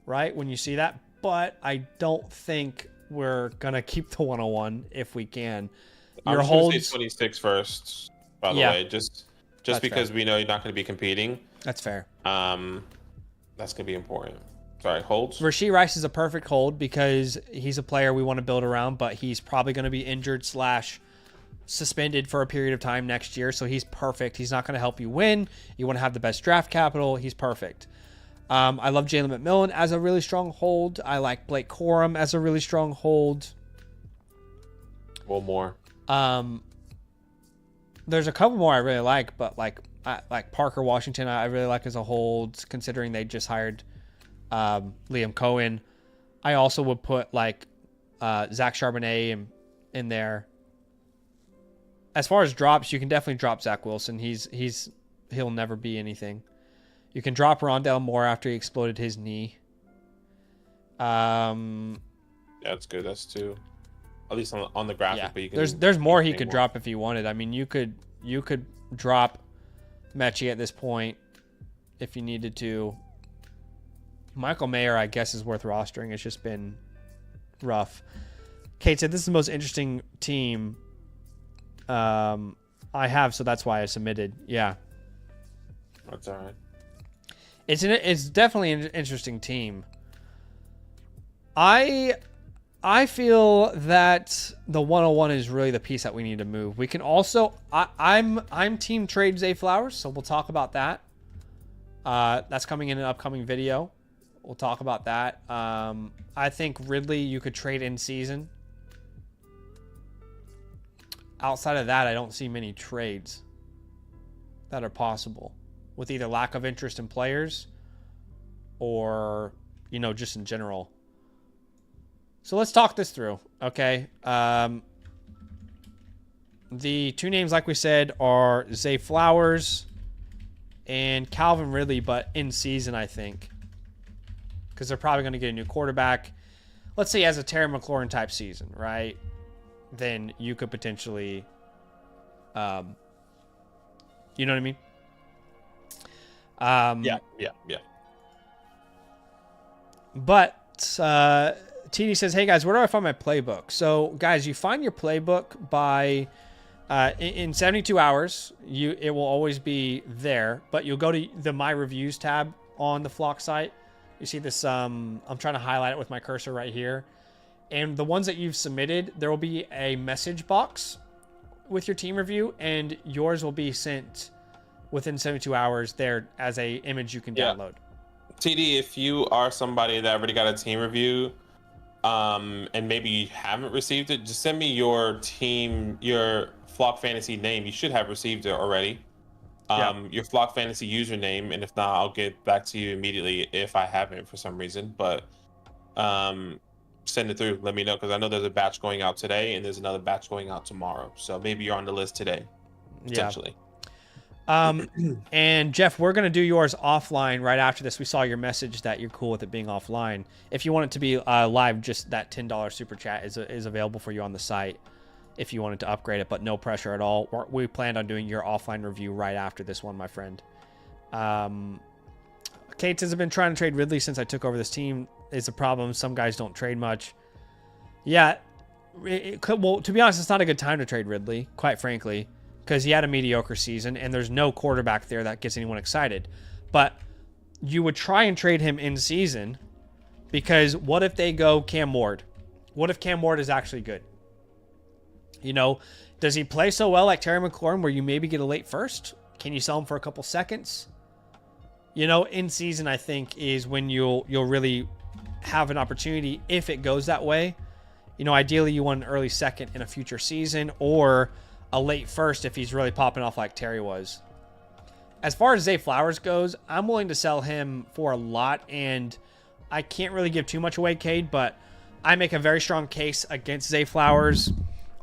right? When you see that, but I don't think we're going to keep the 101 if we can. Your holds 26 first, by the way, just because we know you're not going to be competing. That's fair. That's going to be important. Sorry, holds. Rashee Rice is a perfect hold because he's a player we want to build around, but he's probably going to be injured / suspended for a period of time next year. So he's perfect. He's not going to help you win. You want to have the best draft capital. He's perfect. I love Jalen McMillan as a really strong hold. I like Blake Corum as a really strong hold. One more. There's a couple more I really like, but like Parker Washington, I really like as a hold, considering they just hired Liam Cohen. I also would put like Zach Charbonnet in there. As far as drops, you can definitely drop Zach Wilson. He'll never be anything. You can drop Rondale Moore after he exploded his knee. Yeah, that's good. That's 2. At least on the graphic. Yeah. But you can there's more he could drop if he wanted. I mean, you could drop Mechie at this point if you needed to. Michael Mayer, I guess, is worth rostering. It's just been rough. Kate said this is the most interesting team I have, so that's why I submitted. Yeah, that's all right. It's definitely an interesting team. I feel that the 101 is really the piece that we need to move. We can also I'm team trade Zay Flowers, so we'll talk about that. That's coming in an upcoming video. We'll talk about that. I think Ridley you could trade in season. Outside of that, I don't see many trades that are possible with either lack of interest in players or, just in general. So let's talk this through, okay? The 2 names, like we said, are Zay Flowers and Calvin Ridley, but in season, I think. Because they're probably going to get a new quarterback. Let's say he has a Terry McLaurin type season, right? Then you could potentially, you know what I mean? Yeah. But TD says, hey guys, where do I find my playbook? So guys, you find your playbook by In 72 hours, it will always be there, but you'll go to the My Reviews tab on the Flock site. You see this, I'm trying to highlight it with my cursor right here. And the ones that you've submitted, there will be a message box with your team review, and yours will be sent within 72 hours there as a image you can download. TD, if you are somebody that already got a team review, and maybe you haven't received it, just send me your Flock Fantasy name. You should have received it already. Your Flock Fantasy username, and if not, I'll get back to you immediately if I haven't for some reason. But send it through. Let me know, because I know there's a batch going out today and there's another batch going out tomorrow. So maybe you're on the list today, potentially. And Jeff, we're going to do yours offline right after this. We saw your message that you're cool with it being offline. If you want it to be live, just that $10 super chat is available for you on the site if you wanted to upgrade it, but no pressure at all. We planned on doing your offline review right after this one, my friend. Kate says, I've been trying to trade Ridley since I took over this team. It's a problem. Some guys don't trade much. Yeah, well, to be honest, it's not a good time to trade Ridley, quite frankly, because he had a mediocre season and there's no quarterback there that gets anyone excited. But you would try and trade him in season, because what if they go Cam Ward? What if Cam Ward is actually good? You know, does he play so well like Terry McLaurin where you maybe get a late first? Can you sell him for a couple seconds? You know, in season, I think, is when you'll really have an opportunity if it goes that way. You know, ideally you want an early second in a future season, or a late first if he's really popping off like Terry was. As far as Zay Flowers goes, I'm willing to sell him for a lot, and I can't really give too much away, Cade, but I make a very strong case against Zay Flowers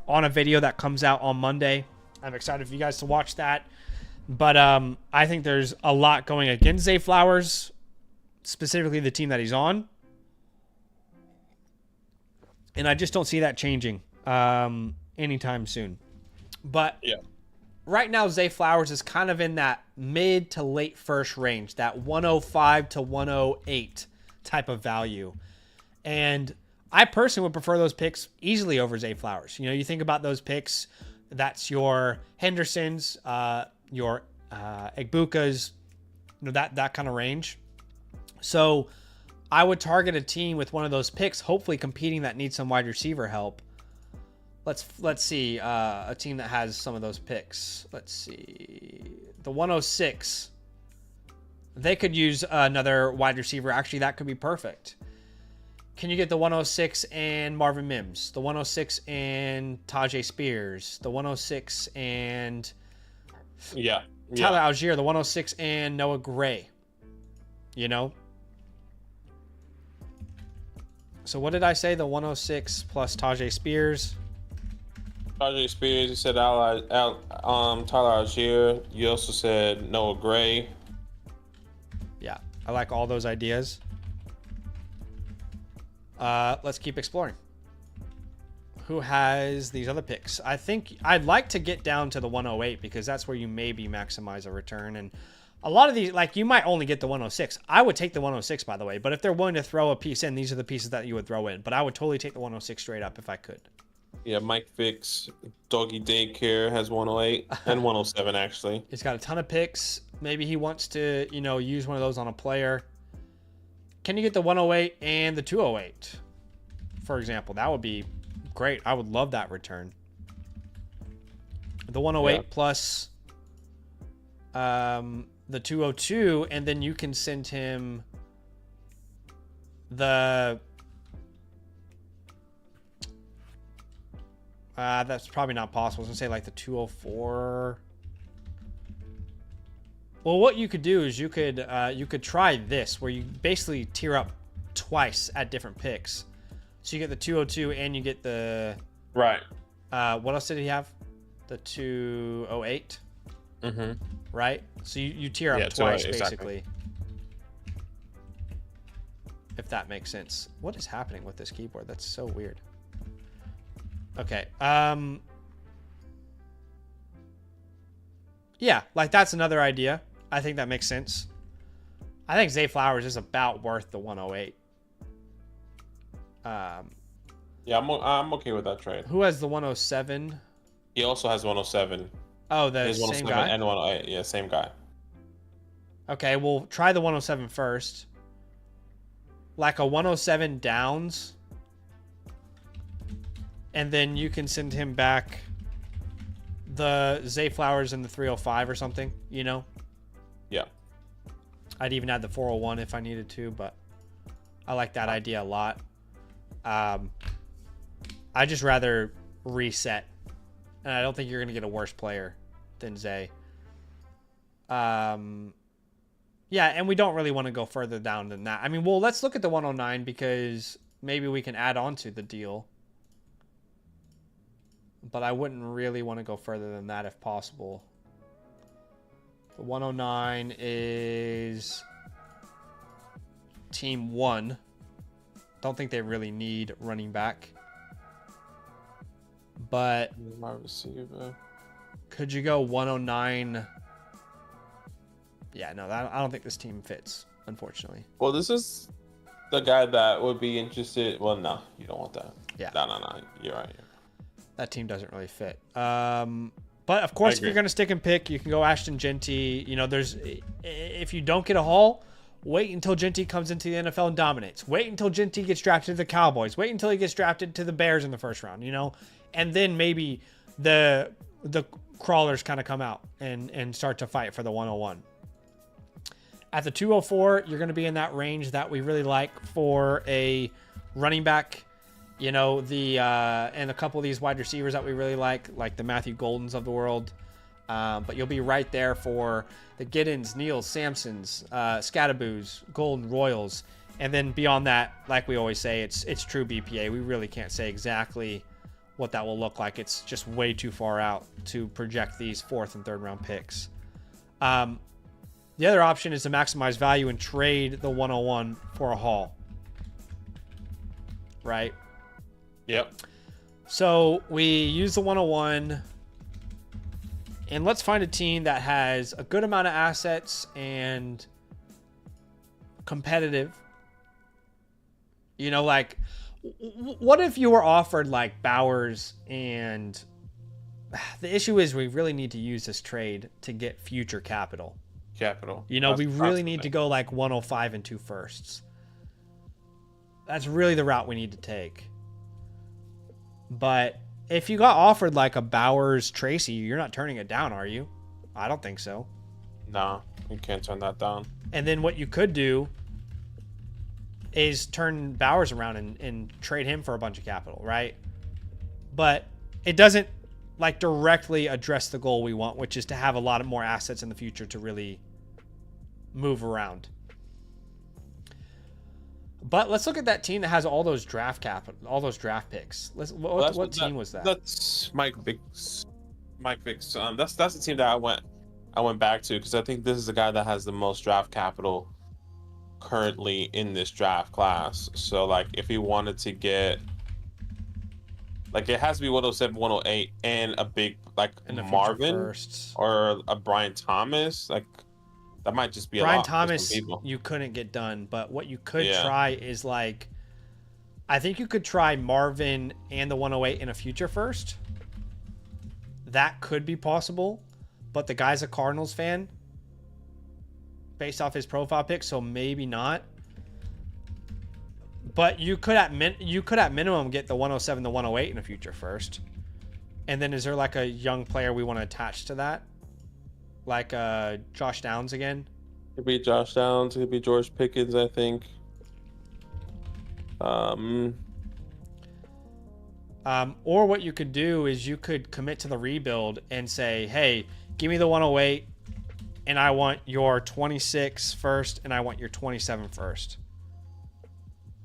on a video that comes out on Monday. I'm excited for you guys to watch that. But I think there's a lot going against Zay Flowers, specifically the team that he's on. And I just don't see that changing anytime soon. But right now, Zay Flowers is kind of in that mid to late first range, that 105 to 108 type of value. And I personally would prefer those picks easily over Zay Flowers. You know, you think about those picks, that's your Hendersons, your Egbukas, you know, that kind of range. So I would target a team with one of those picks, hopefully competing, that needs some wide receiver help. Let's see a team that has some of those picks. Let's see, the 106. They could use another wide receiver. Actually, that could be perfect. Can you get the 106 and Marvin Mims, the 106 and Tajay Spears, the 106 and Tyler Algier, the 106 and Noah Gray? You know? So what did I say? The 106 plus Tajay Spears. Tajay Spears, you said Tyler Algier. You also said Noah Gray. Yeah, I like all those ideas. Let's keep exploring. Who has these other picks? I think I'd like to get down to the 108, because that's where you maybe maximize a return. And a lot of these, like, you might only get the 106. I would take the 106, by the way. But if they're willing to throw a piece in, these are the pieces that you would throw in. But I would totally take the 106 straight up if I could. Yeah, Mike Vick's Doggy Daycare has 108 and 107, actually. He's got a ton of picks. Maybe he wants to, you know, use one of those on a player. Can you get the 108 and the 208, for example? That would be great. I would love that return. The 108 plus the 202, and then you can send him the... that's probably not possible. I was going to say like the 204... Well, what you could do is you could try this, where you basically tier up twice at different picks. So you get the 202 and you get the... Right. What else did he have? The 208? Mm-hmm. Right? So you tier up twice, basically. Exactly. If that makes sense. What is happening with this keyboard? That's so weird. Okay. Yeah, like that's another idea. I think that makes sense. I think Zay Flowers is about worth the 108. Yeah, I'm okay with that trade. Who has the 107? He also has 107. Oh, the His same 107 guy? and 108. Yeah, same guy. Okay, we'll try the 107 first. Like a 107 Downs. And then you can send him back the Zay Flowers and the 305 or something, you know? Yeah. I'd even add the 401 if I needed to, but I like that idea a lot. I just rather reset. And I don't think you're going to get a worse player than Zay. Yeah, and we don't really want to go further down than that. I mean, well, let's look at the 109 because maybe we can add on to the deal. But I wouldn't really want to go further than that if possible. The 109 is team 1. Don't think they really need running back. But My receiver. could you go 109? Yeah, no, I don't think this team fits, unfortunately. Well, this is the guy that would be interested. Well, no, you don't want that. Yeah. No. You're right. That team doesn't really fit. But of course, if you're going to stick and pick, you can go Ashton Genty. You know, if you don't get a haul, wait until Genty comes into the NFL and dominates. Wait until Genty gets drafted to the Cowboys. Wait until he gets drafted to the Bears in the first round, you know? And then maybe the crawlers kind of come out and start to fight for the 101. At the 204, you're going to be in that range that we really like for a running back. You know, and a couple of these wide receivers that we really like the Matthew Goldens of the world. But you'll be right there for the Giddens, Neals, Sampsons, Scataboos, Golden Royals. And then beyond that, like we always say, it's true BPA. We really can't say exactly what that will look like. It's just way too far out to project these 4th and 3rd round picks. The other option is to maximize value and trade the 101 for a haul. Right? Yep. So we use the 101, and let's find a team that has a good amount of assets and competitive. You know, like, what if you were offered like Bowers and the issue is we really need to use this trade to get future capital. You know, we really need to go like 105 and 2 firsts. That's really the route we need to take. But if you got offered like a Bowers Tracy, you're not turning it down, are you? I don't think so. No, you can't turn that down. And then what you could do is turn Bowers around and trade him for a bunch of capital, right? But it doesn't like directly address the goal we want, which is to have a lot of more assets in the future to really move around. But let's look at that team that has all those draft picks. What team was that? That's Mike Vick's. That's the team that I went back to because I think this is the guy that has the most draft capital currently in this draft class. So like if he wanted to get like it has to be 107, 108 and a big like Marvin or a Brian Thomas, like that might just be Brian a lot Thomas for some people. You couldn't get done, but what you could try is like I think you could try Marvin and the 108 in a future first. That could be possible, but the guy's a Cardinals fan based off his profile pic, so maybe not. But you could at minimum get the 107, the 108 in a future first. And then is there like a young player we want to attach to that? Like Josh Downs again? It could be Josh Downs. It could be George Pickens, I think. Or what you could do is you could commit to the rebuild and say, hey, give me the 108 and I want your 26 first and I want your 27 first.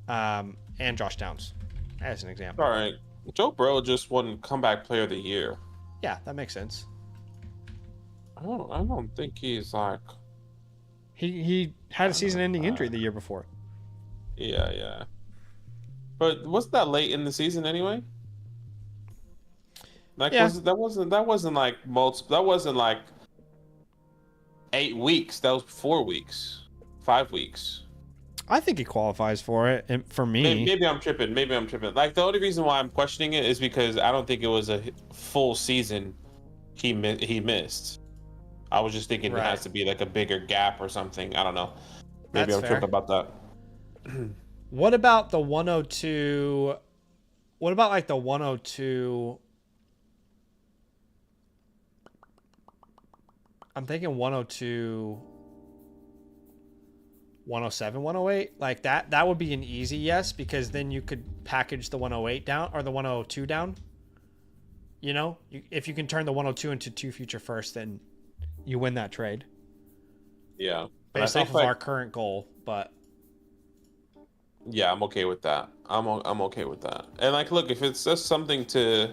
And Josh Downs as an example. All right. Joe Burrow just won Comeback Player of the Year. Yeah, that makes sense. I don't think he's like... He had a season-ending injury the year before. Yeah. But wasn't that late in the season anyway? Like that wasn't like multiple. That wasn't like 8 weeks. That was 4 weeks, 5 weeks. I think he qualifies for it. And for me, Maybe I'm tripping. Maybe I'm tripping. Like the only reason why I'm questioning it is because I don't think it was a full season he missed. I was just thinking it has to be like a bigger gap or something. I don't know. Maybe I'm tripping about that. What about the 102? What about like the 102? I'm thinking 102, 107, 108. Like that would be an easy yes, because then you could package the 108 down or the 102 down. You know, if you can turn the 102 into 2 future firsts, then you win that trade. Yeah. Based off of our current goal, but yeah, I'm okay with that. I'm okay with that. And like, look, if it's just something to,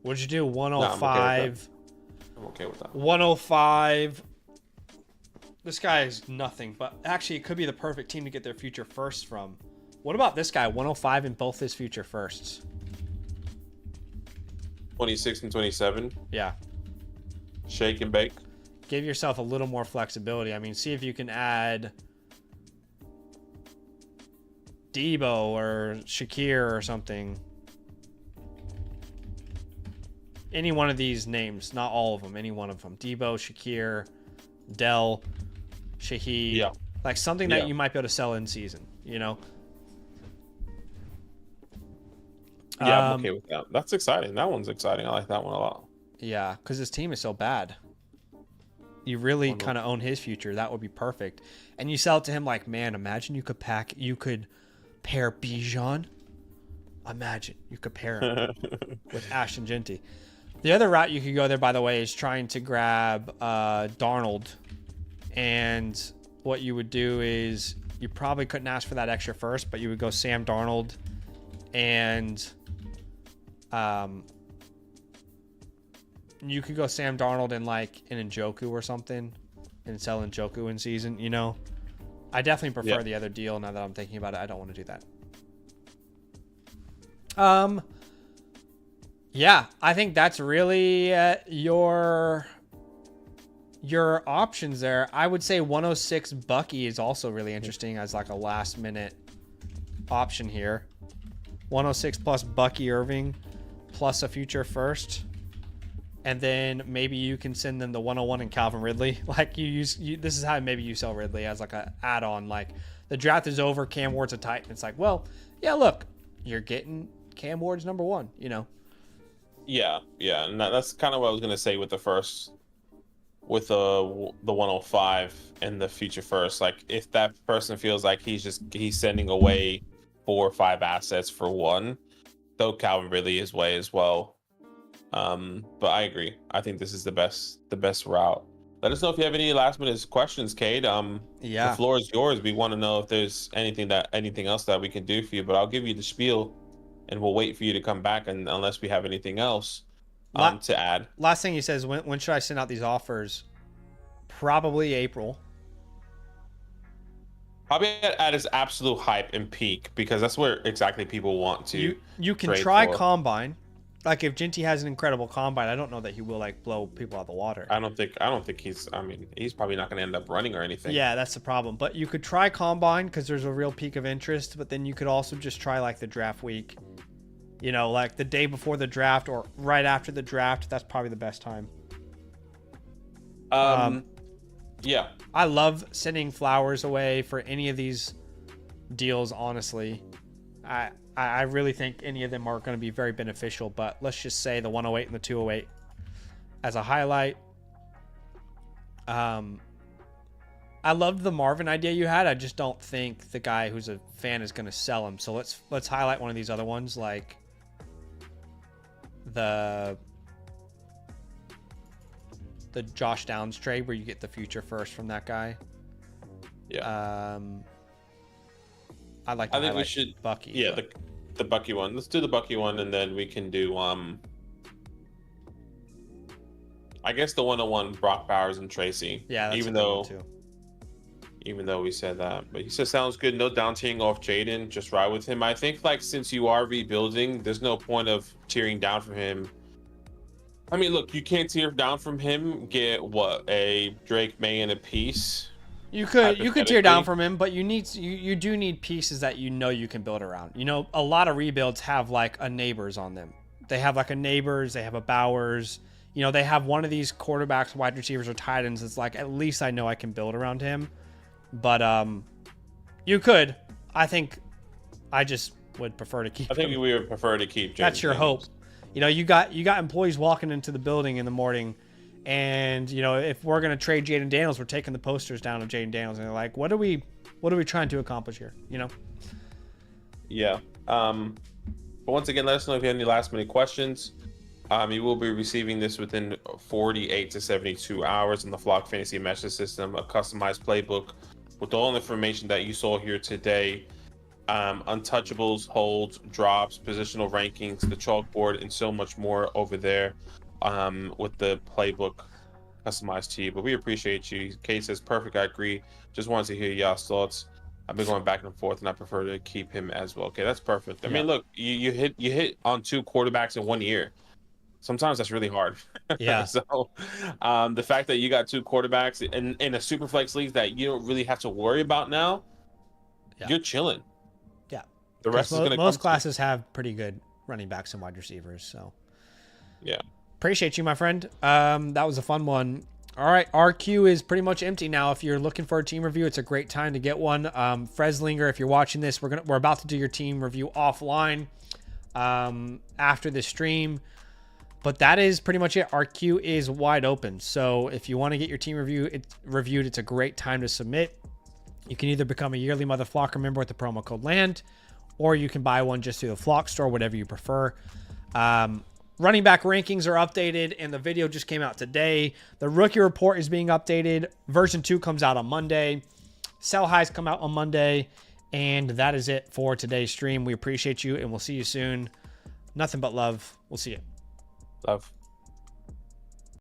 what'd you do? 105. I'm okay with that. 105. This guy is nothing, but actually it could be the perfect team to get their future firsts from. What about this guy? 105 in both his future firsts. 26 and 27. Yeah. Shake and bake. Give yourself a little more flexibility. I mean, see if you can add Debo or Shakir or something. Any one of these names, not all of them, any one of them. Debo, Shakir, Dell, Shaheed. Yeah. Like something that you might be able to sell in season, you know? Yeah, I'm okay with that. That's exciting. That one's exciting. I like that one a lot. Yeah, because his team is so bad. You really kind of own his future. That would be perfect. And you sell it to him like, man, imagine you could pair Bijan. Imagine you could pair him with Ashton Genty. The other route you could go there, by the way, is trying to grab Darnold. And what you would do is you probably couldn't ask for that extra first, but you would go Sam Darnold and you could go Sam Darnold and like an Njoku or something and sell Njoku in season, you know? I definitely prefer the other deal now that I'm thinking about it. I don't want to do that. Yeah, I think that's really your options there. I would say 106 Bucky is also really interesting as like a last minute option here. 106 plus Bucky Irving plus a future first. And then maybe you can send them the 101 and Calvin Ridley. Like this is how maybe you sell Ridley as like a add-on. Like the draft is over, Cam Ward's a Titan. It's like, well, yeah, look, you're getting Cam Ward's number 1, you know? Yeah, and that's kind of what I was gonna say with the first, with the 105 and the future first. Like if that person feels like he's sending away 4 or 5 assets for one, though Calvin Ridley his way as well. But I agree. I think this is the best route. Let us know if you have any last minute questions, Cade. The floor is yours. We want to know if there's anything else that we can do for you, but I'll give you the spiel and we'll wait for you to come back unless we have anything else to add. Last thing he says, when should I send out these offers? Probably April. Probably at his absolute hype and peak, because that's where exactly people want to. You can try Combine. Like if Genty has an incredible combine, I don't know that he will like blow people out of the water. I don't think he's. I mean, he's probably not going to end up running or anything. Yeah, that's the problem. But you could try combine because there's a real peak of interest. But then you could also just try like the draft week. You know, like the day before the draft or right after the draft. That's probably the best time. Yeah. I love sending flowers away for any of these deals. Honestly, I really think any of them are going to be very beneficial, but let's just say the 108 and the 208 as a highlight. I loved the Marvin idea you had. I just don't think the guy who's a fan is going to sell him. So let's highlight one of these other ones, like the Josh Downs trade where you get the future first from that guy. Yeah. I think we should Bucky. Yeah, the Bucky one. Let's do the Bucky one, and then we can do I guess the 101 Brock Bowers and Tracy. Yeah, that's even though we said that, but he said sounds good. No down tiering off Jaden. Just ride with him. I think like since you are rebuilding, there's no point of tearing down from him. I mean, look, you can't tear down from him. Get what, a Drake May and a piece. You could tear down from him, but you do need pieces that you can build around. A lot of rebuilds have like a Neighbors on them. They have like a Neighbors, they have a Bowers. They have one of these quarterbacks, wide receivers, or tight ends. It's like, at least I know I can build around him. But you could. I think I just would prefer to keep. I think him. we would prefer to keep. That's your hope. You got employees walking into the building in the morning. And if we're gonna trade Jaden Daniels, we're taking the posters down of Jaden Daniels, and they're like, "What are we trying to accomplish here?" Yeah. But once again, let us know if you have any last minute questions. You will be receiving this within 48 to 72 hours in the Flock Fantasy Message System, a customized playbook with all the information that you saw here today. Untouchables, holds, drops, positional rankings, the chalkboard, and so much more over there. With the playbook customized to you. But we appreciate you. Kate says, perfect, I agree. Just wanted to hear y'all's thoughts. I've been going back and forth, and I prefer to keep him as well. Okay, that's perfect. I mean, look, you hit on 2 quarterbacks in 1 year. Sometimes that's really hard. Yeah. So the fact that you got 2 quarterbacks in a super flex league that you don't really have to worry about now, you're chilling. Yeah. The rest is going to come. Most classes have pretty good running backs and wide receivers. So yeah. Appreciate you, my friend. That was a fun one. All right, our queue is pretty much empty now. If you're looking for a team review, it's a great time to get one. Freslinger, if you're watching this, we're about to do your team review offline after the stream. But that is pretty much it. Our queue is wide open. So if you want to get your team reviewed, it's a great time to submit. You can either become a yearly Mother Flocker member with the promo code LAND, or you can buy one just through the Flock store, whatever you prefer. Running back rankings are updated, and the video just came out today. The rookie report is being updated. Version 2 comes out on Monday. Sell highs come out on Monday. And that is it for today's stream. We appreciate you, and we'll see you soon. Nothing but love. We'll see you. Love.